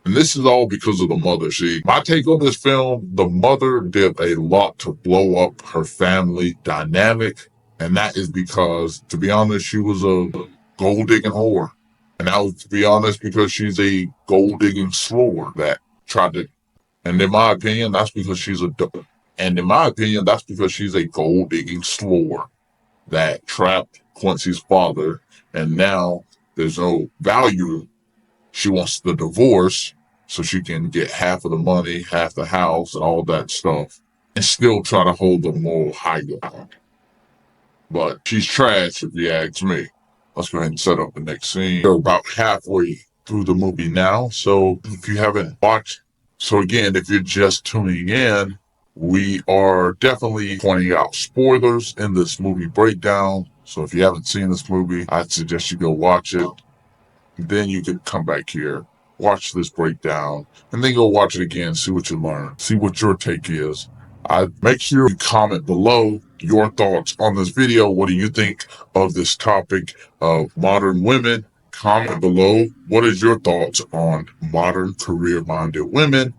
And this is all because of the mother. See, my take on this film, the mother did a lot to blow up her family dynamic. And that is because, to be honest, she was a gold digging whore. And that was, to be honest, because she's a gold digging slore that tried to, and in my opinion, that's because she's a gold digging slore that trapped Quincy's father. And now there's no value. She wants the divorce so she can get half of the money, half the house, and all that stuff, and still try to hold the moral high ground. But she's trash, if you ask me. Let's go ahead and set up the next scene. We're about halfway through the movie now, so if you haven't watched, so again, if you're just tuning in, we are definitely pointing out spoilers in this movie breakdown. So if you haven't seen this movie, I'd suggest you go watch it. Then you can come back here, watch this breakdown, and then go watch it again, see what you learn, see what your take is. Make sure you comment below your thoughts on this video. What do you think of this topic of modern women? Comment below. What is your thoughts on modern career-minded women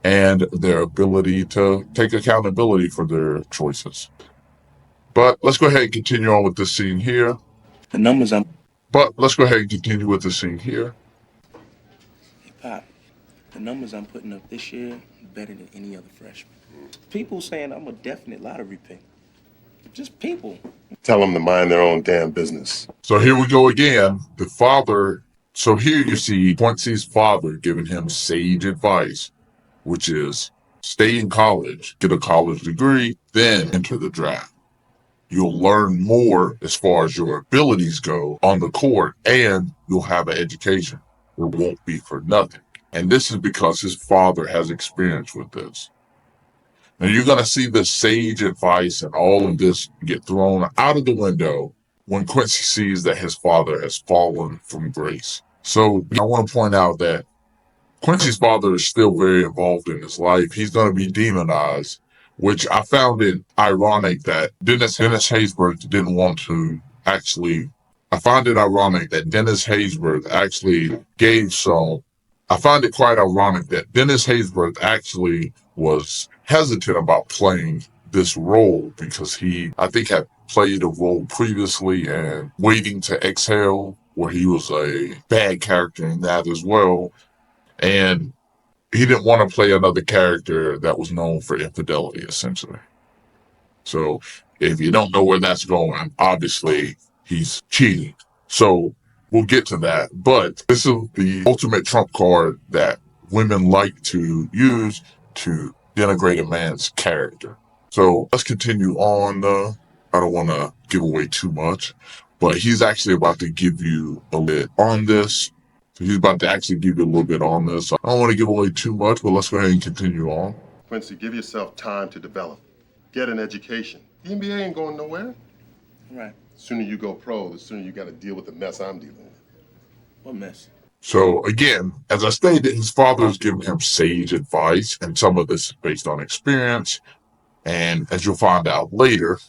and their ability to take accountability for their choices? But let's go ahead and continue on with this scene here. But let's go ahead and continue with the scene here. Hey, Pop, the numbers I'm putting up this year better than any other freshman. People saying I'm a definite lottery pick. Just people. Tell them to mind their own damn business. So here we go again. The father. So here you see Quincy's father giving him sage advice, which is stay in college, get a college degree, then enter the draft. You'll learn more as far as your abilities go on the court, and you'll have an education. It won't be for nothing. And this is because his father has experience with this. Now you're going to see this sage advice and all of this get thrown out of the window when Quincy sees that his father has fallen from grace. So I want to point out that Quincy's father is still very involved in his life. He's going to be demonized, which I found it ironic that Dennis Haysbert didn't want to actually. I find it ironic that Dennis Haysbert actually gave some. I find it quite ironic that Dennis Haysbert actually was hesitant about playing this role because he, I think, had played a role previously and Waiting to Exhale, where he was a bad character in that as well. And he didn't want to play another character that was known for infidelity, essentially. So if you don't know where that's going, obviously he's cheating. So we'll get to that. But this is the ultimate trump card that women like to use to denigrate a man's character. So let's continue on. I don't want to give away too much, but he's actually about to give you a bit on this. So he's about to actually give you a little bit on this. I don't want to give away too much, but let's go ahead and continue on. Quincy, give yourself time to develop. Get an education. The NBA ain't going nowhere. Right. The sooner you go pro, the sooner you got to deal with the mess I'm dealing with. What mess? So again, as I stated, his father is giving him sage advice, and some of this is based on experience. And as you'll find out later,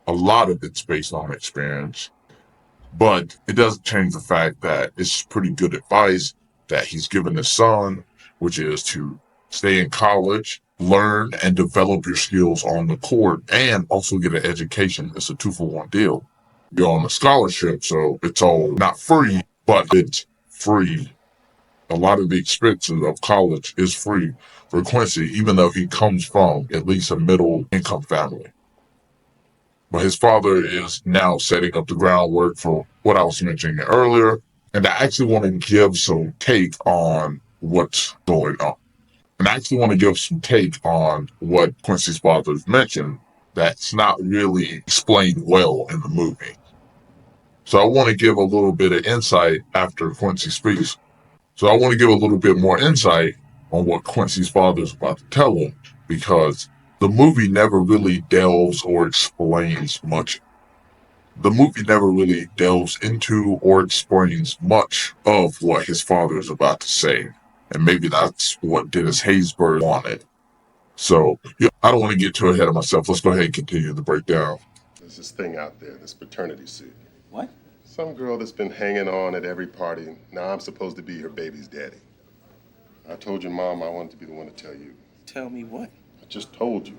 a lot of it's based on experience. But it doesn't change the fact that it's pretty good advice that he's given his son, which is to stay in college, learn and develop your skills on the court, and also get an education. It's a 2-for-1 deal. You're on a scholarship, so it's all not free, but it's free. A lot of the expenses of college is free for Quincy, even though he comes from at least a middle income family. But his father is now setting up the groundwork for what I was mentioning earlier. And I actually want to give some take on what's going on. And I actually want to give some take on what Quincy's father's mentioned that's not really explained well in the movie. So I want to give a little bit of insight after Quincy speaks. So I want to give a little bit more insight on what Quincy's father is about to tell him, because the movie never really delves or explains much. The movie never really delves into or explains much of what his father is about to say. And maybe that's what Dennis Haysbert wanted. So, yeah, I don't want to get too ahead of myself. Let's go ahead and continue the breakdown. There's this thing out there, this paternity suit. What? Some girl that's been hanging on at every party. Now I'm supposed to be her baby's daddy. I told your mom I wanted to be the one to tell you. Tell me what? I just told you.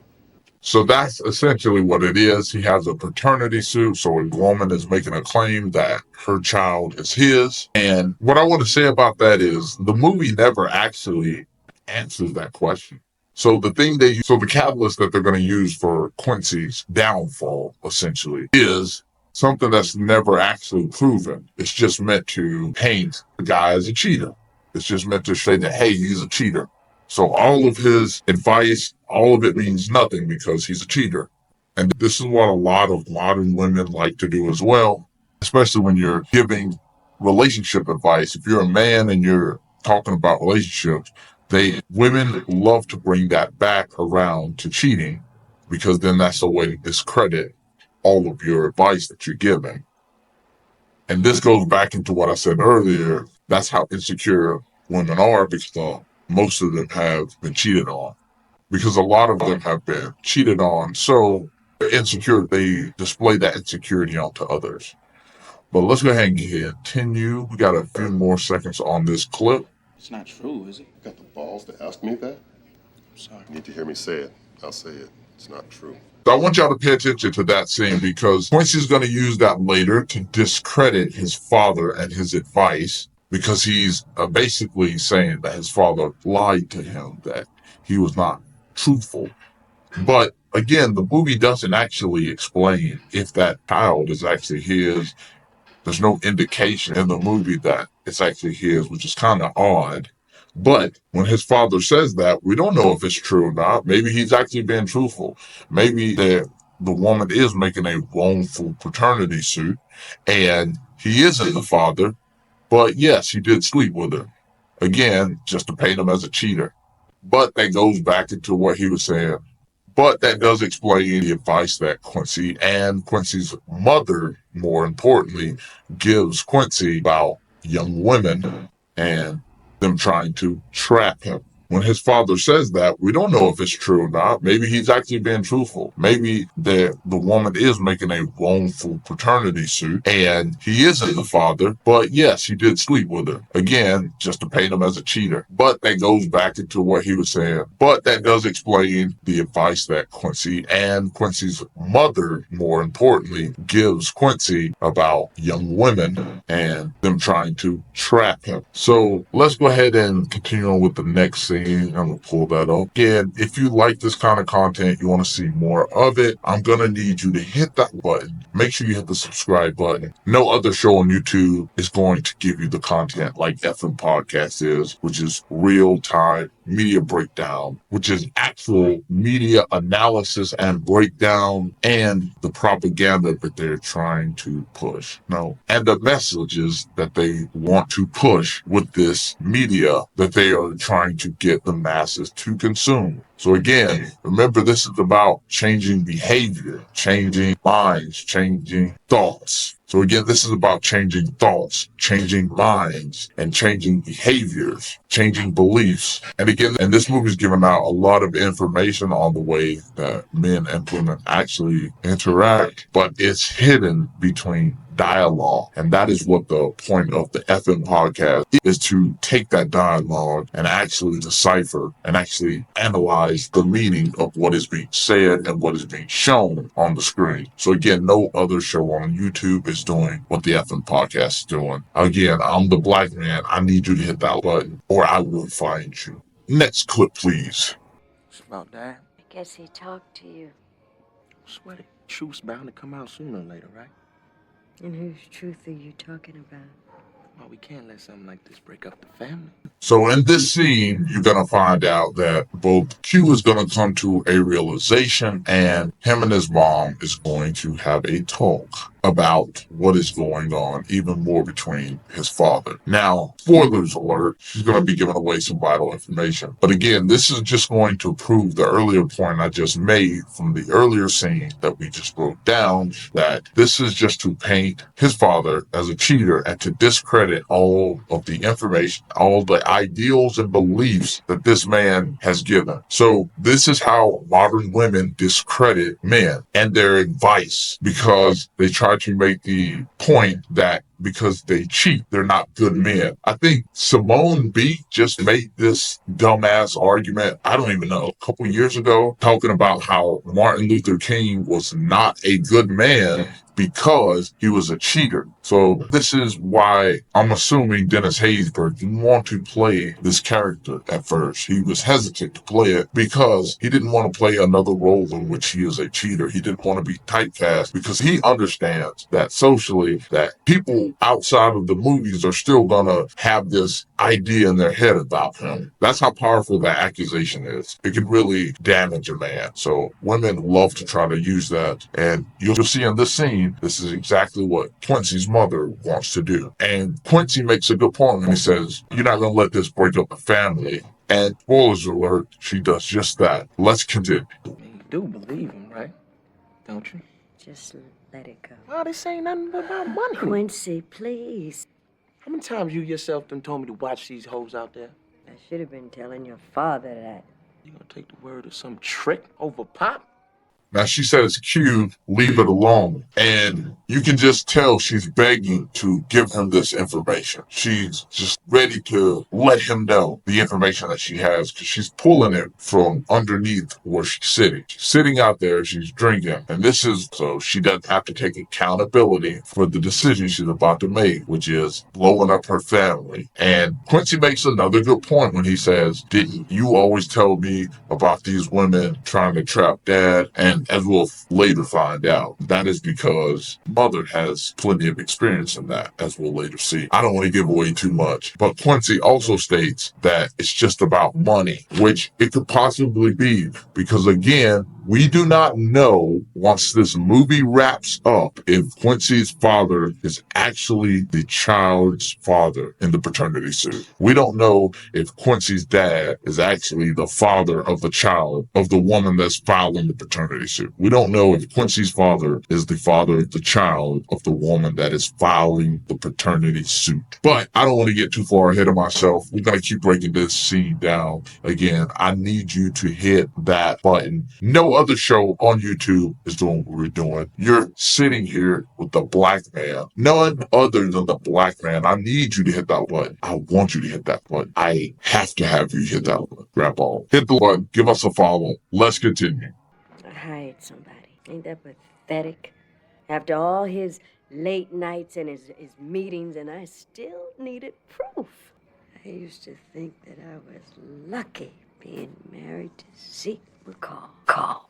So that's essentially what it is. He has a paternity suit, so a woman is making a claim that her child is his. And what I want to say about that is the movie never actually answers that question. So the catalyst that they're going to use for Quincy's downfall, essentially, is something that's never actually proven. It's just meant to paint the guy as a cheater. It's just meant to say that, hey, he's a cheater. So all of his advice, all of it means nothing because he's a cheater. And this is what a lot of modern women like to do as well, especially when you're giving relationship advice. If you're a man and you're talking about relationships, women love to bring that back around to cheating, because then that's the way to discredit all of your advice that you're giving. And this goes back into what I said earlier. That's how insecure women are, because most of them have been cheated on. Because a lot of them have been cheated on, so they're insecure. They display that insecurity onto others. But let's go ahead and continue. We got a few more seconds on this clip. It's not true, is it? You got the balls to ask me that? I'm sorry. You need to hear me say it. I'll say it. It's not true. So I want y'all to pay attention to that scene, because Quincy's going to use that later to discredit his father and his advice, because he's basically saying that his father lied to him, that he was not truthful. But again, the movie doesn't actually explain if that child is actually his. There's no indication in the movie that it's actually his, which is kind of odd. But when his father says that, we don't know if it's true or not. Maybe he's actually being truthful. Maybe the woman is making a wrongful paternity suit, and he isn't the father. But yes, he did sleep with her. Again, just to paint him as a cheater. But that goes back into what he was saying. But that does explain the advice that Quincy and Quincy's mother, more importantly, gives Quincy about young women and them trying to trap him. When his father says that, we don't know if it's true or not. Maybe he's actually being truthful. Maybe the woman is making a wrongful paternity suit, and he isn't the father. But yes, he did sleep with her. Again, just to paint him as a cheater. But that goes back into what he was saying. But that does explain the advice that Quincy and Quincy's mother, more importantly, gives Quincy about young women and them trying to trap him. So let's go ahead and continue on with the next scene. I'm gonna pull that up. Again, if you like this kind of content, you want to see more of it, I'm gonna need you to hit that button. Make sure you hit the subscribe button. No other show on YouTube is going to give you the content like FM Podcast is, which is real-time media breakdown, which is actual media analysis and breakdown, and the propaganda that they're trying to push. No, and the messages that they want to push with this media that they are trying to get the masses to consume. So again, remember, this is about changing behavior, changing minds, changing thoughts. So again, this is about changing thoughts, changing minds, and changing behaviors, changing beliefs. And again, and this movie is giving out a lot of information on the way that men and women actually interact, but it's hidden between dialogue. And that is what the point of the FM podcast is, to take that dialogue and actually decipher and actually analyze the meaning of what is being said and what is being shown on the screen. So again, no other show on YouTube is doing what the FM podcast is doing. Again, I'm the black man. I need you to hit that button or I will find you. Next clip, please. It's about Dad. I guess he talked to you. Swear the truth's bound to come out sooner or later, right? And whose truth are you talking about? Oh, we can't let something like this break up the family. So in this scene, you're going to find out that both Q is going to come to a realization and him and his mom is going to have a talk about what is going on, even more between his father. Now, spoilers alert, she's going to be giving away some vital information. But again, this is just going to prove the earlier point I just made from the earlier scene that we just broke down, that this is just to paint his father as a cheater and to discredit all of the information, all the ideals and beliefs that this man has given. So this is how modern women discredit men and their advice, because they try to make the point that because they cheat, they're not good men. I think Simone B just made this dumbass argument, I don't even know, a couple years ago, talking about how Martin Luther King was not a good man because he was a cheater. So this is why I'm assuming Dennis Haysbert didn't want to play this character at first. He was hesitant to play it because he didn't want to play another role in which he is a cheater. He didn't want to be typecast because he understands that socially that people outside of the movies are still gonna have this idea in their head about him. That's how powerful that accusation is. It can really damage a man. So women love to try to use that. And you'll see in this scene, this is exactly what Quincy's mother wants to do. And Quincy makes a good point when he says, you're not going to let this break up the family. And spoilers alert, she does just that. Let's continue. You do believe him, right? Don't you? Just let it go. Oh, this ain't nothing but about money. Quincy, please. How many times you yourself done told me to watch these hoes out there? I should have been telling your father that. You gonna take the word of some trick over Pop? Now she says, Q, leave it alone. And you can just tell she's begging to give him this information. She's just ready to let him know the information that she has because she's pulling it from underneath where she's sitting. She's sitting out there, she's drinking. And this is so she doesn't have to take accountability for the decision she's about to make, which is blowing up her family. And Quincy makes another good point when he says, didn't you always tell me about these women trying to trap dad? And as we'll later find out, that is because mother has plenty of experience in that, as we'll later see. I don't want to give away too much, but Quincy also states that it's just about money, which it could possibly be, because again, we do not know once this movie wraps up if Quincy's father is actually the child's father in the paternity suit. We don't know if Quincy's dad is actually the father of the child of the woman that's filing the paternity suit. We don't know if Quincy's father is the father of the child of the woman that is filing the paternity suit. But I don't want to get too far ahead of myself. We're going to keep breaking this scene down. Again, I need you to hit that button. No other show on YouTube is doing what we're doing. You're sitting here with the black man. None other than the black man. I need you to hit that button. I want you to hit that button. I have to have you hit that button. Grab all. Hit the button. Give us a follow. Let's continue. I hired somebody. Ain't that pathetic? After all his late nights and his meetings, and I still needed proof. I used to think that I was lucky being married to Zeke McCall.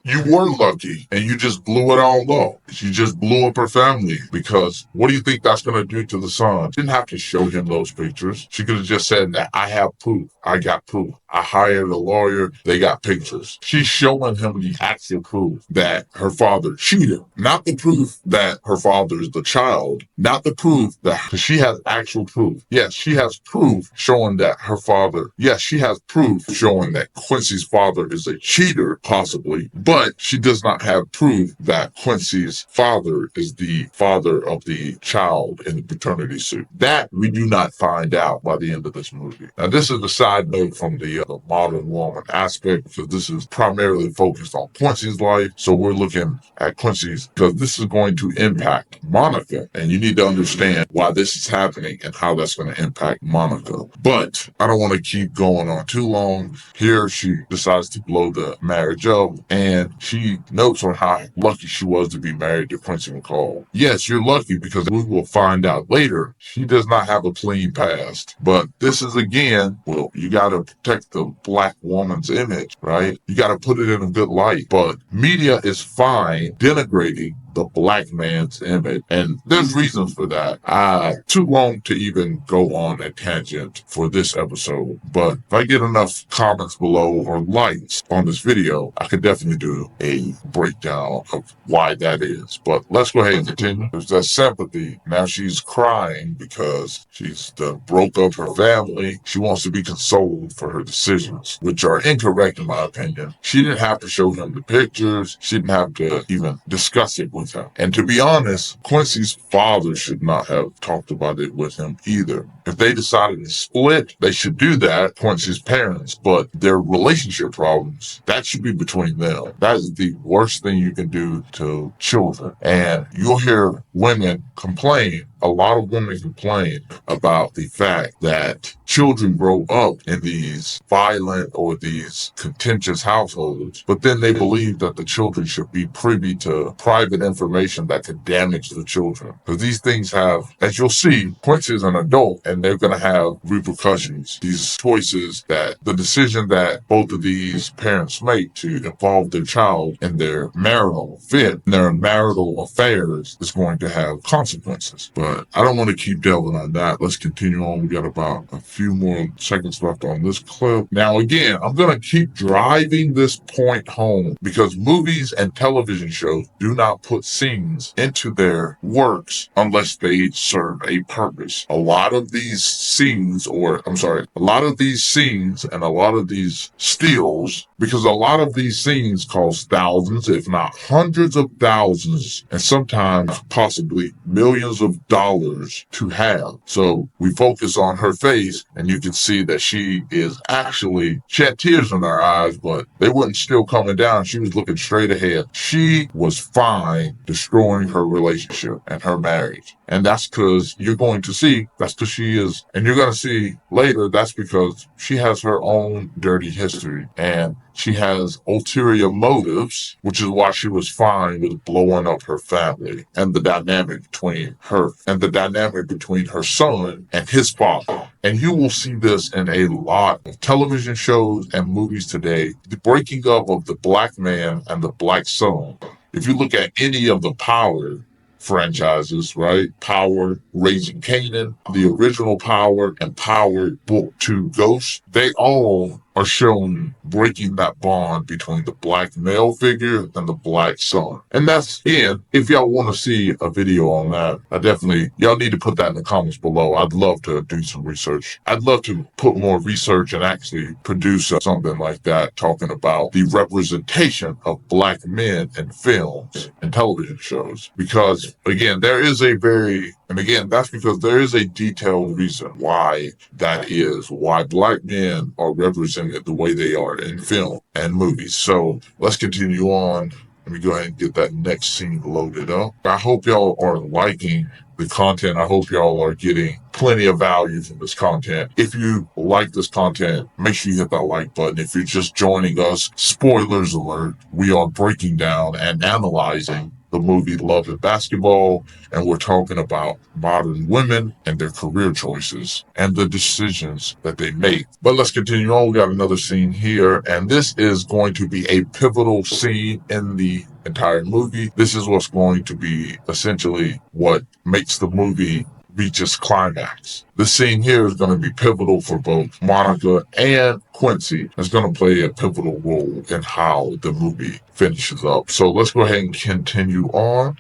You were lucky, and you just blew it all up. You just blew up her family, because what do you think that's going to do to the son? She didn't have to show him those pictures. She could have just said that I have proof. I got proof. I hired a lawyer. They got pictures. She's showing him the actual proof that her father cheated. Not the proof that her father is the child. Not the proof that she has actual proof. Yes, she has proof showing that her father. Yes, she has proof showing that Quincy's father is a cheater, possibly. But she does not have proof that Quincy's father is the father of the child in the paternity suit. That we do not find out by the end of this movie. Now, this is a side note from the modern woman aspect, because this is primarily focused on Quincy's life. So we're looking at Quincy's, because this is going to impact Monica. And you need to understand why this is happening and how that's going to impact Monica. But I don't want to keep going on too long. Here she decides to blow the marriage up, and she notes on how lucky she was to be married to Quincy McCall. Yes, you're lucky, because we will find out later she does not have a clean past. But this is, again, well, you got to protect the black woman's image, right? You got to put it in a good light. But media is fine denigrating the black man's image. And there's reasons for that. Too long to even go on a tangent for this episode, but if I get enough comments below or likes on this video, I could definitely do a breakdown of why that is. But let's go ahead and continue. There's that sympathy. Now she's crying because she's broke up her family. She wants to be consoled for her decisions, which are incorrect in my opinion. She didn't have to show him the pictures. She didn't have to even discuss it with him. And to be honest, Quincy's father should not have talked about it with him either. If they decided to split, they should do that, Quincy's parents, but their relationship problems, that should be between them. That is the worst thing you can do to children. And you'll hear women complain, a lot of women complain about the fact that children grow up in these violent or these contentious households, but then they believe that the children should be privy to private information that could damage the children. Because these things have, as you'll see, Quincy is an adult and they're going to have repercussions. These choices, that the decision that both of these parents make to involve their child in their marital fit, their marital affairs, is going to have consequences. But I don't want to keep delving on that. Let's continue on. We got about a few more seconds left on this clip. Now, again, I'm going to keep driving this point home because movies and television shows do not put scenes into their works unless they serve a purpose. A lot of these scenes and a lot of these stills, because a lot of these scenes cost thousands, if not hundreds of thousands, and sometimes possibly millions of dollars to have. So we focus on her face and you can see that she had tears in her eyes, but they weren't still coming down. She was looking straight ahead. She was fine destroying her relationship and her marriage. And that's because you're going to see, that's because she is, and you're going to see later, that's because she has her own dirty history and she has ulterior motives, which is why she was fine with blowing up her family and the dynamic between her son and his father. And you will see this in a lot of television shows and movies today, the breaking up of the black man and the black son. If you look at any of the Power franchises, right? Power, Raising Kanan, the original Power, and Power Book 2 Ghost, they all are shown breaking that bond between the black male figure and the black son. And that's, again, if y'all want to see a video on that, y'all need to put that in the comments below. I'd love to do some research. I'd love to put more research and actually produce something like that, talking about the representation of black men in films and television shows. Because, again, that's because there is a detailed reason why that is, why black men are represented the way they are in film and movies. So let's continue on. Let me go ahead and get that next scene loaded up. I hope y'all are liking the content. I hope y'all are getting plenty of value from this content. If you like this content, make sure you hit that like button. If you're just joining us, spoilers alert, we are breaking down and analyzing the movie Love and Basketball, and we're talking about modern women and their career choices and the decisions that they make. But let's continue on. We got another scene here, and this is going to be a pivotal scene in the entire movie. This is what's going to be essentially what makes the movie reach its climax. The scene here is going to be pivotal for both Monica and Quincy. It's going to play a pivotal role in how the movie finishes up. So let's go ahead and continue on.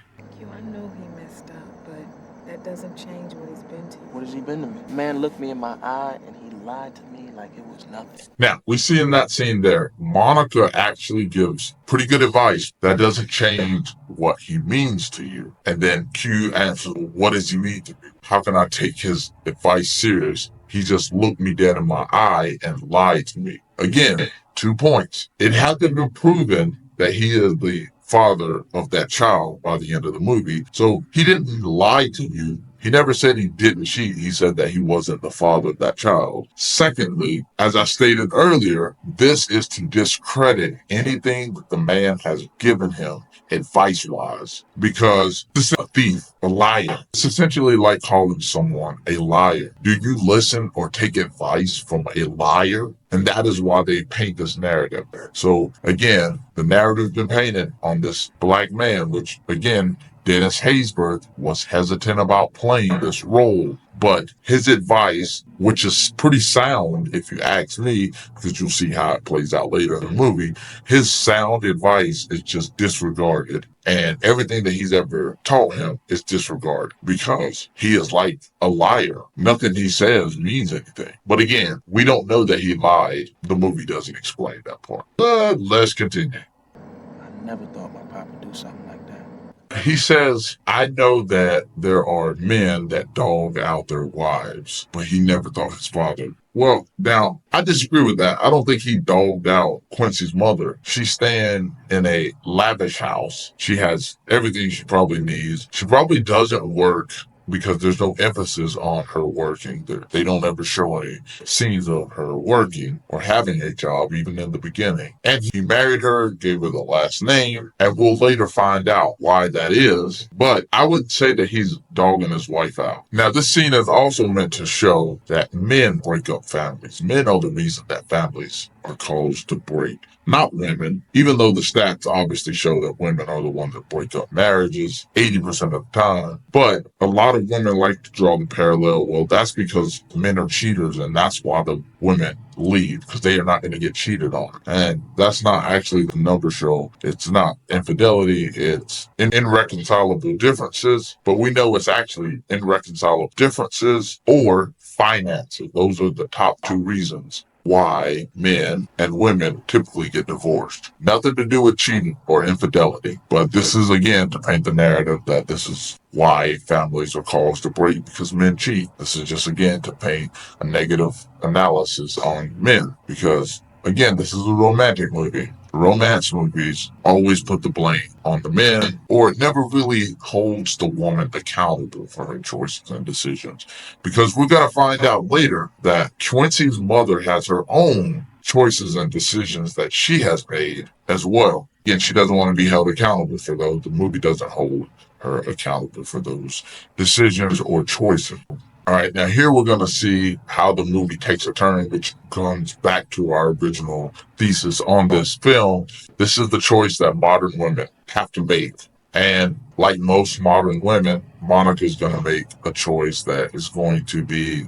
I know he messed up, but that doesn't change what he's been to you. What has he been to me? Man looked me in my eye and he lied to me like it was nothing. Now, we see in that scene there, Monica actually gives pretty good advice that doesn't change what he means to you. And then Q answers, what does he mean to me? How can I take his advice serious? He just looked me dead in my eye and lied to me. Again, 2 points. It hasn't been proven that he is the father of that child by the end of the movie. So he didn't lie to you. He never said he didn't cheat. He said that he wasn't the father of that child. Secondly, as I stated earlier, this is to discredit anything that the man has given him advice-wise, because this is a thief, a liar. It's essentially like calling someone a liar. Do you listen or take advice from a liar? And that is why they paint this narrative. So again, the narrative's been painted on this black man, which again, Dennis Haysbert was hesitant about playing this role, but his advice, which is pretty sound if you ask me, because you'll see how it plays out later in the movie, his sound advice is just disregarded. And everything that he's ever taught him is disregarded because he is like a liar. Nothing he says means anything. But again, we don't know that he lied. The movie doesn't explain that part. But let's continue. I never thought my papa would do something like that. He says, I know that there are men that dog out their wives, but he never thought his father. Well, now, I disagree with that. I don't think he dogged out Quincy's mother. She's staying in a lavish house. She has everything she probably needs. She probably doesn't work because there's no emphasis on her working. They don't ever show any scenes of her working or having a job, even in the beginning. And he married her, gave her the last name, and we'll later find out why that is. But I would say that he's dogging his wife out. Now, this scene is also meant to show that men break up families. Men are the reason that families are caused to break, not women, even though the stats obviously show that women are the ones that break up marriages 80% of the time. But a lot of women like to draw the parallel. Well, that's because men are cheaters, and that's why the women leave, because they are not going to get cheated on. And that's not actually the numbers show. It's not infidelity, it's irreconcilable differences, but we know it's actually irreconcilable differences or finances. Those are the top two reasons why men and women typically get divorced. Nothing to do with cheating or infidelity, but this is again to paint the narrative that this is why families are caused to break because men cheat. This is just again to paint a negative analysis on men because again, this is a romantic movie. Romance movies always put the blame on the men, or it never really holds the woman accountable for her choices and decisions. Because we're going to find out later that Quincy's mother has her own choices and decisions that she has made as well. Again, she doesn't want to be held accountable for those. The movie doesn't hold her accountable for those decisions or choices. All right, now here we're going to see how the movie takes a turn, which comes back to our original thesis on this film. This is the choice that modern women have to make. And like most modern women, Monica is going to make a choice that is going to be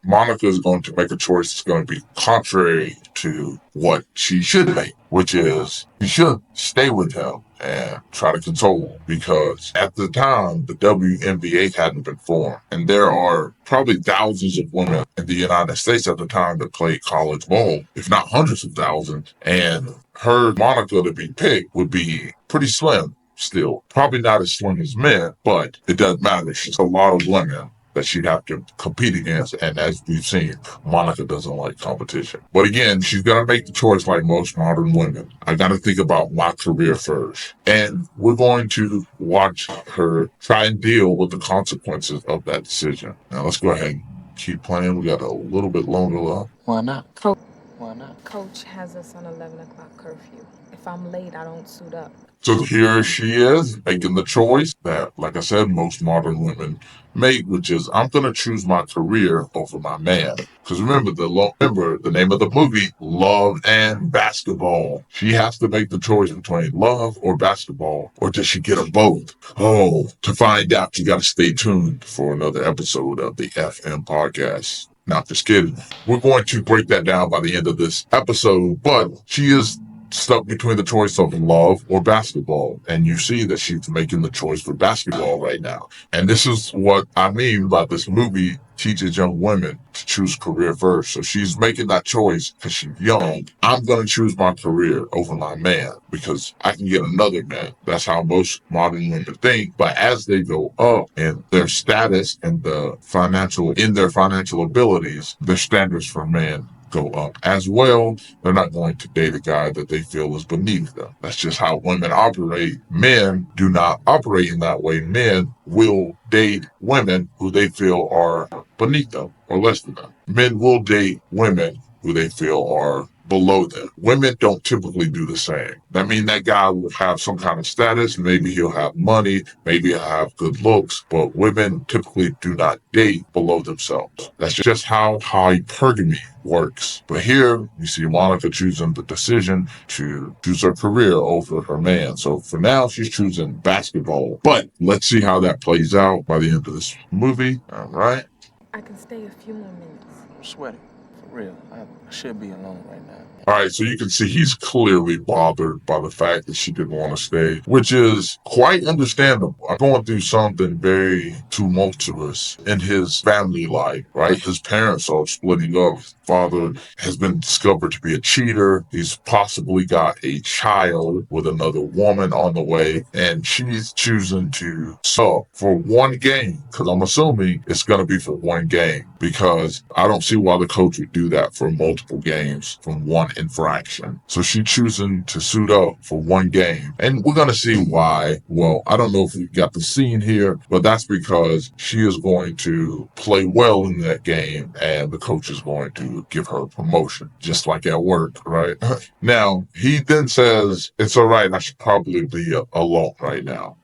Monica is going to make a choice that's going to be contrary to what she should make, which is she should stay with him and try to console him because at the time, the WNBA hadn't been formed. And there are probably thousands of women in the United States at the time that played college ball, if not hundreds of thousands. And her Monica to be picked would be pretty slim still. Probably not as slim as men, but it doesn't matter. She's a lot of women that she'd have to compete against. And as we've seen, Monica doesn't like competition. But again, she's going to make the choice like most modern women. I got to think about my career first. And we're going to watch her try and deal with the consequences of that decision. Now let's go ahead and keep playing. We got a little bit longer left. Why not? Why not? Coach has us on 11 o'clock curfew. If I'm late, I don't suit up. So here she is making the choice that, like I said, most modern women make, which is I'm going to choose my career over my man. Because remember the name of the movie, Love and Basketball. She has to make the choice between love or basketball, or does she get them both? Oh, to find out, you got to stay tuned for another episode of the FM podcast. Not just kidding. We're going to break that down by the end of this episode, but she is stuck between the choice of love or basketball. And you see that she's making the choice for basketball right now. And this is what I mean by this movie teaches young women to choose career first. So she's making that choice because she's young. I'm going to choose my career over my man because I can get another man. That's how most modern women think. But as they go up in their status and their financial abilities, their standards for men go up as well. They're not going to date a guy that they feel is beneath them. That's just how women operate. Men do not operate in that way. Men will date women who they feel are beneath them or less than them. Men will date women who they feel are below them. Women don't typically do the same. That means that guy will have some kind of status. Maybe he'll have money. Maybe he'll have good looks. But women typically do not date below themselves. That's just how hypergamy works. But here you see Monica choosing the decision to choose her career over her man. So for now, she's choosing basketball. But let's see how that plays out by the end of this movie. All right. I can stay a few more minutes. I'm sweating. For real. I should be alone right now. All right, so you can see he's clearly bothered by the fact that she didn't want to stay, which is quite understandable. I'm going through something very tumultuous in his family life, right? His parents are splitting up. His father has been discovered to be a cheater. He's possibly got a child with another woman on the way, and she's choosing to sub for one game, because I'm assuming it's going to be for one game, because I don't see why the coach would do that for multiple games from one infraction. So she's choosing to suit up for one game. And we're going to see why. Well, I don't know if we got the scene here, but that's because she is going to play well in that game and the coach is going to give her a promotion, just like at work, right? Now, he then says, it's all right, I should probably be alone right now.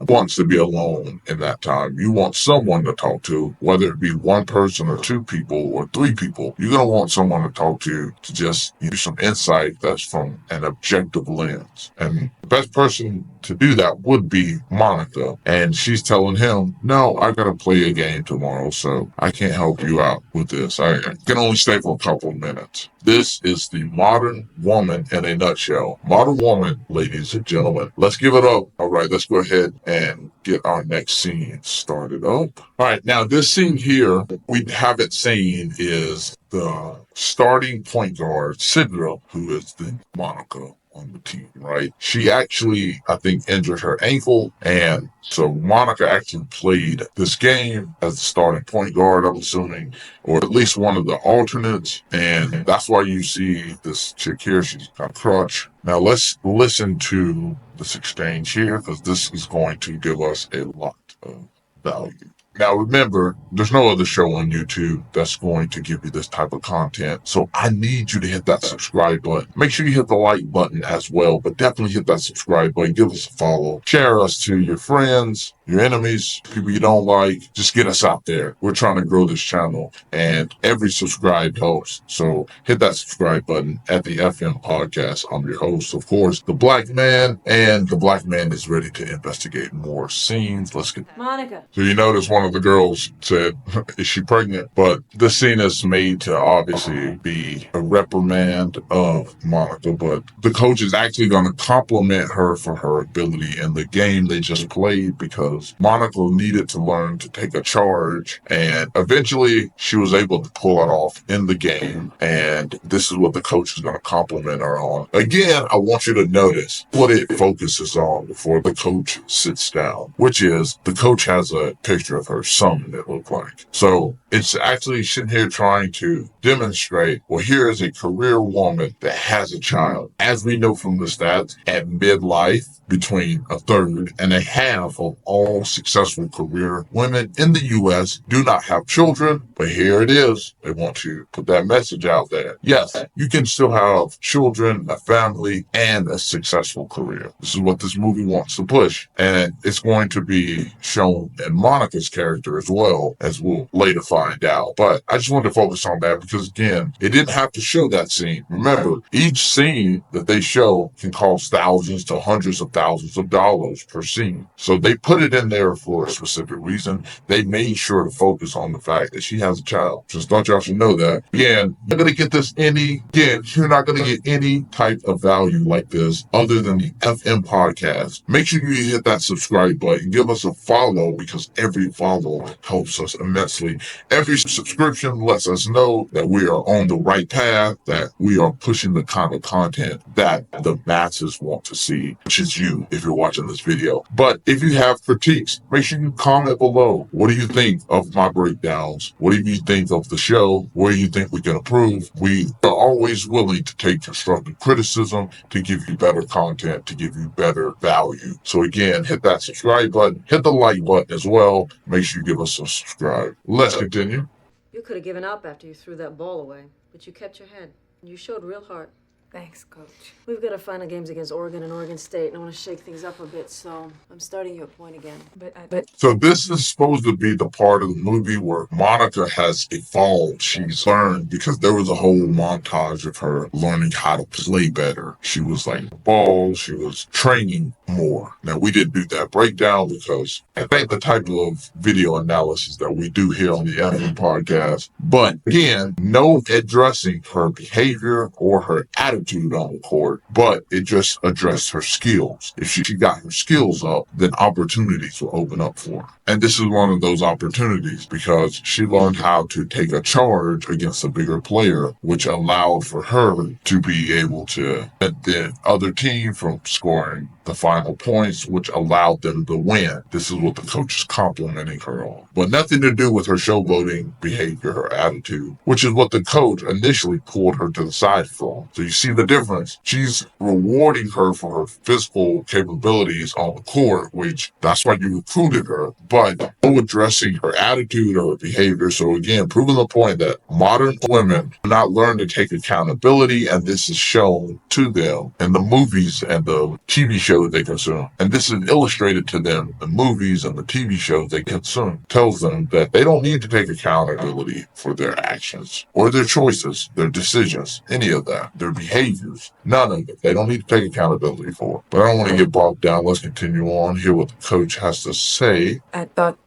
Wants to be alone in that time. You want someone to talk to, whether it be one person or two people or three people. You're going to want someone to talk to just give you some insight that's from an objective lens. And the best person to do that would be Monica. And she's telling him, no, I got to play a game tomorrow, so I can't help you out with this. I can only stay for a couple of minutes. This is the modern woman in a nutshell. Modern woman, ladies and gentlemen. Let's give it up. All right, let's go ahead and get our next scene started up. All right, now this scene here we haven't seen is the starting point guard, Sidra, who is the Monica on the team, right? She actually, I think, injured her ankle, and so Monica actually played this game as the starting point guard, I'm assuming, or at least one of the alternates, and that's why you see this chick here, she's got a crutch. Now let's listen to this exchange here, because this is going to give us a lot of value. Now remember, there's no other show on YouTube that's going to give you this type of content. So I need you to hit that subscribe button. Make sure you hit the like button as well, but definitely hit that subscribe button. Give us a follow. Share us to your friends, your enemies, people you don't like. Just get us out there. We're trying to grow this channel, and every subscribe helps. So hit that subscribe button at the FM Podcast. I'm your host, of course, the Black Man, and the Black Man is ready to investigate more scenes. Let's get Monica. So you notice one of the girls said, is she pregnant? But this scene is made to obviously be a reprimand of Monica, but the coach is actually going to compliment her for her ability in the game they just played, because Monica needed to learn to take a charge, and eventually she was able to pull it off in the game, and this is what the coach is going to compliment her on. Again, I want you to notice what it focuses on before the coach sits down, which is the coach has a picture of her son, it looked like. So it's actually sitting here trying to demonstrate, well, here is a career woman that has a child. As we know from the stats, at midlife, between a third and a half of all successful career women in the U.S. do not have children, but here it is. They want to put that message out there. Yes, you can still have children, a family, and a successful career. This is what this movie wants to push, and it's going to be shown in Monica's character as well, as we'll later find out. But I just wanted to focus on that because, again, it didn't have to show that scene. Remember, each scene that they show can cost thousands to hundreds of thousands of dollars per scene. So they put it in there for a specific reason. They made sure to focus on the fact that she has a child. Just thought y'all should know that. Again, you're not going to get this you're not going to get any type of value like this other than the FM Podcast. Make sure you hit that subscribe button. Give us a follow, because every follow helps us immensely. Every subscription lets us know that we are on the right path, that we are pushing the kind of content that the masses want to see, which is you if you're watching this video. But if you have critiques, make sure you comment below. What do you think of my breakdowns? What do you think of the show? Where do you think we can improve? We are always willing to take constructive criticism, to give you better content, to give you better value. So again, hit that subscribe button, hit the like button as well. Make sure you give us a subscribe. Let's continue. You could have given up after you threw that ball away, but you kept your head. You showed real heart. Thanks, Coach. We've got a final games against Oregon and Oregon State, and I want to shake things up a bit, so I'm starting you at point again. But So this is supposed to be the part of the movie where Monica has evolved. She's learned because there was a whole montage of her learning how to play better. She was like ball. She was training more. Now we didn't do that breakdown because I think the type of video analysis that we do here on the Anime Podcast. But again, no addressing her behavior or her attitude on the court, but it just addressed her skills. If she got her skills up, then opportunities will open up for her. And this is one of those opportunities because she learned how to take a charge against a bigger player, which allowed for her to be able to prevent the other team from scoring the final points, which allowed them to win. This is what the coach is complimenting her on. But nothing to do with her showboating behavior, her attitude, which is what the coach initially pulled her to the side for. So you see the difference. She's rewarding her for her physical capabilities on the court, which that's why you recruited her, but no addressing her attitude or her behavior. So again, proving the point that modern women do not learn to take accountability, and this is shown to them in the movies and the TV shows they consume. And this is illustrated to them in the movies and the TV shows they consume. Tells them that they don't need to take accountability for their actions or their choices, their decisions, any of that, their behaviors, none of it. They don't need to take accountability for it. But I don't want to get bogged down. Let's continue on, hear what the coach has to say. I thought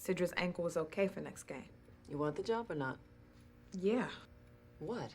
Sidra's ankle was okay for next game. You want the job or not? Yeah. What?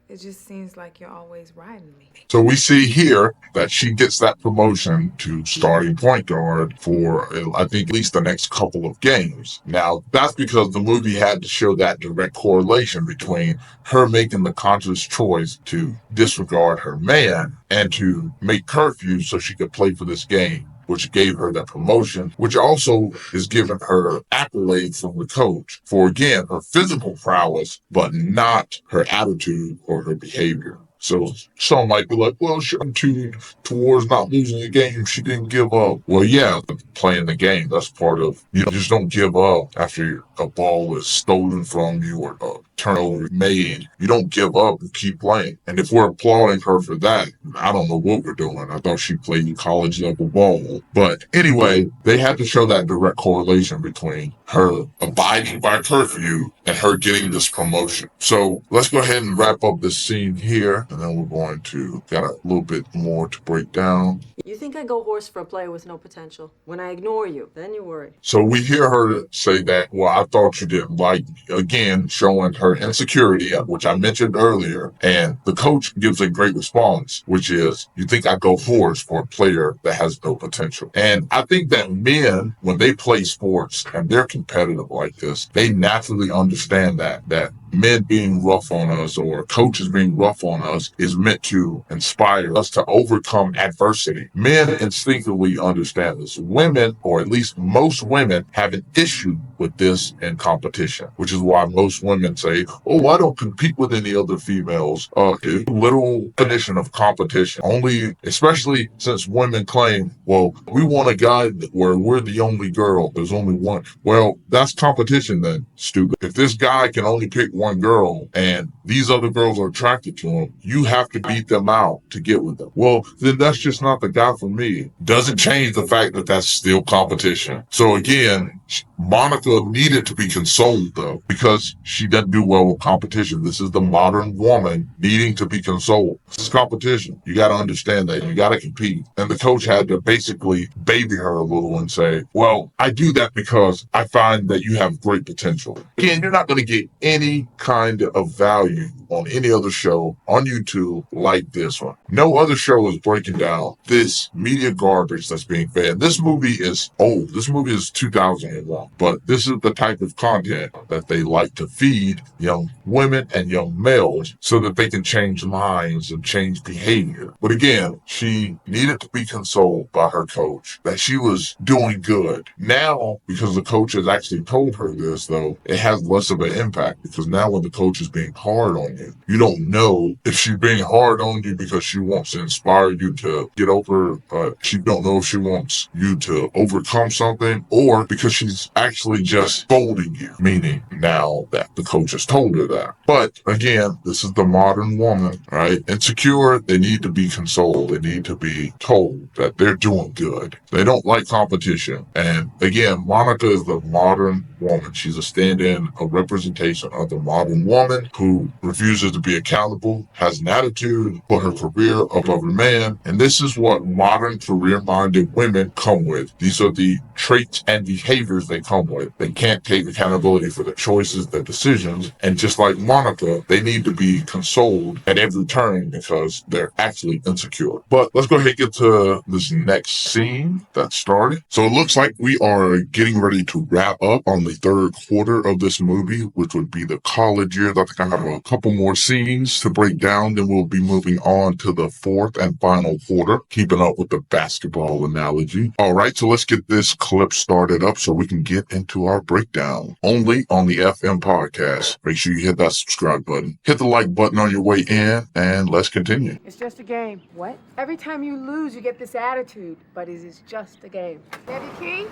It just seems like you're always riding me. So we see here that she gets that promotion to starting point guard for, I think, at least the next couple of games. Now, that's because the movie had to show that direct correlation between her making the conscious choice to disregard her man and to make curfew so she could play for this game, which gave her that promotion, which also is giving her accolades from the coach for, again, her physical prowess, but not her attitude or her behavior. So some might be like, well, she attitude towards not losing the game, she didn't give up. Well, yeah, playing the game, that's part of, you just don't give up after a ball is stolen from you or a turnover made. You don't give up and keep playing. And if we're applauding her for that, I don't know what we're doing. I thought she played college level ball. But anyway, they had to show that direct correlation between her abiding by curfew and her getting this promotion. So let's go ahead and wrap up this scene here, and then we're going to got a little bit more to break down. You think I go horse for a player with no potential? When I ignore you, then you worry. So we hear her say that, well, I thought you didn't like me. Again, showing her insecurity, which I mentioned earlier. And the coach gives a great response, which is, you think I go horse for a player that has no potential. And I think that men, when they play sports and they're competitive like this, they naturally understand that men being rough on us or coaches being rough on us is meant to inspire us to overcome adversity. Men instinctively understand this. Women, or at least most women, have an issue with this in competition, which is why most women say, oh, I don't compete with any other females. Little definition of competition. Only, especially since women claim, well, we want a guy where we're the only girl. There's only one. Well, that's competition then, stupid. If this guy can only pick one girl and these other girls are attracted to him, you have to beat them out to get with them. Well, then that's just not the guy for me. Doesn't change the fact that that's still competition. So again, Monica needed to be consoled though, because she doesn't do well with competition. This is the modern woman needing to be consoled. This is competition. You got to understand that. You got to compete. And the coach had to basically baby her a little and say, well, I do that because I find that you have great potential. Again, you're not going to get any kind of value on any other show on YouTube like this one. No other show is breaking down this media garbage that's being fed. This movie is old. This movie is 2001, but this is the type of content that they like to feed young women and young males so that they can change minds and change behavior. But again, she needed to be consoled by her coach that she was doing good. Now, because the coach has actually told her this, though, it has less of an impact because now now when the coach is being hard on you, you don't know if she's being hard on you because she wants to inspire you to get over, she don't know if she wants you to overcome something, or because she's actually just scolding you, meaning now that the coach has told her that. But again, this is the modern woman, right? Insecure, they need to be consoled. They need to be told that they're doing good. They don't like competition. And again, Monica is the modern woman. She's a stand-in, a representation of the modern woman who refuses to be accountable, has an attitude, put her career above her man. And this is what modern career-minded women come with. These are the traits and behaviors they come with. They can't take accountability for their choices, their decisions. And just like Monica, they need to be consoled at every turn because they're actually insecure. But let's go ahead and get to this next scene that started. So it looks like we are getting ready to wrap up on the third quarter of this movie, which would be the college years. I think I have a couple more scenes to break down, then we'll be moving on to the fourth and final quarter, keeping up with the basketball analogy. All right, so let's get this clip started up so we can get into our breakdown. Only on the FM podcast. Make sure you hit that subscribe button. Hit the like button on your way in, and let's continue. It's just a game. What? Every time you lose, you get this attitude, but it is just a game. Debbie Key?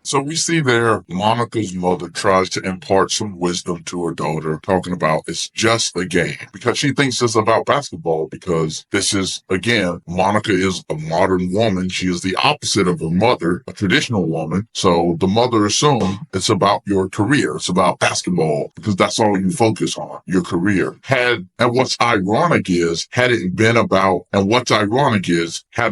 So we see there, Monica's mother tries to impart some wisdom to her daughter, talking about it's just a game, because she thinks it's about basketball, because this is, again, Monica is a modern woman. She is the opposite of her mother, a traditional woman. So the mother assumed it's about your career. It's about basketball, because that's all you focus on, your career. And what's ironic is, had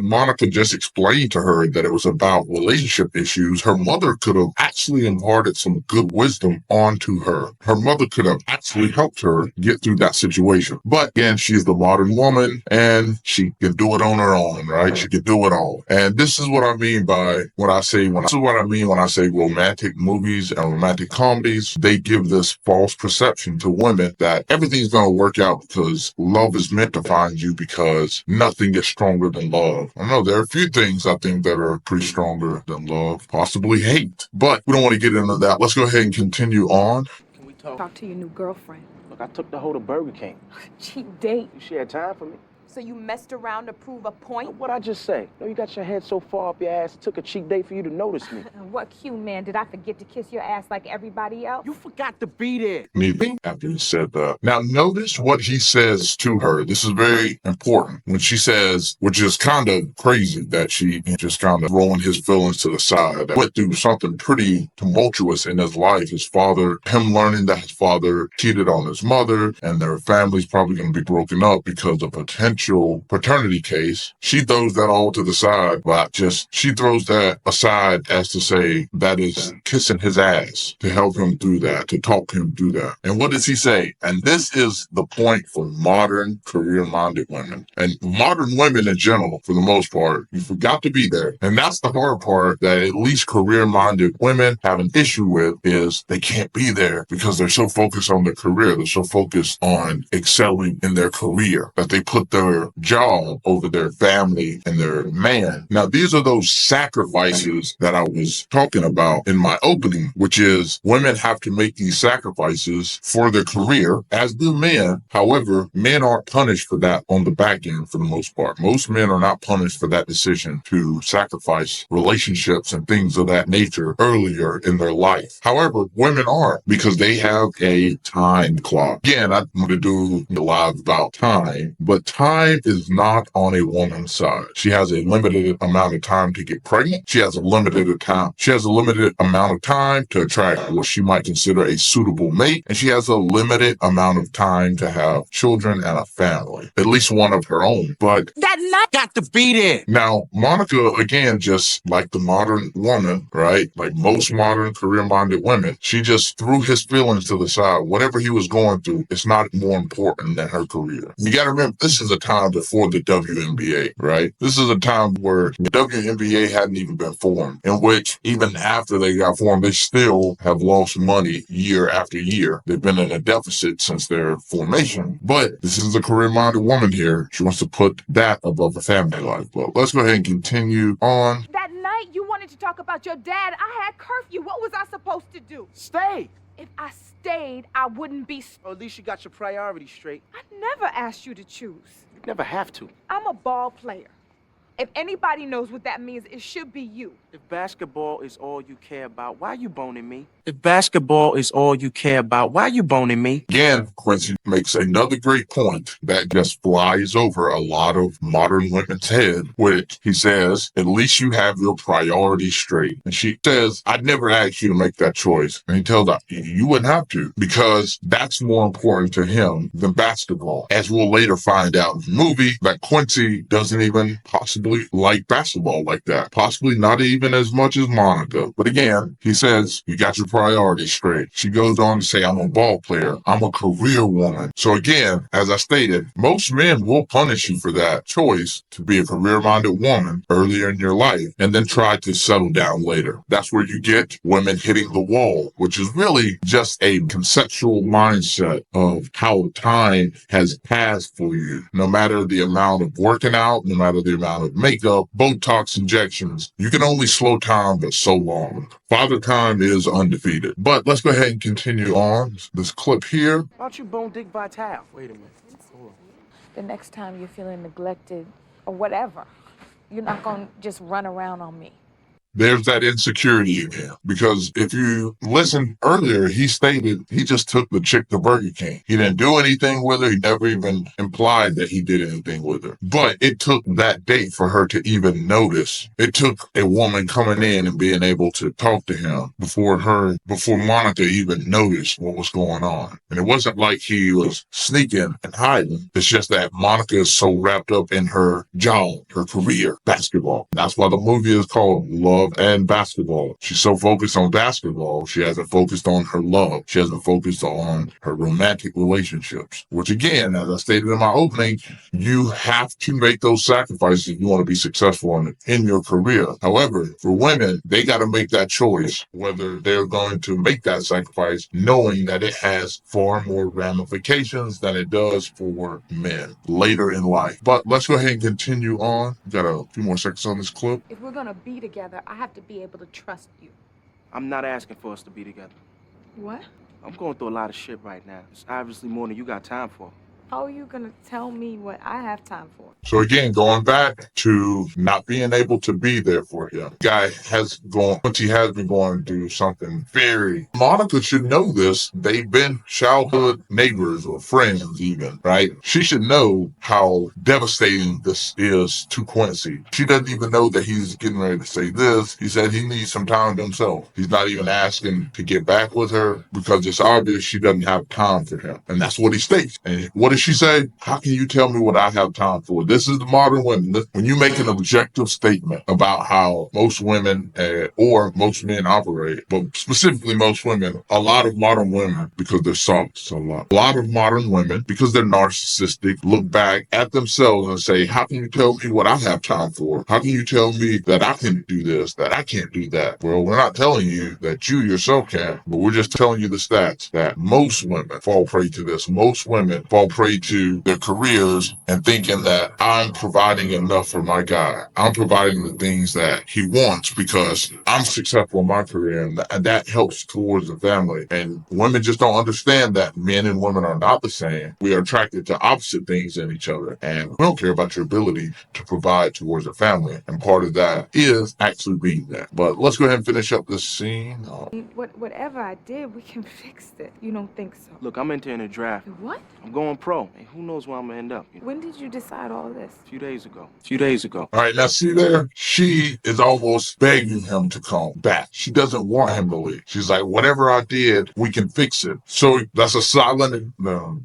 Monica just explained to her that it was about relationship issues, her mother could have actually imparted some good wisdom onto her. Her mother could have actually helped her get through that situation. But again, she's the modern woman and she can do it on her own, right? She can do it all. And this is what I mean by when I say romantic movies and romantic comedies. They give this false perception to women that everything's going to work out because love is meant to find you, because nothing is stronger than love. I know there are a few things I think that are pretty stronger than love, possibly hate. But we don't want to get into that. Let's go ahead and continue on. Can we talk to your new girlfriend? Look, I took the hoe to Burger King. Cheap date. You shared time for me. So you messed around to prove a point? What'd I just say? No, you got your head so far up your ass, it took a cheap date for you to notice me. What cute man? Did I forget to kiss your ass like everybody else? You forgot to be there. Maybe after he said that. Now notice what he says to her. This is very important. When she says, which is kind of crazy that she just kind of throwing his feelings to the side. That went through something pretty tumultuous in his life. His father, him learning that his father cheated on his mother and their family's probably going to be broken up because of potential paternity case. She throws that all to the side, but she throws that aside as to say that is kissing his ass to help him through that, to talk him through that. And what does he say? And this is the point for modern career-minded women and modern women in general. For the most part, you forgot to be there. And that's the hard part that at least career-minded women have an issue with, is they can't be there because they're so focused on their career. They're so focused on excelling in their career that they put their job over their family and their man. Now, these are those sacrifices that I was talking about in my opening, which is women have to make these sacrifices for their career, as do men. However, men aren't punished for that on the back end for the most part. Most men are not punished for that decision to sacrifice relationships and things of that nature earlier in their life. However, women are, because they have a time clock. Again, I'm going to do a live about time, but time is not on a woman's side. She has a limited amount of time to get pregnant. She has a limited amount of time to attract what she might consider a suitable mate. And she has a limited amount of time to have children and a family, at least one of her own. But that night got to be there. Now, Monica, again, just like the modern woman, right? Like most modern career-minded women, she just threw his feelings to the side. Whatever he was going through, it's not more important than her career. You got to remember, this is a time before the WNBA, right? This is a time where the WNBA hadn't even been formed, in which even after they got formed, they still have lost money year after year. They've been in a deficit since their formation. But this is a career-minded woman here. She wants to put that above a family life. But let's go ahead and continue on. That night you wanted wanted to talk about your dad. I had curfew. What was I supposed to do? Stay. If I stayed, I wouldn't be... Or at least you got your priorities straight. I never asked you to choose. You never have to. I'm a ball player. If anybody knows what that means, it should be you. If basketball is all you care about, why you boning me? If basketball is all you care about, why you boning me? Again, Quincy makes another great point that just flies over a lot of modern women's head, which he says, at least you have your priorities straight. And she says, I'd never asked you to make that choice. And he tells her, you wouldn't have to, because that's more important to him than basketball. As we'll later find out in the movie, that Quincy doesn't even possibly like basketball like that. Possibly not even as much as Monica. But again, he says, you got your priorities straight. She goes on to say, I'm a ball player. I'm a career woman. So again, as I stated, most men will punish you for that choice to be a career-minded woman earlier in your life and then try to settle down later. That's where you get women hitting the wall, which is really just a conceptual mindset of how time has passed for you. No matter the amount of working out, no matter the amount of makeup, Botox injections, you can only slow time but so long. Father Time is undefeated. But let's go ahead and continue on this clip here. Why don't you bone Dick Vitale? Wait a minute. Hold on. The next time you're feeling neglected or whatever, you're not going to just run around on me. There's that insecurity again. Because if you listen earlier, he stated he just took the chick to Burger King. He didn't do anything with her. He never even implied that he did anything with her. But it took that date for her to even notice. It took a woman coming in and being able to talk to him before Monica even noticed what was going on. And it wasn't like he was sneaking and hiding. It's just that Monica is so wrapped up in her job, her career, basketball. That's why the movie is called Love and Basketball. She's so focused on basketball, she hasn't focused on her love. She hasn't focused on her romantic relationships, which again, as I stated in my opening, you have to make those sacrifices if you want to be successful in your career. However, for women, they got to make that choice, whether they're going to make that sacrifice, knowing that it has far more ramifications than it does for men later in life. But let's go ahead and continue on. We've got a few more seconds on this clip. If we're gonna be together, I have to be able to trust you. I'm not asking for us to be together. What? I'm going through a lot of shit right now. It's obviously more than you got time for. How are you gonna tell me what I have time for? So again, going back to not being able to be there for him. Guy has been going through something very... Monica should know this. They've been childhood neighbors or friends even, right? She should know how devastating this is to Quincy. She doesn't even know that he's getting ready to say this. He said he needs some time to himself. He's not even asking to get back with her because it's obvious she doesn't have time for him. And that's what he states. And what does she say? How can you tell me what I have time for? This is the modern women. When you make an objective statement about how most women or most men operate, but specifically most women, a lot of modern women, because they're soft, a lot of modern women, because they're narcissistic, look back at themselves and say, how can you tell me what I have time for? How can you tell me that I can do this, that I can't do that? Well, we're not telling you that you yourself can, but we're just telling you the stats that most women fall prey to this. Most women fall prey to their careers and thinking that I'm providing enough for my guy. I'm providing the things that he wants because I'm successful in my career, and that helps towards the family. And women just don't understand that men and women are not the same. We are attracted to opposite things in each other, and we don't care about your ability to provide towards a family. And part of that is actually being there. But let's go ahead and finish up this scene. Whatever I did, we can fix it. You don't think so? Look, I'm entering a draft. What? I'm going pro. And who knows where I'm gonna end up? When did you decide all this? A few days ago. All right, now see there? She is almost begging him to come back. She doesn't want him to leave. She's like, whatever I did, we can fix it. So that's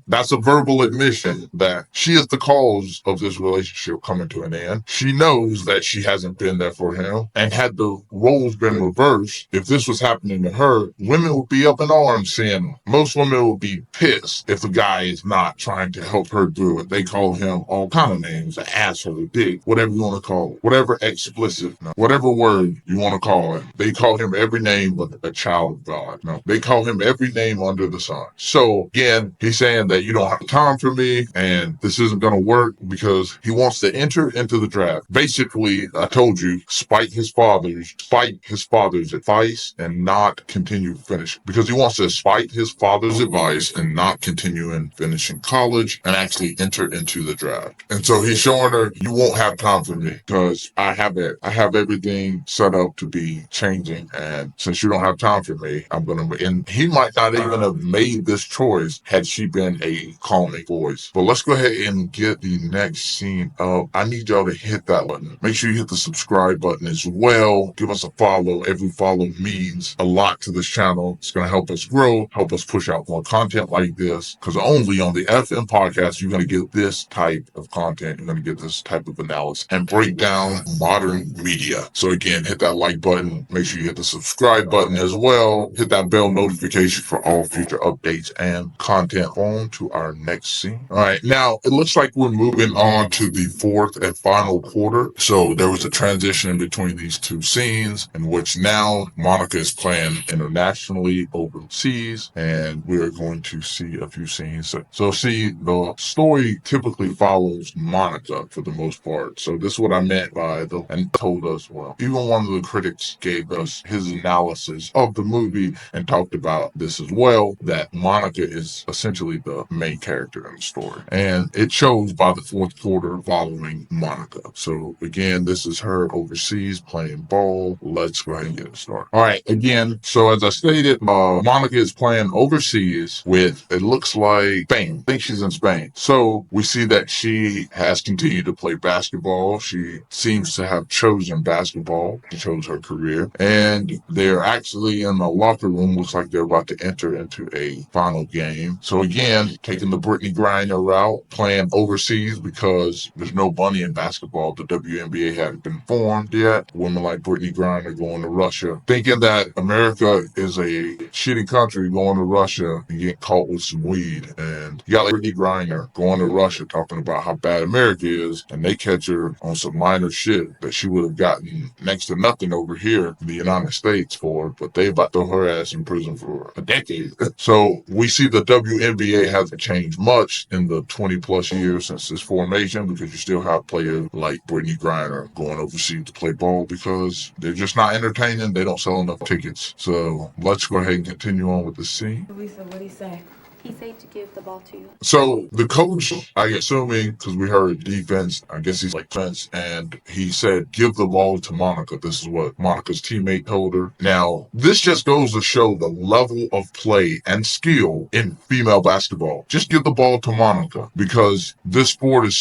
that's a verbal admission that she is the cause of this relationship coming to an end. She knows that she hasn't been there for him. And had the roles been reversed, if this was happening to her, women would be up in arms saying, most women would be pissed if the guy is not trying trying to help her through it. They call him all kind of names, an asshole, dick, whatever you want to call it, whatever explicit, whatever word you want to call it. They call him every name but a child of God. No, they call him every name under the sun. So again, he's saying that you don't have time for me and this isn't going to work because he wants to enter into the draft. Basically, I told you, spite his father's advice and not continue to finish, because he wants to spite his father's advice and not continue in finishing college and actually enter into the draft. And so he's showing her, you won't have time for me because I have everything set up to be changing, and since you don't have time for me, I'm gonna. And he might not even have made this choice had she been a calming voice. But let's go ahead and get the next scene up. I need y'all to hit that button. Make sure you hit the subscribe button as well. Give us a follow. Every follow means a lot to this channel. It's gonna help us grow, help us push out more content like this. Because only on the FM podcast you're gonna get this type of content. You're gonna get this type of analysis and break down modern media. So again, hit that like button. Make sure you hit the subscribe button as well. Hit that bell notification for all future updates and content. On to our next scene. All right, now it looks like we're moving on to the fourth and final quarter. So there was a transition in between these two scenes in which now Monica is playing internationally overseas, and we're going to see a few scenes. So see, the story typically follows Monica for the most part. So this is what I meant by and told us, well, even one of the critics gave us his analysis of the movie and talked about this as well, that Monica is essentially the main character in the story. And it shows by the fourth quarter following Monica. So again, this is her overseas playing ball. Let's go ahead and get it started. All right, again, so as I stated, Monica is playing overseas with, it looks like Spain. I think she's in Spain. So we see that she has continued to play basketball. She seems to have chosen basketball. She chose her career. And they're actually in the locker room. Looks like they're about to enter into a final game. So again, taking the Brittany Griner route, playing overseas because there's no money in basketball. The WNBA hadn't been formed yet. Women like Brittany Griner going to Russia, thinking that America is a shitty country, going to Russia and getting caught with some weed. And you got like Brittany Griner going to Russia talking about how bad America is, and they catch her on some minor shit that she would have gotten next to nothing over here in the United States for, but they about to throw her ass in prison for a decade. So we see the WNBA hasn't changed much in the 20 plus years since its formation, because you still have players like Brittany Griner going overseas to play ball because they're just not entertaining. They don't sell enough tickets. So let's go ahead and continue on with the scene. Lisa, what'd he say? He said to give the ball to you. So the coach, I assuming, because we heard defense, I guess he's like defense, and he said, give the ball to Monica. This is what Monica's teammate told her. Now, this just goes to show the level of play and skill in female basketball. Just give the ball to Monica, because this sport is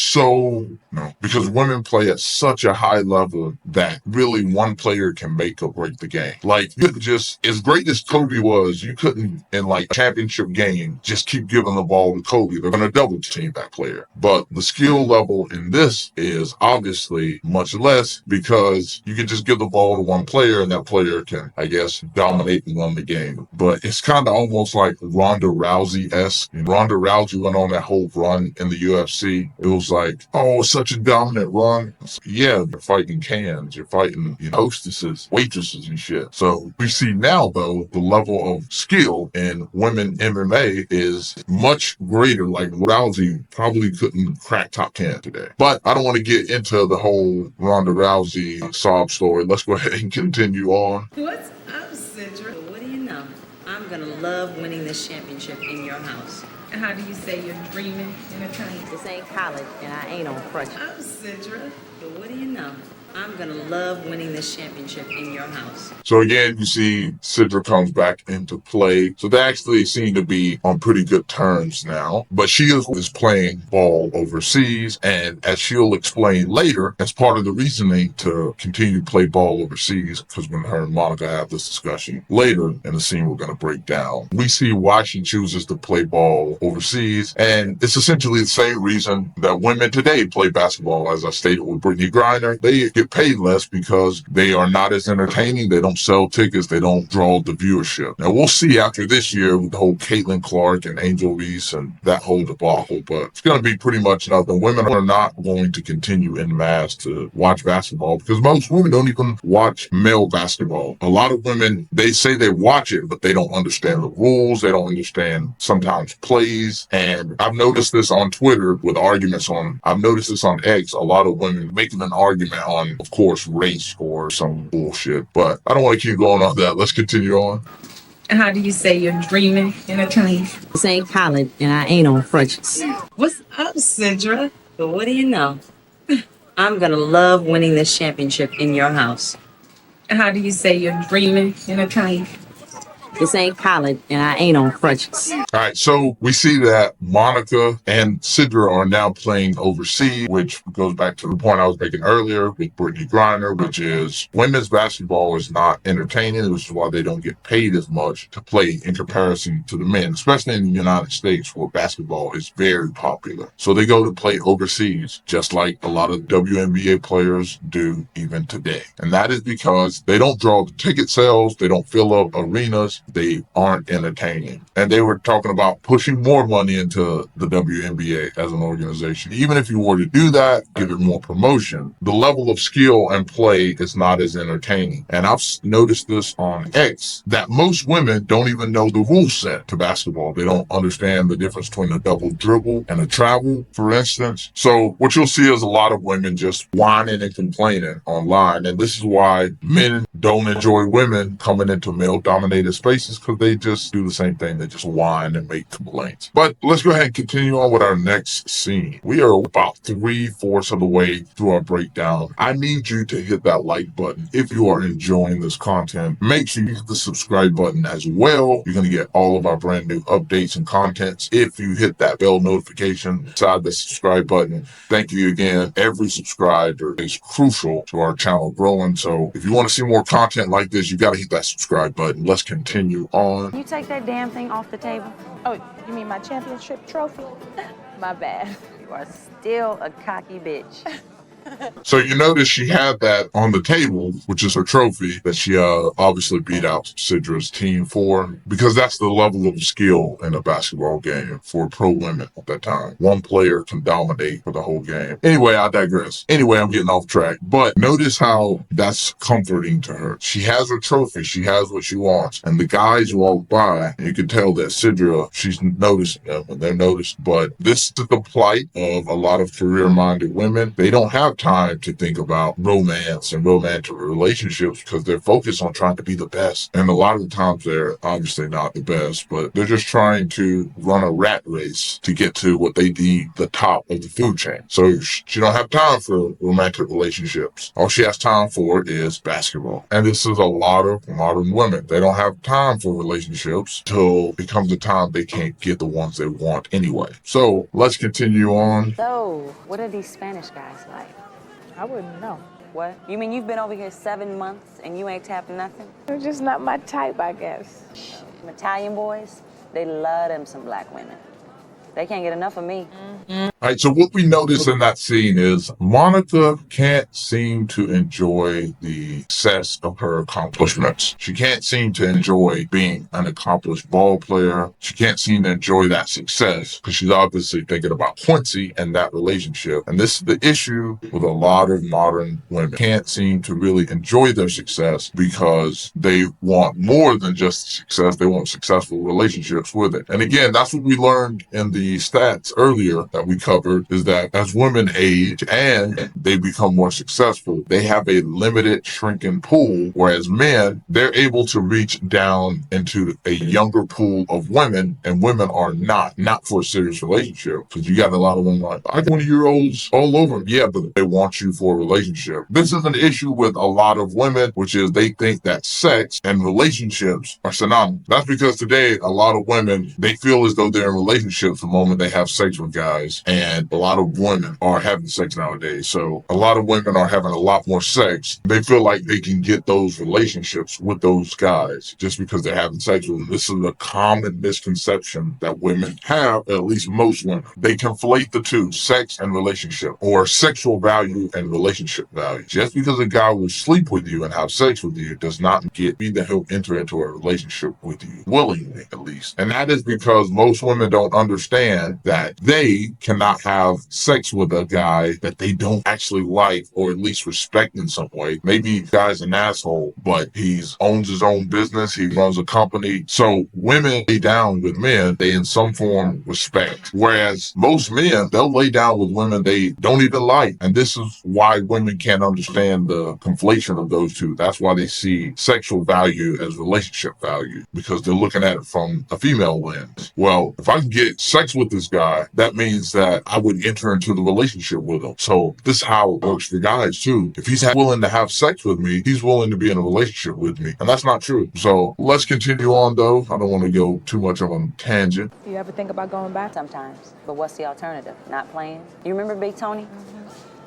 because women play at such a high level that really one player can make or break the game. Like, you couldn't just, as great as Kobe was, you couldn't, in like a championship game, just keep giving the ball to Kobe. They're going to double team that player. But the skill level in this is obviously much less, because you can just give the ball to one player and that player can, I guess, dominate and run the game. But it's kind of almost like Ronda Rousey-esque. Ronda Rousey went on that whole run in the UFC. It was like, oh, such a dominant run. Yeah, you're fighting cans. You're fighting hostesses, waitresses and shit. So we see now, though, the level of skill in women MMA is much greater. Like Rousey probably couldn't crack top 10 today. But I don't want to get into the whole Ronda Rousey sob story. Let's go ahead and continue on. What's up, Sidra? What do you know? I'm gonna love winning this championship in your house. How do you say you're dreaming in a time? This ain't college, and I ain't on crutches. I'm Sidra. But what do you know? I'm gonna love winning this championship in your house. So again, you see Sidra comes back into play. So they actually seem to be on pretty good terms now. But she is playing ball overseas. And as she'll explain later, as part of the reasoning to continue to play ball overseas, because when her and Monica have this discussion later in the scene we're going to break down, we see why she chooses to play ball overseas. And it's essentially the same reason that women today play basketball. As I stated with Brittany Griner, they get paid less because they are not as entertaining. They don't sell tickets. They don't draw the viewership. Now we'll see after this year with the whole Caitlin Clark and Angel Reese and that whole debacle, but it's going to be pretty much nothing. Women are not going to continue in mass to watch basketball because most women don't even watch male basketball. A lot of women, they say they watch it, but they don't understand the rules. They don't understand sometimes plays. And I've noticed this on Twitter with arguments on, I've noticed this on X, a lot of women making an argument on, of course, race or some bullshit. But I don't want to keep going on that. Let's continue on. How do you say you're dreaming in a train? This ain't college, and I ain't on crutches. What's up, Sidra? But what do you know? I'm gonna love winning this championship in your house. How do you say you're dreaming in a train? This ain't college, and I ain't on crutches. All right, so we see that Monica and Sidra are now playing overseas, which goes back to the point I was making earlier with Brittany Griner, which is women's basketball is not entertaining, which is why they don't get paid as much to play in comparison to the men, especially in the United States where basketball is very popular. So they go to play overseas, just like a lot of WNBA players do even today. And that is because they don't draw the ticket sales, they don't fill up arenas, they aren't entertaining. And they were talking about pushing more money into the WNBA as an organization. Even if you were to do that, give it more promotion, the level of skill and play is not as entertaining. And I've noticed this on X, that most women don't even know the rule set to basketball. They don't understand the difference between a double dribble and a travel, for instance. So what you'll see is a lot of women just whining and complaining online. And this is why men don't enjoy women coming into male-dominated spaces, because they just do the same thing. They just whine and make complaints. But let's go ahead and continue on with our next scene. We are about 3/4 of the way through our breakdown. I need you to hit that like button if you are enjoying this content. Make sure you hit the subscribe button as well. You're going to get all of our brand new updates and contents if you hit that bell notification beside the subscribe button. Thank you again. Every subscriber is crucial to our channel growing. So if you want to see more content like this, you got to hit that subscribe button. Let's continue on. You take that damn thing off the table? Oh, you mean my championship trophy? My bad. You are still a cocky bitch. So you notice she had that on the table, which is her trophy that she obviously beat out Sidra's team for, because that's the level of skill in a basketball game for pro women at that time. One player can dominate for the whole game. Anyway, I digress. Anyway, I'm getting off track. But notice how that's comforting to her. She has her trophy. She has what she wants. And the guys walk by, and you can tell that Sidra, she's noticing them, and they're noticed. But this is the plight of a lot of career-minded women. They don't have time to think about romance and romantic relationships because they're focused on trying to be the best. And a lot of the times they're obviously not the best, but they're just trying to run a rat race to get to what they deem the top of the food chain. So she don't have time for romantic relationships. All she has time for is basketball. And this is a lot of modern women. They don't have time for relationships till it comes a time they can't get the ones they want anyway. So let's continue on. So, what are these Spanish guys like? I wouldn't know. What? You mean you've been over here 7 months and you ain't tapped nothing? They're just not my type, I guess. Them Italian boys, they love them some black women. They can't get enough of me. All right, so what we notice in that scene is Monica can't seem to enjoy the success of her accomplishments. She can't seem to enjoy being an accomplished ball player. She can't seem to enjoy that success because she's obviously thinking about Quincy and that relationship. And this is the issue with a lot of modern women. Can't seem to really enjoy their success because they want more than just success. They want successful relationships with it. And again, that's what we learned in the stats earlier that we covered, is that as women age and they become more successful, they have a limited shrinking pool, whereas men, they're able to reach down into a younger pool of women, and women are not for a serious relationship. Because you got a lot of women like, I got 20-year-olds all over. Yeah, but they want you for a relationship. This is an issue with a lot of women, which is they think that sex and relationships are synonymous. That's because today, a lot of women, they feel as though they're in relationships the moment they have sex with guys. And and a lot of women are having sex nowadays. So a lot of women are having a lot more sex. They feel like they can get those relationships with those guys just because they're having sex with them. This is a common misconception that women have, at least most women. They conflate the two, sex and relationship, or sexual value and relationship value. Just because a guy will sleep with you and have sex with you does not mean that he'll enter into a relationship with you, willingly at least. And that is because most women don't understand that they cannot have sex with a guy that they don't actually like or at least respect in some way. Maybe the guy's an asshole, but he owns his own business, he runs a company. So women lay down with men they in some form respect. Whereas most men, they'll lay down with women they don't even like. And this is why women can't understand the conflation of those two. That's why they see sexual value as relationship value, because they're looking at it from a female lens. Well, if I can get sex with this guy, that means that I would enter into the relationship with him. So this is how it works for guys too. If he's willing to have sex with me, he's willing to be in a relationship with me. And that's not true. So let's continue on though. I don't want to go too much of a tangent. Do you ever think about going back? Sometimes. But what's the alternative? Not playing? You remember Big Tony?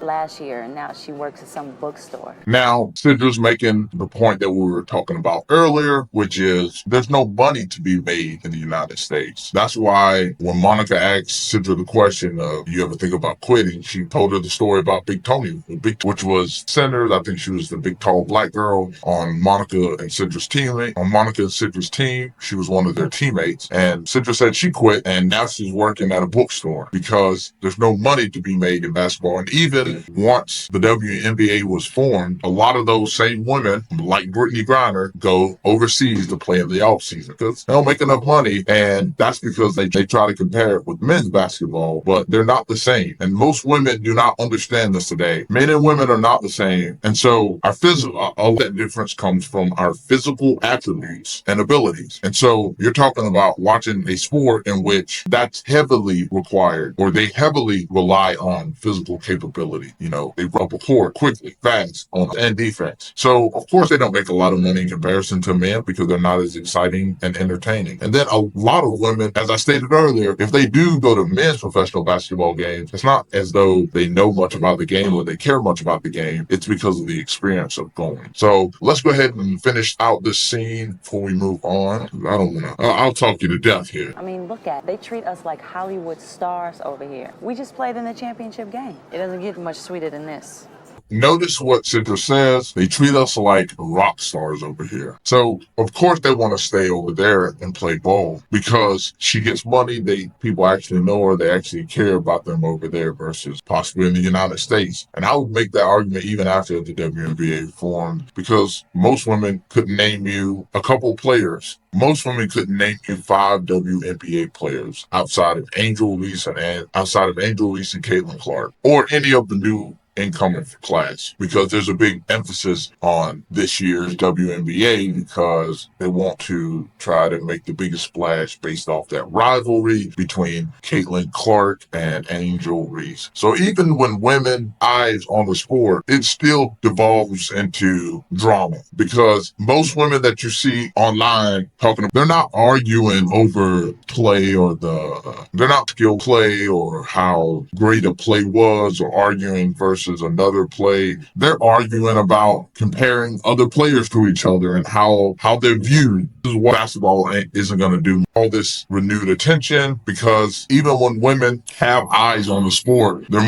Last year, and now she works at some bookstore. Now, Cidra's making the point that we were talking about earlier, which is there's no money to be made in the United States. That's why when Monica asked Cidra the question of, you ever think about quitting, she told her the story about Big Tony, which was centered, I think she was the big tall black girl on Monica and Cidra's teammate. On Monica and Cidra's team, she was one of their teammates. And Cidra said she quit, and now she's working at a bookstore because there's no money to be made in basketball. And even once the WNBA was formed, a lot of those same women, like Brittany Griner, go overseas to play in the offseason because they don't make enough money. And that's because they try to compare it with men's basketball, but they're not the same. And most women do not understand this today. Men and women are not the same. And so our physical, all that difference comes from our physical attributes and abilities. And so you're talking about watching a sport in which that's heavily required, or they heavily rely on physical capability. You know, they run up a court quickly, fast, on and defense. So, of course, they don't make a lot of money in comparison to men because they're not as exciting and entertaining. And then a lot of women, as I stated earlier, if they do go to men's professional basketball games, it's not as though they know much about the game or they care much about the game. It's because of the experience of going. So, let's go ahead and finish out this scene before we move on. I don't want to, I'll talk you to death here. I mean, look at it. They treat us like Hollywood stars over here. We just played in the championship game. It doesn't get much sweeter than this. Notice what Cidra says. They treat us like rock stars over here. So, of course, they want to stay over there and play ball because she gets money. People actually know her. They actually care about them over there versus possibly in the United States. And I would make that argument even after the WNBA formed because most women couldn't name you a couple players. Most women couldn't name you 5 WNBA players outside of Angel Reese and Caitlin Clark, or any of the new incoming class, because there's a big emphasis on this year's WNBA because they want to try to make the biggest splash based off that rivalry between Caitlin Clark and Angel Reese. So even when women eyes on the sport, it still devolves into drama because most women that you see online they're not arguing over play or they're not skill play or how great a play was or arguing versus another play. They're arguing about comparing other players to each other and how they're viewed. This is what basketball isn't going to do. All this renewed attention because even when women have eyes on the sport, they're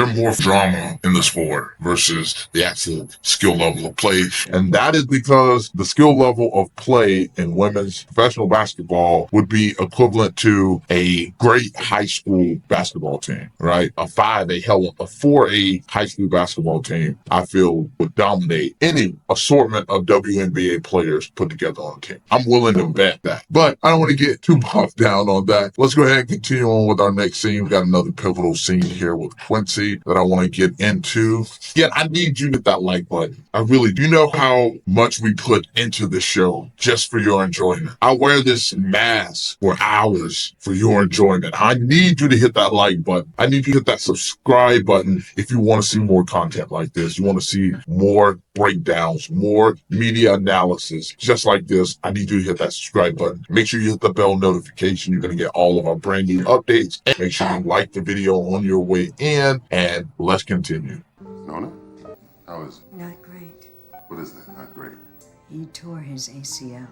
more drama in the sport versus the actual skill level of play. And that is because the skill level of play in women's professional basketball would be equivalent to a great high school basketball team, right? A 4A high school basketball team, I feel, would dominate any assortment of WNBA players put together on a team. I'm willing to bet that. But I don't want to get too bogged down on that. Let's go ahead and continue on with our next scene. We got another pivotal scene here with Quincy that I want to get into. Yeah, I need you to hit that like button. I really do. You know how much we put into the show just for your enjoyment. I wear this mask for hours for your enjoyment. I need you to hit that like button. I need you to hit that subscribe button if you want want to see more content like this, you want to see more breakdowns, more media analysis, just like this, I need you to hit that subscribe button. Make sure you hit the bell notification. You're going to get all of our brand new updates. And make sure you like the video on your way in, and let's continue. Nona, how is it? Not great. What is that? Not great. He tore his ACL.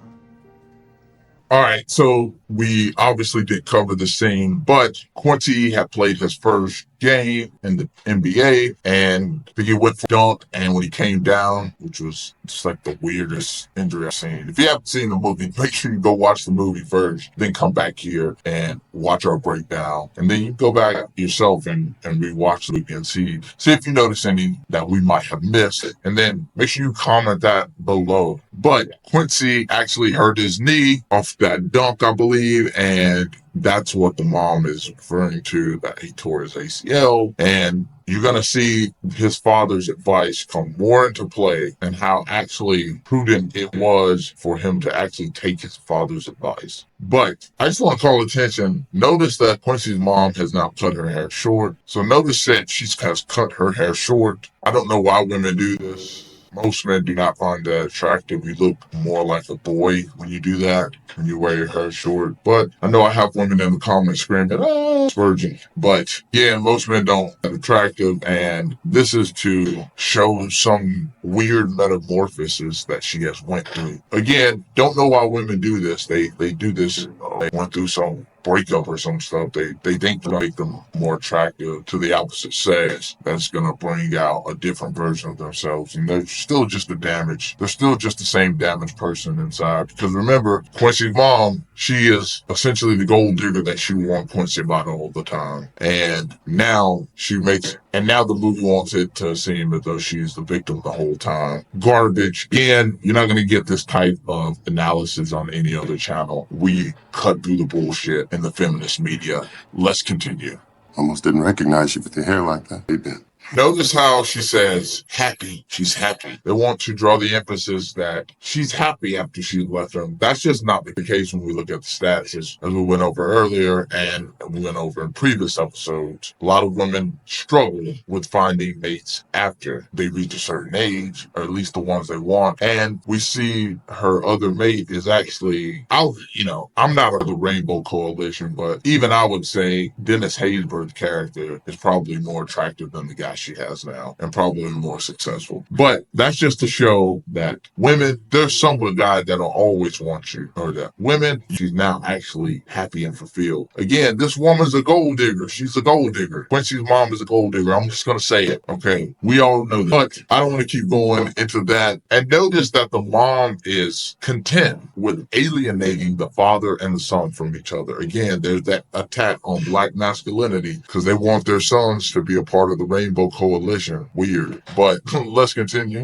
All right, so we obviously did cover the same, but Quincy had played his first game in the NBA, and he went for a dunk, and when he came down, which was just like the weirdest injury I've seen. If you haven't seen the movie, make sure you go watch the movie first, then come back here and watch our breakdown, and then you go back yourself and rewatch the movie and see if you notice any that we might have missed, and then make sure you comment that below. But Quincy actually hurt his knee off that dunk, I believe, and that's what the mom is referring to, that he tore his ACL. And you're going to see his father's advice come more into play and how actually prudent it was for him to actually take his father's advice. But I just want to call attention. Notice that Quincy's mom has now cut her hair short. So notice that she has cut her hair short. I don't know why women do this. Most men do not find that attractive. You look more like a boy when you do that, when you wear your hair short. But I know I have women in the comments screaming, "Oh, it's virgin." But yeah, most men don't find it attractive, and this is to show some weird metamorphosis that she has went through. Again, don't know why women do this. They do this. They went through some breakup or some stuff. They think to make them more attractive to the opposite sex. That's gonna bring out a different version of themselves, and they're still just They're still just the same damaged person inside. Because remember, Quincy's mom, she is essentially the gold digger that she wants Quincy about all the time, and now the movie wants it to seem as though she's the victim the whole time. Garbage. Again, you're not going to get this type of analysis on any other channel. We cut through the bullshit in the feminist media. Let's continue. Almost didn't recognize you with your hair like that. Hey, Ben. Notice how she says happy. She's happy. They want to draw the emphasis that she's happy after she left him. That's just not the case when we look at the stats, as we went over earlier and we went over in previous episodes. A lot of women struggle with finding mates after they reach a certain age, or at least the ones they want. And we see her other mate is actually, I'm not of the Rainbow Coalition, but even I would say Dennis Haysbert's character is probably more attractive than the guy she has now, and probably more successful. But that's just to show that women, there's some guy that'll always want you, or that women, she's now actually happy and fulfilled. Again, this woman's a gold digger. She's a gold digger. Quincy's mom is a gold digger. I'm just going to say it. Okay. We all know that. But I don't want to keep going into that. And notice that the mom is content with alienating the father and the son from each other. Again, there's that attack on black masculinity because they want their sons to be a part of the Rainbow Coalition. Weird. But let's continue.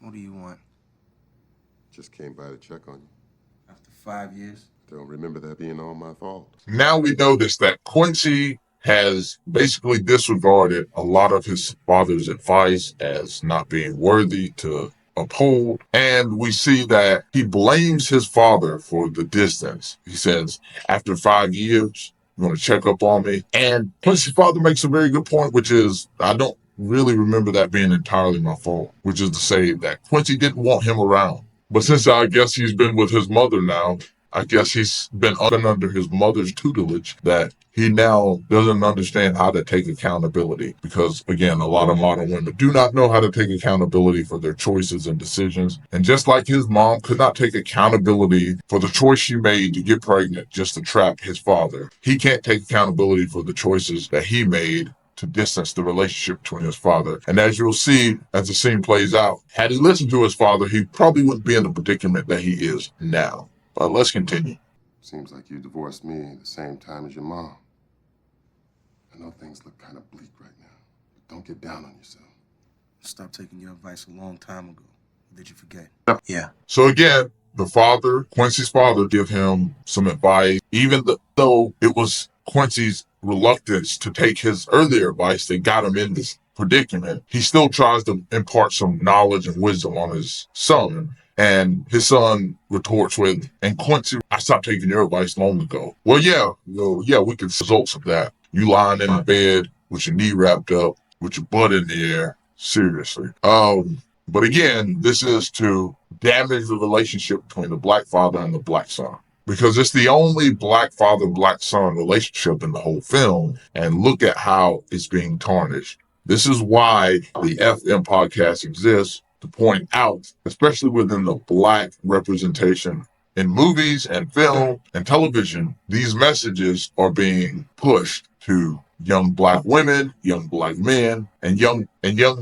What do you want? Just came by to check on you. After 5 years? Don't remember that being all my fault. Now we notice that Quincy has basically disregarded a lot of his father's advice as not being worthy to uphold. And we see that he blames his father for the distance. He says, after 5 years, you want to check up on me? And Quincy's father makes a very good point, which is, I don't really remember that being entirely my fault, which is to say that Quincy didn't want him around. But since I guess he's been with his mother now, I guess he's been under his mother's tutelage, that he now doesn't understand how to take accountability. Because again, a lot of modern women do not know how to take accountability for their choices and decisions. And just like his mom could not take accountability for the choice she made to get pregnant just to trap his father, he can't take accountability for the choices that he made to distance the relationship between his father. And as you'll see, as the scene plays out, had he listened to his father, he probably wouldn't be in the predicament that he is now. But let's continue. Seems like you divorced me at the same time as your mom. I know things look kind of bleak right now, but don't get down on yourself. Stopped taking your advice a long time ago. Did you forget? Yeah. So again, the father, Quincy's father, give him some advice, even though it was Quincy's reluctance to take his earlier advice that got him in this predicament. He still tries to impart some knowledge and wisdom on his son. And his son retorts with, and Quincy, I stopped taking your advice long ago. Well, yeah, we can see results of that. You lying in the bed with your knee wrapped up, with your butt in the air. Seriously. But again, this is to damage the relationship between the black father and the black son. Because it's the only black father, black son relationship in the whole film. And look at how it's being tarnished. This is why the FM podcast exists, to point out, especially within the black representation in movies and film and television, these messages are being pushed to young black women, young black men, and young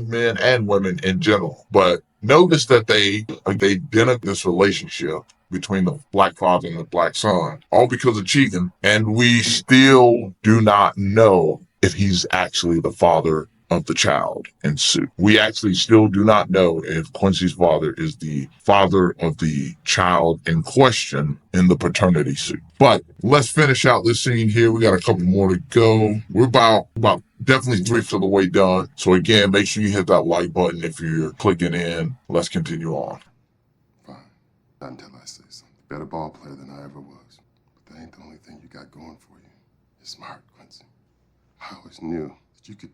men and women in general. But notice that they denigrate this relationship between the black father and the black son, all because of cheating, and we still do not know if he's actually the father of the child in suit. We actually still do not know if Quincy's father is the father of the child in question in the paternity suit. But let's finish out this scene here. We got a couple more to go. We're about definitely 3/4 of the way done. So again, make sure you hit that like button if you're clicking in. Let's continue on. Fine. Not until I say something. Better ball player than I ever was. But that ain't the only thing you got going for you. You're smart, Quincy. I always knew that you could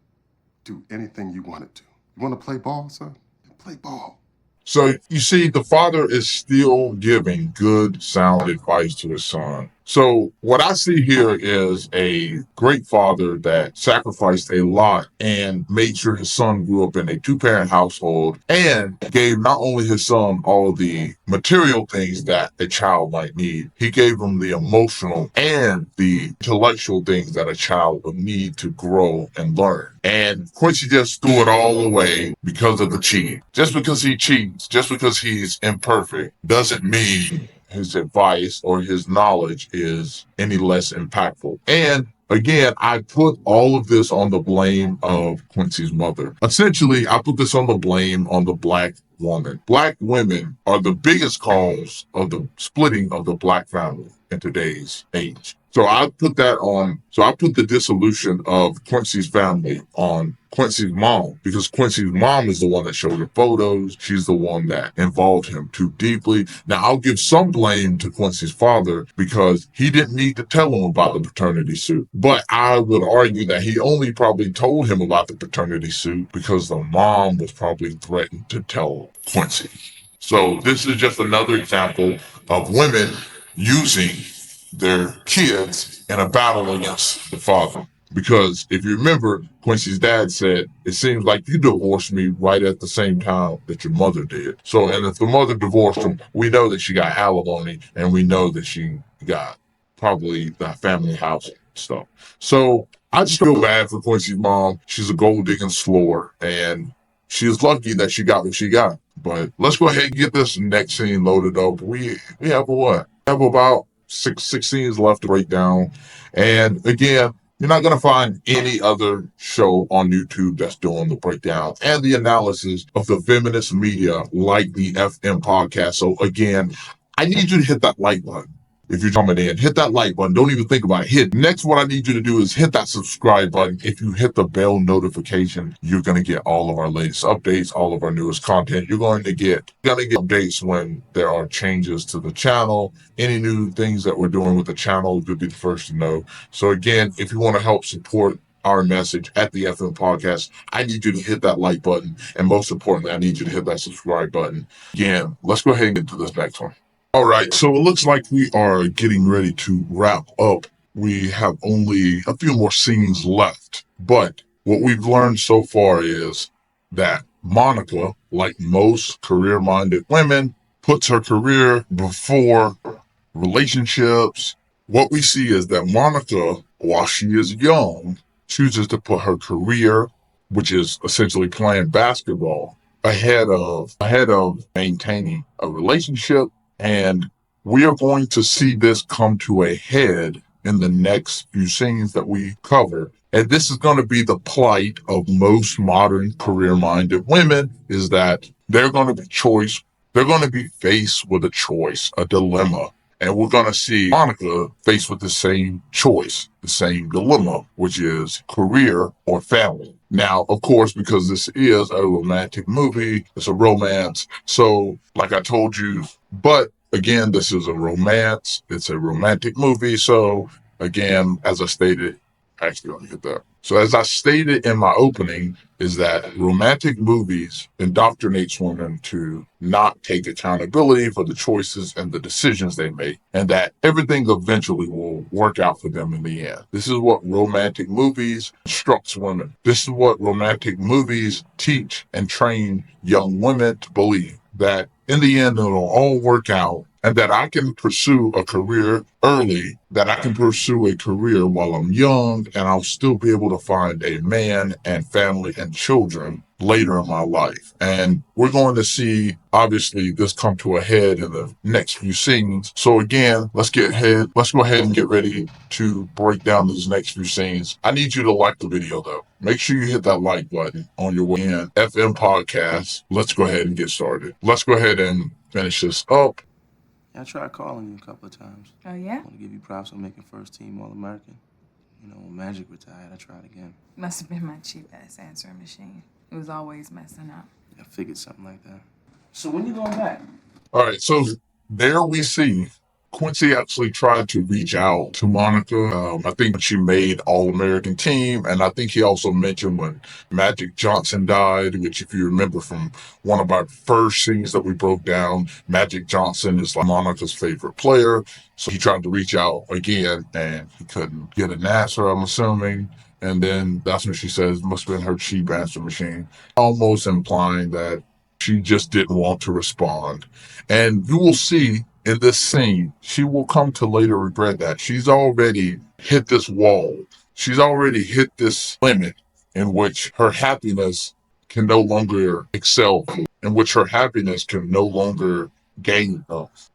do anything you wanted to. You want to play ball, son? Then play ball. So you see, the father is still giving good, sound advice to his son. So what I see here is a great father that sacrificed a lot and made sure his son grew up in a 2-parent household and gave not only his son all of the material things that a child might need, he gave him the emotional and the intellectual things that a child would need to grow and learn. And Quincy just threw it all away because of the cheating. Just because he cheats, just because he's imperfect, doesn't mean his advice or his knowledge is any less impactful. And again, I put all of this on the blame of Quincy's mother. Essentially, I put this on the blame on the black woman. Black women are the biggest cause of the splitting of the black family in today's age. So I put the dissolution of Quincy's family on Quincy's mom, because Quincy's mom is the one that showed the photos. She's the one that involved him too deeply. Now, I'll give some blame to Quincy's father because he didn't need to tell him about the paternity suit. But I would argue that he only probably told him about the paternity suit because the mom was probably threatened to tell Quincy. So this is just another example of women using their kids in a battle against the father. Because if you remember, Quincy's dad said, it seems like you divorced me right at the same time that your mother did. So, and if the mother divorced him, we know that she got alimony and we know that she got probably the family house stuff. So I just feel bad for Quincy's mom. She's a gold digging slower and she is lucky that she got what she got. But let's go ahead and get this next scene loaded up. We have what? We have about six scenes left to break down. And again, you're not going to find any other show on YouTube that's doing the breakdown and the analysis of the feminist media like the FM podcast. So again, I need you to hit that like button. If you're jumping in, hit that like button. Don't even think about it. Next, what I need you to do is hit that subscribe button. If you hit the bell notification, you're going to get all of our latest updates, all of our newest content. You're going to get updates when there are changes to the channel. Any new things that we're doing with the channel, you'll be the first to know. So again, if you want to help support our message at the FM podcast, I need you to hit that like button. And most importantly, I need you to hit that subscribe button. Again, let's go ahead and get to this next one. All right, so it looks like we are getting ready to wrap up. We have only a few more scenes left, but what we've learned so far is that Monica, like most career-minded women, puts her career before relationships. What we see is that Monica, while she is young, chooses to put her career, which is essentially playing basketball, ahead of maintaining a relationship. And we are going to see this come to a head in the next few scenes that we cover. And this is going to be the plight of most modern career-minded women, is that they're going to be faced with a choice, a dilemma. And we're going to see Monica faced with the same choice, the same dilemma, which is career or family. Now, of course, because this is a romantic movie, it's a romance. So, like I told you, but again, this is a romance. It's a romantic movie. So, again, as I stated, Actually, let me hit that. So as I stated in my opening, is that romantic movies indoctrinates women to not take accountability for the choices and the decisions they make, and that everything eventually will work out for them in the end. This is what romantic movies instructs women. This is what romantic movies teach and train young women to believe, that in the end it'll all work out, and that I can pursue a career early, that I can pursue a career while I'm young, and I'll still be able to find a man and family and children later in my life. And we're going to see, obviously, this come to a head in the next few scenes. So again, let's go ahead and get ready to break down these next few scenes. I need you to like the video though. Make sure you hit that like button on your way in. FM Podcast. Let's go ahead and get started. Let's go ahead and finish this up. Yeah, I tried calling you a couple of times. Oh, yeah? I want to give you props on making first team All-American. You know, when Magic retired, I tried again. Must have been my cheap-ass answering machine. It was always messing up. I figured something like that. So when you going back? All right, so there we see Quincy actually tried to reach out to Monica. I think she made All-American team, and I think he also mentioned when Magic Johnson died, which if you remember from one of our first scenes that we broke down, Magic Johnson is like Monica's favorite player. So he tried to reach out again, and he couldn't get an answer, I'm assuming. And then that's when she says, must have been her cheap answer machine, almost implying that she just didn't want to respond. And you will see in this scene, she will come to later regret that. She's already hit this wall. She's already hit this limit in which her happiness can no longer excel, in which her happiness can no longer gain,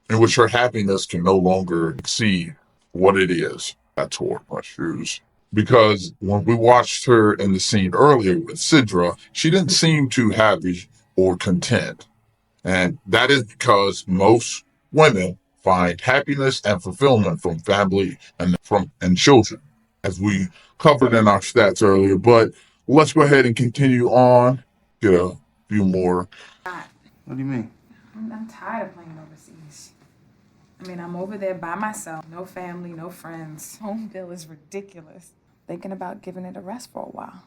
in which her happiness can no longer exceed what it is. I tore my shoes. Because when we watched her in the scene earlier with Sidra, she didn't seem too happy or content. And that is because most women find happiness and fulfillment from family and children, as we covered in our stats earlier. But let's go ahead and continue on. Get a few more. What do you mean? I'm tired of playing overseas. I mean, I'm over there by myself. No family, no friends. Home bill is ridiculous. Thinking about giving it a rest for a while.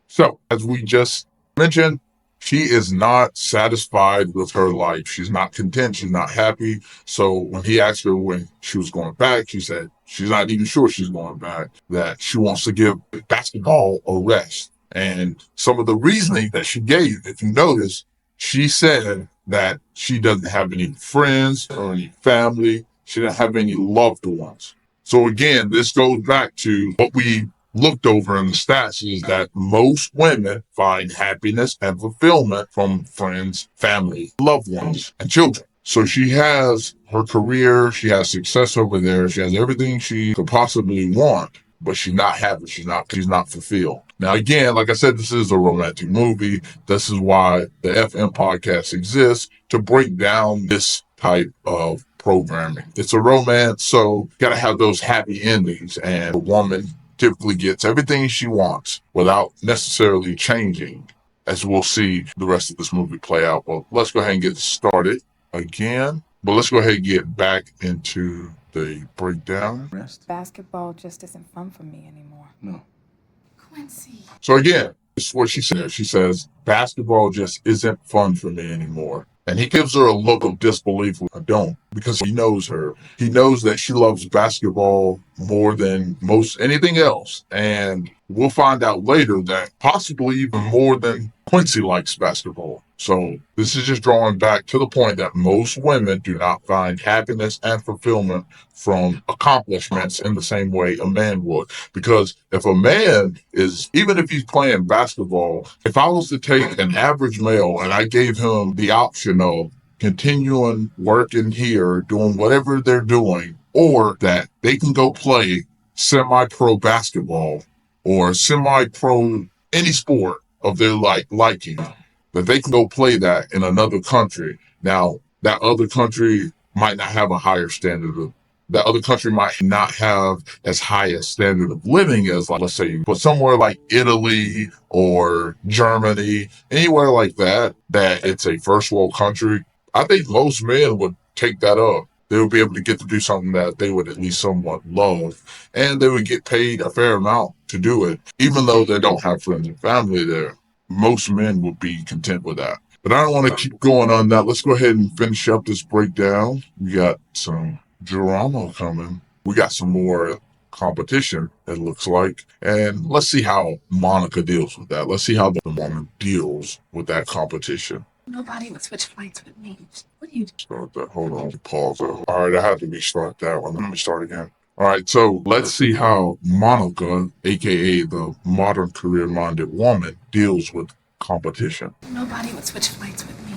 So, as we just mentioned, she is not satisfied with her life. She's not content. She's not happy. So when he asked her when she was going back, she said she's not even sure she's going back, that she wants to give basketball a rest. And some of the reasoning that she gave, if you notice, she said that she doesn't have any friends or any family. She doesn't have any loved ones. So again, this goes back to what we looked over in the stats, is that most women find happiness and fulfillment from friends, family, loved ones, and children. So she has her career, she has success over there, she has everything she could possibly want, but she's not happy, she's not fulfilled. Now again, like I said, this is a romantic movie. This is why the FM podcast exists, to break down this type of programming. It's a romance, so gotta have those happy endings, and a woman typically gets everything she wants without necessarily changing, as we'll see the rest of this movie play out. Well, let's go ahead and get started again. But let's go ahead and get back into the breakdown. Basketball just isn't fun for me anymore. No. Quincy. So again, this is what she said. She says, basketball just isn't fun for me anymore. And he gives her a look of disbelief. I don't, because he knows her. He knows that she loves basketball more than most anything else. And we'll find out later that possibly even more than Quincy likes basketball. So this is just drawing back to the point that most women do not find happiness and fulfillment from accomplishments in the same way a man would. Because if a man is, even if he's playing basketball, if I was to take an average male and I gave him the option of continuing working here, doing whatever they're doing, or that they can go play semi-pro basketball or semi-pro any sport of their liking, that they can go play that in another country. Now, that other country might not have a higher standard of, that other country might not have as high a standard of living as, like, let's say, but somewhere like Italy or Germany, anywhere like that, that it's a first world country, I think most men would take that up. they would be able to get to do something that they would at least somewhat love, and they would get paid a fair amount to do it, even though they don't have friends and family there. Most men would be content with that. But I don't want to keep going on that. Let's go ahead and finish up this breakdown. We got some drama coming. We got some more competition, it looks like. And let's see how Monica deals with that. Let's see how the woman deals with that competition. Nobody would switch flights with me. What are you doing? Start that. Hold on. Pause that. All right, I had to restart that one. Let me start again. All right, so let's see how Monica, aka the modern career-minded woman, deals with competition. Nobody would switch flights with me.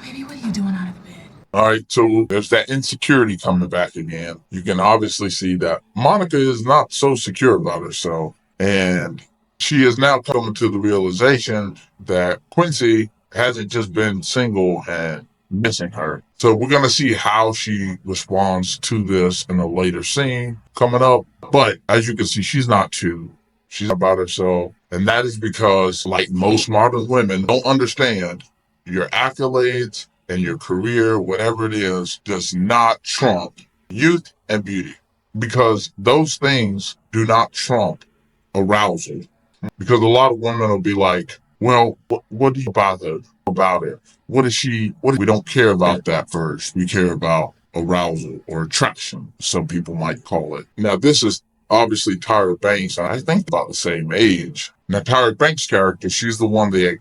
Baby, what are you doing out of bed? All right, so there's that insecurity coming back again. You can obviously see that Monica is not so secure about herself, and she is now coming to the realization that Quincy hasn't just been single and missing her. So we're going to see how she responds to this in a later scene coming up. But as you can see, she's not she's about herself. And that is because, like most modern women, don't understand your accolades and your career, whatever it is, does not trump youth and beauty. Because those things do not trump arousal. Because a lot of women will be like, well, what do you about it? We don't care about that first. We care about arousal or attraction, some people might call it. Now, this is obviously Tyra Banks, and I think about the same age. Now, Tyra Banks' character, she's the one that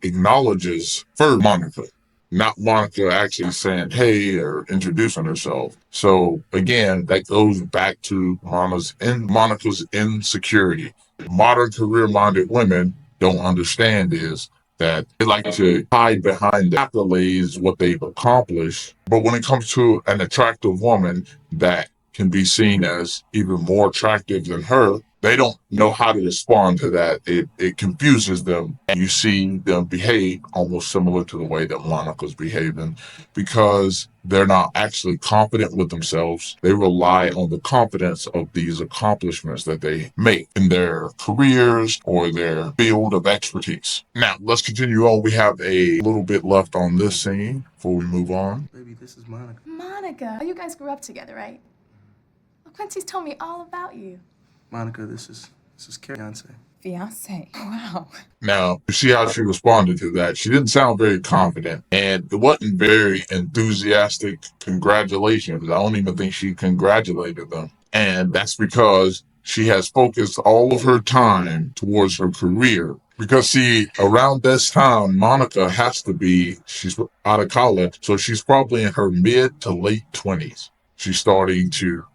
acknowledges first Monica, not Monica actually saying, hey, or introducing herself. So again, that goes back to Monica's insecurity. Modern career-minded women don't understand is that they like to hide behind the accolades, what they've accomplished. But when it comes to an attractive woman that can be seen as even more attractive than her, they don't know how to respond to that. It confuses them. And you see them behave almost similar to the way that Monica's behaving because they're not actually confident with themselves. They rely on the confidence of these accomplishments that they make in their careers or their field of expertise. Now, let's continue on. We have a little bit left on this scene before we move on. Baby, this is Monica. Monica, you guys grew up together, right? Well, Quincy's told me all about you. Monica, this is Carrie's fiance. Fiance? Wow. Now, you see how she responded to that. She didn't sound very confident, and it wasn't very enthusiastic congratulations. I don't even think she congratulated them. And that's because she has focused all of her time towards her career. Because see, around this time, Monica she's out of college, so she's probably in her mid to late 20s. She's starting to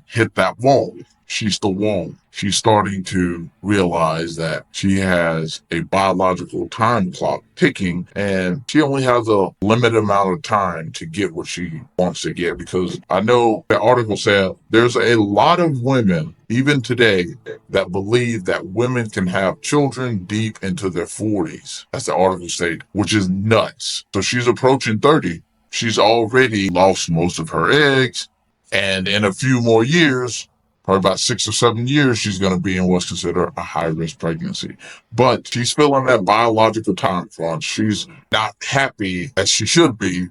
hit that wall. She's the wall. She's starting to realize that she has a biological time clock ticking and she only has a limited amount of time to get what she wants to get. Because I know the article said there's a lot of women, even today, that believe that women can have children deep into their 40s. That's the article stated, which is nuts. So she's approaching 30. She's already lost most of her eggs. And in a few more years, probably about 6 or 7 years, she's going to be in what's considered a high-risk pregnancy. But she's feeling that biological time crunch. She's not happy as she should be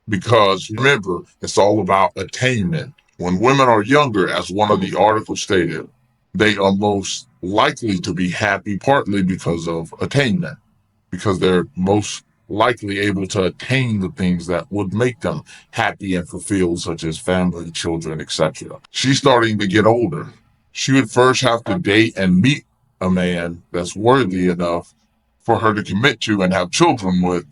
because, remember, it's all about attainment. When women are younger, as one of the articles stated, they are most likely to be happy partly because of attainment, because they're most likely able to attain the things that would make them happy and fulfilled, such as family, children, etc. She's starting to get older. She would first have to date and meet a man that's worthy enough for her to commit to and have children with.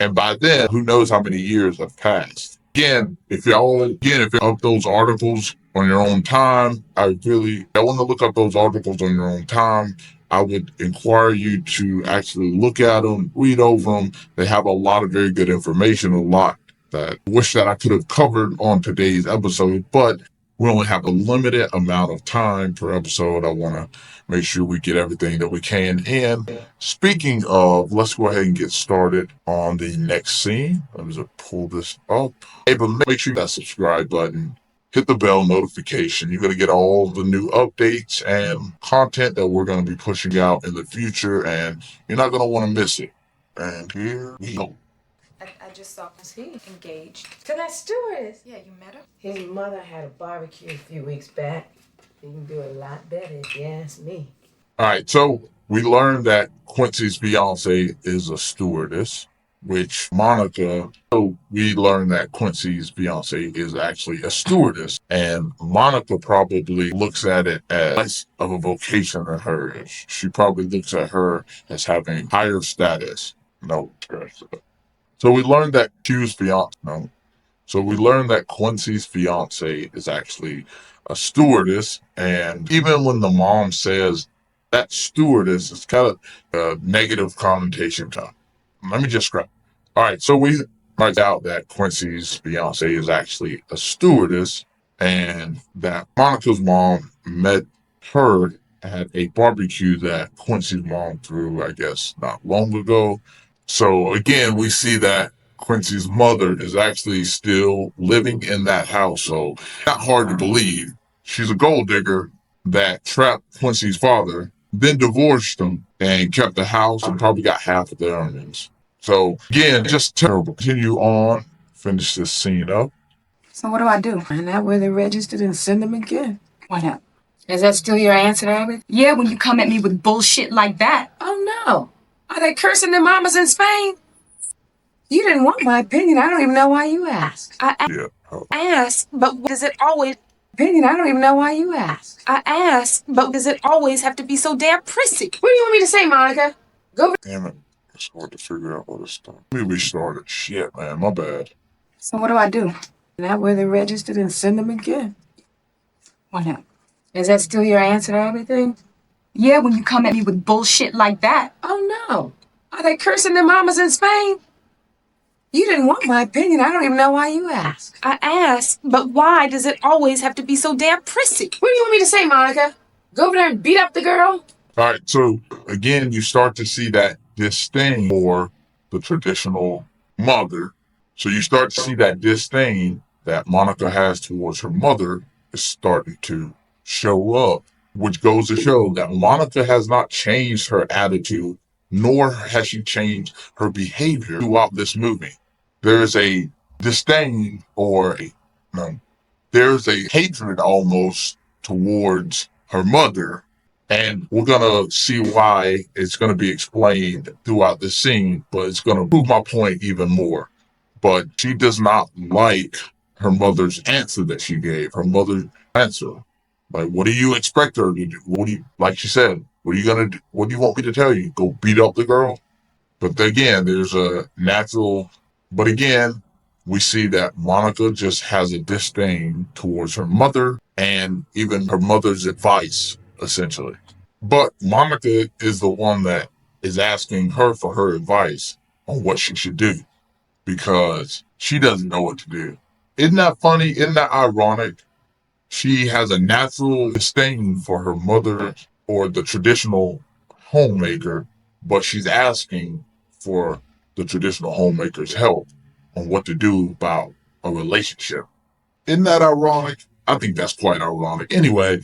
And by then, who knows how many years have passed. Again, if you're up those articles on your own time, I want to look up those articles on your own time. I would inquire you to actually look at them, read over them. They have a lot of very good information, a lot that I wish that I could have covered on today's episode, but we only have a limited amount of time per episode. I want to make sure we get everything that we can in. Speaking of, let's go ahead and get started on the next scene. Let me just pull this up. Hey, but make sure you hit that subscribe button. Hit the bell notification. You're going to get all the new updates and content that we're going to be pushing out in the future, and you're not going to want to miss it. And here we go. I just saw he engaged to that stewardess. Yeah, you met her? His mother had a barbecue a few weeks back. He can do a lot better if you ask me. All right, so we learned that Quincy's fiance is a stewardess, which Monica. So we learned that Quincy's fiance is actually a stewardess, and Monica probably looks at it as less of a vocation than hers. She probably looks at her as having higher status. No, so we learned that Q's fiance. No. So we learned that Quincy's fiance is actually a stewardess, and even when the mom says that stewardess, it's kind of a negative connotation to. Let me just scrap. All right, so we find out that Quincy's fiance is actually a stewardess, and that Monica's mom met her at a barbecue that Quincy's mom threw, I guess, not long ago. So again, we see that Quincy's mother is actually still living in that house. So not hard to believe. She's a gold digger that trapped Quincy's father, then divorced him and kept the house and probably got half of the earnings. So again, just terrible. Continue on, finish this scene up. So what do I do? Find out where they're registered and send them again. Why not? Is that still your answer to everything? Yeah, when you come at me with bullshit like that. Oh no. Are they cursing their mamas in Spain? You didn't want my opinion. I don't even know why you asked. I asked, but does it always... Opinion, I don't even know why you asked. I asked, but does it always have to be so damn prissy? What do you want me to say, Monica? Go... Damn it. It's hard to figure out what to start. Let me restart it. Shit, man. My bad. So what do I do? Find out where they're registered and send them again. Why not? Is that still your answer to everything? Yeah, when you come at me with bullshit like that. Oh no. Are they cursing their mamas in Spain? You didn't want my opinion. I don't even know why you asked. I asked, but why does it always have to be so damn prissy? What do you want me to say, Monica? Go over there and beat up the girl? All right, so again, you start to see that disdain for the traditional mother. So you start to see that disdain that Monica has towards her mother is starting to show up, which goes to show that Monica has not changed her attitude, nor has she changed her behavior throughout this movie. There is a disdain or there's a hatred almost towards her mother. And we're going to see why. It's going to be explained throughout the scene, but it's going to prove my point even more. But she does not like her mother's answer that she gave, her mother's answer. Like, what do you expect her to do? What do you, like she said, what are you going to do? What do you want me to tell you? Go beat up the girl? But again, there's a natural, but again, we see that Monica just has a disdain towards her mother and even her mother's advice, essentially. But Monica is the one that is asking her for her advice on what she should do because she doesn't know what to do. Isn't that funny? Isn't that ironic? She has a natural disdain for her mother or the traditional homemaker, but she's asking for the traditional homemaker's help on what to do about a relationship. Isn't that ironic? I think that's quite ironic. Anyway,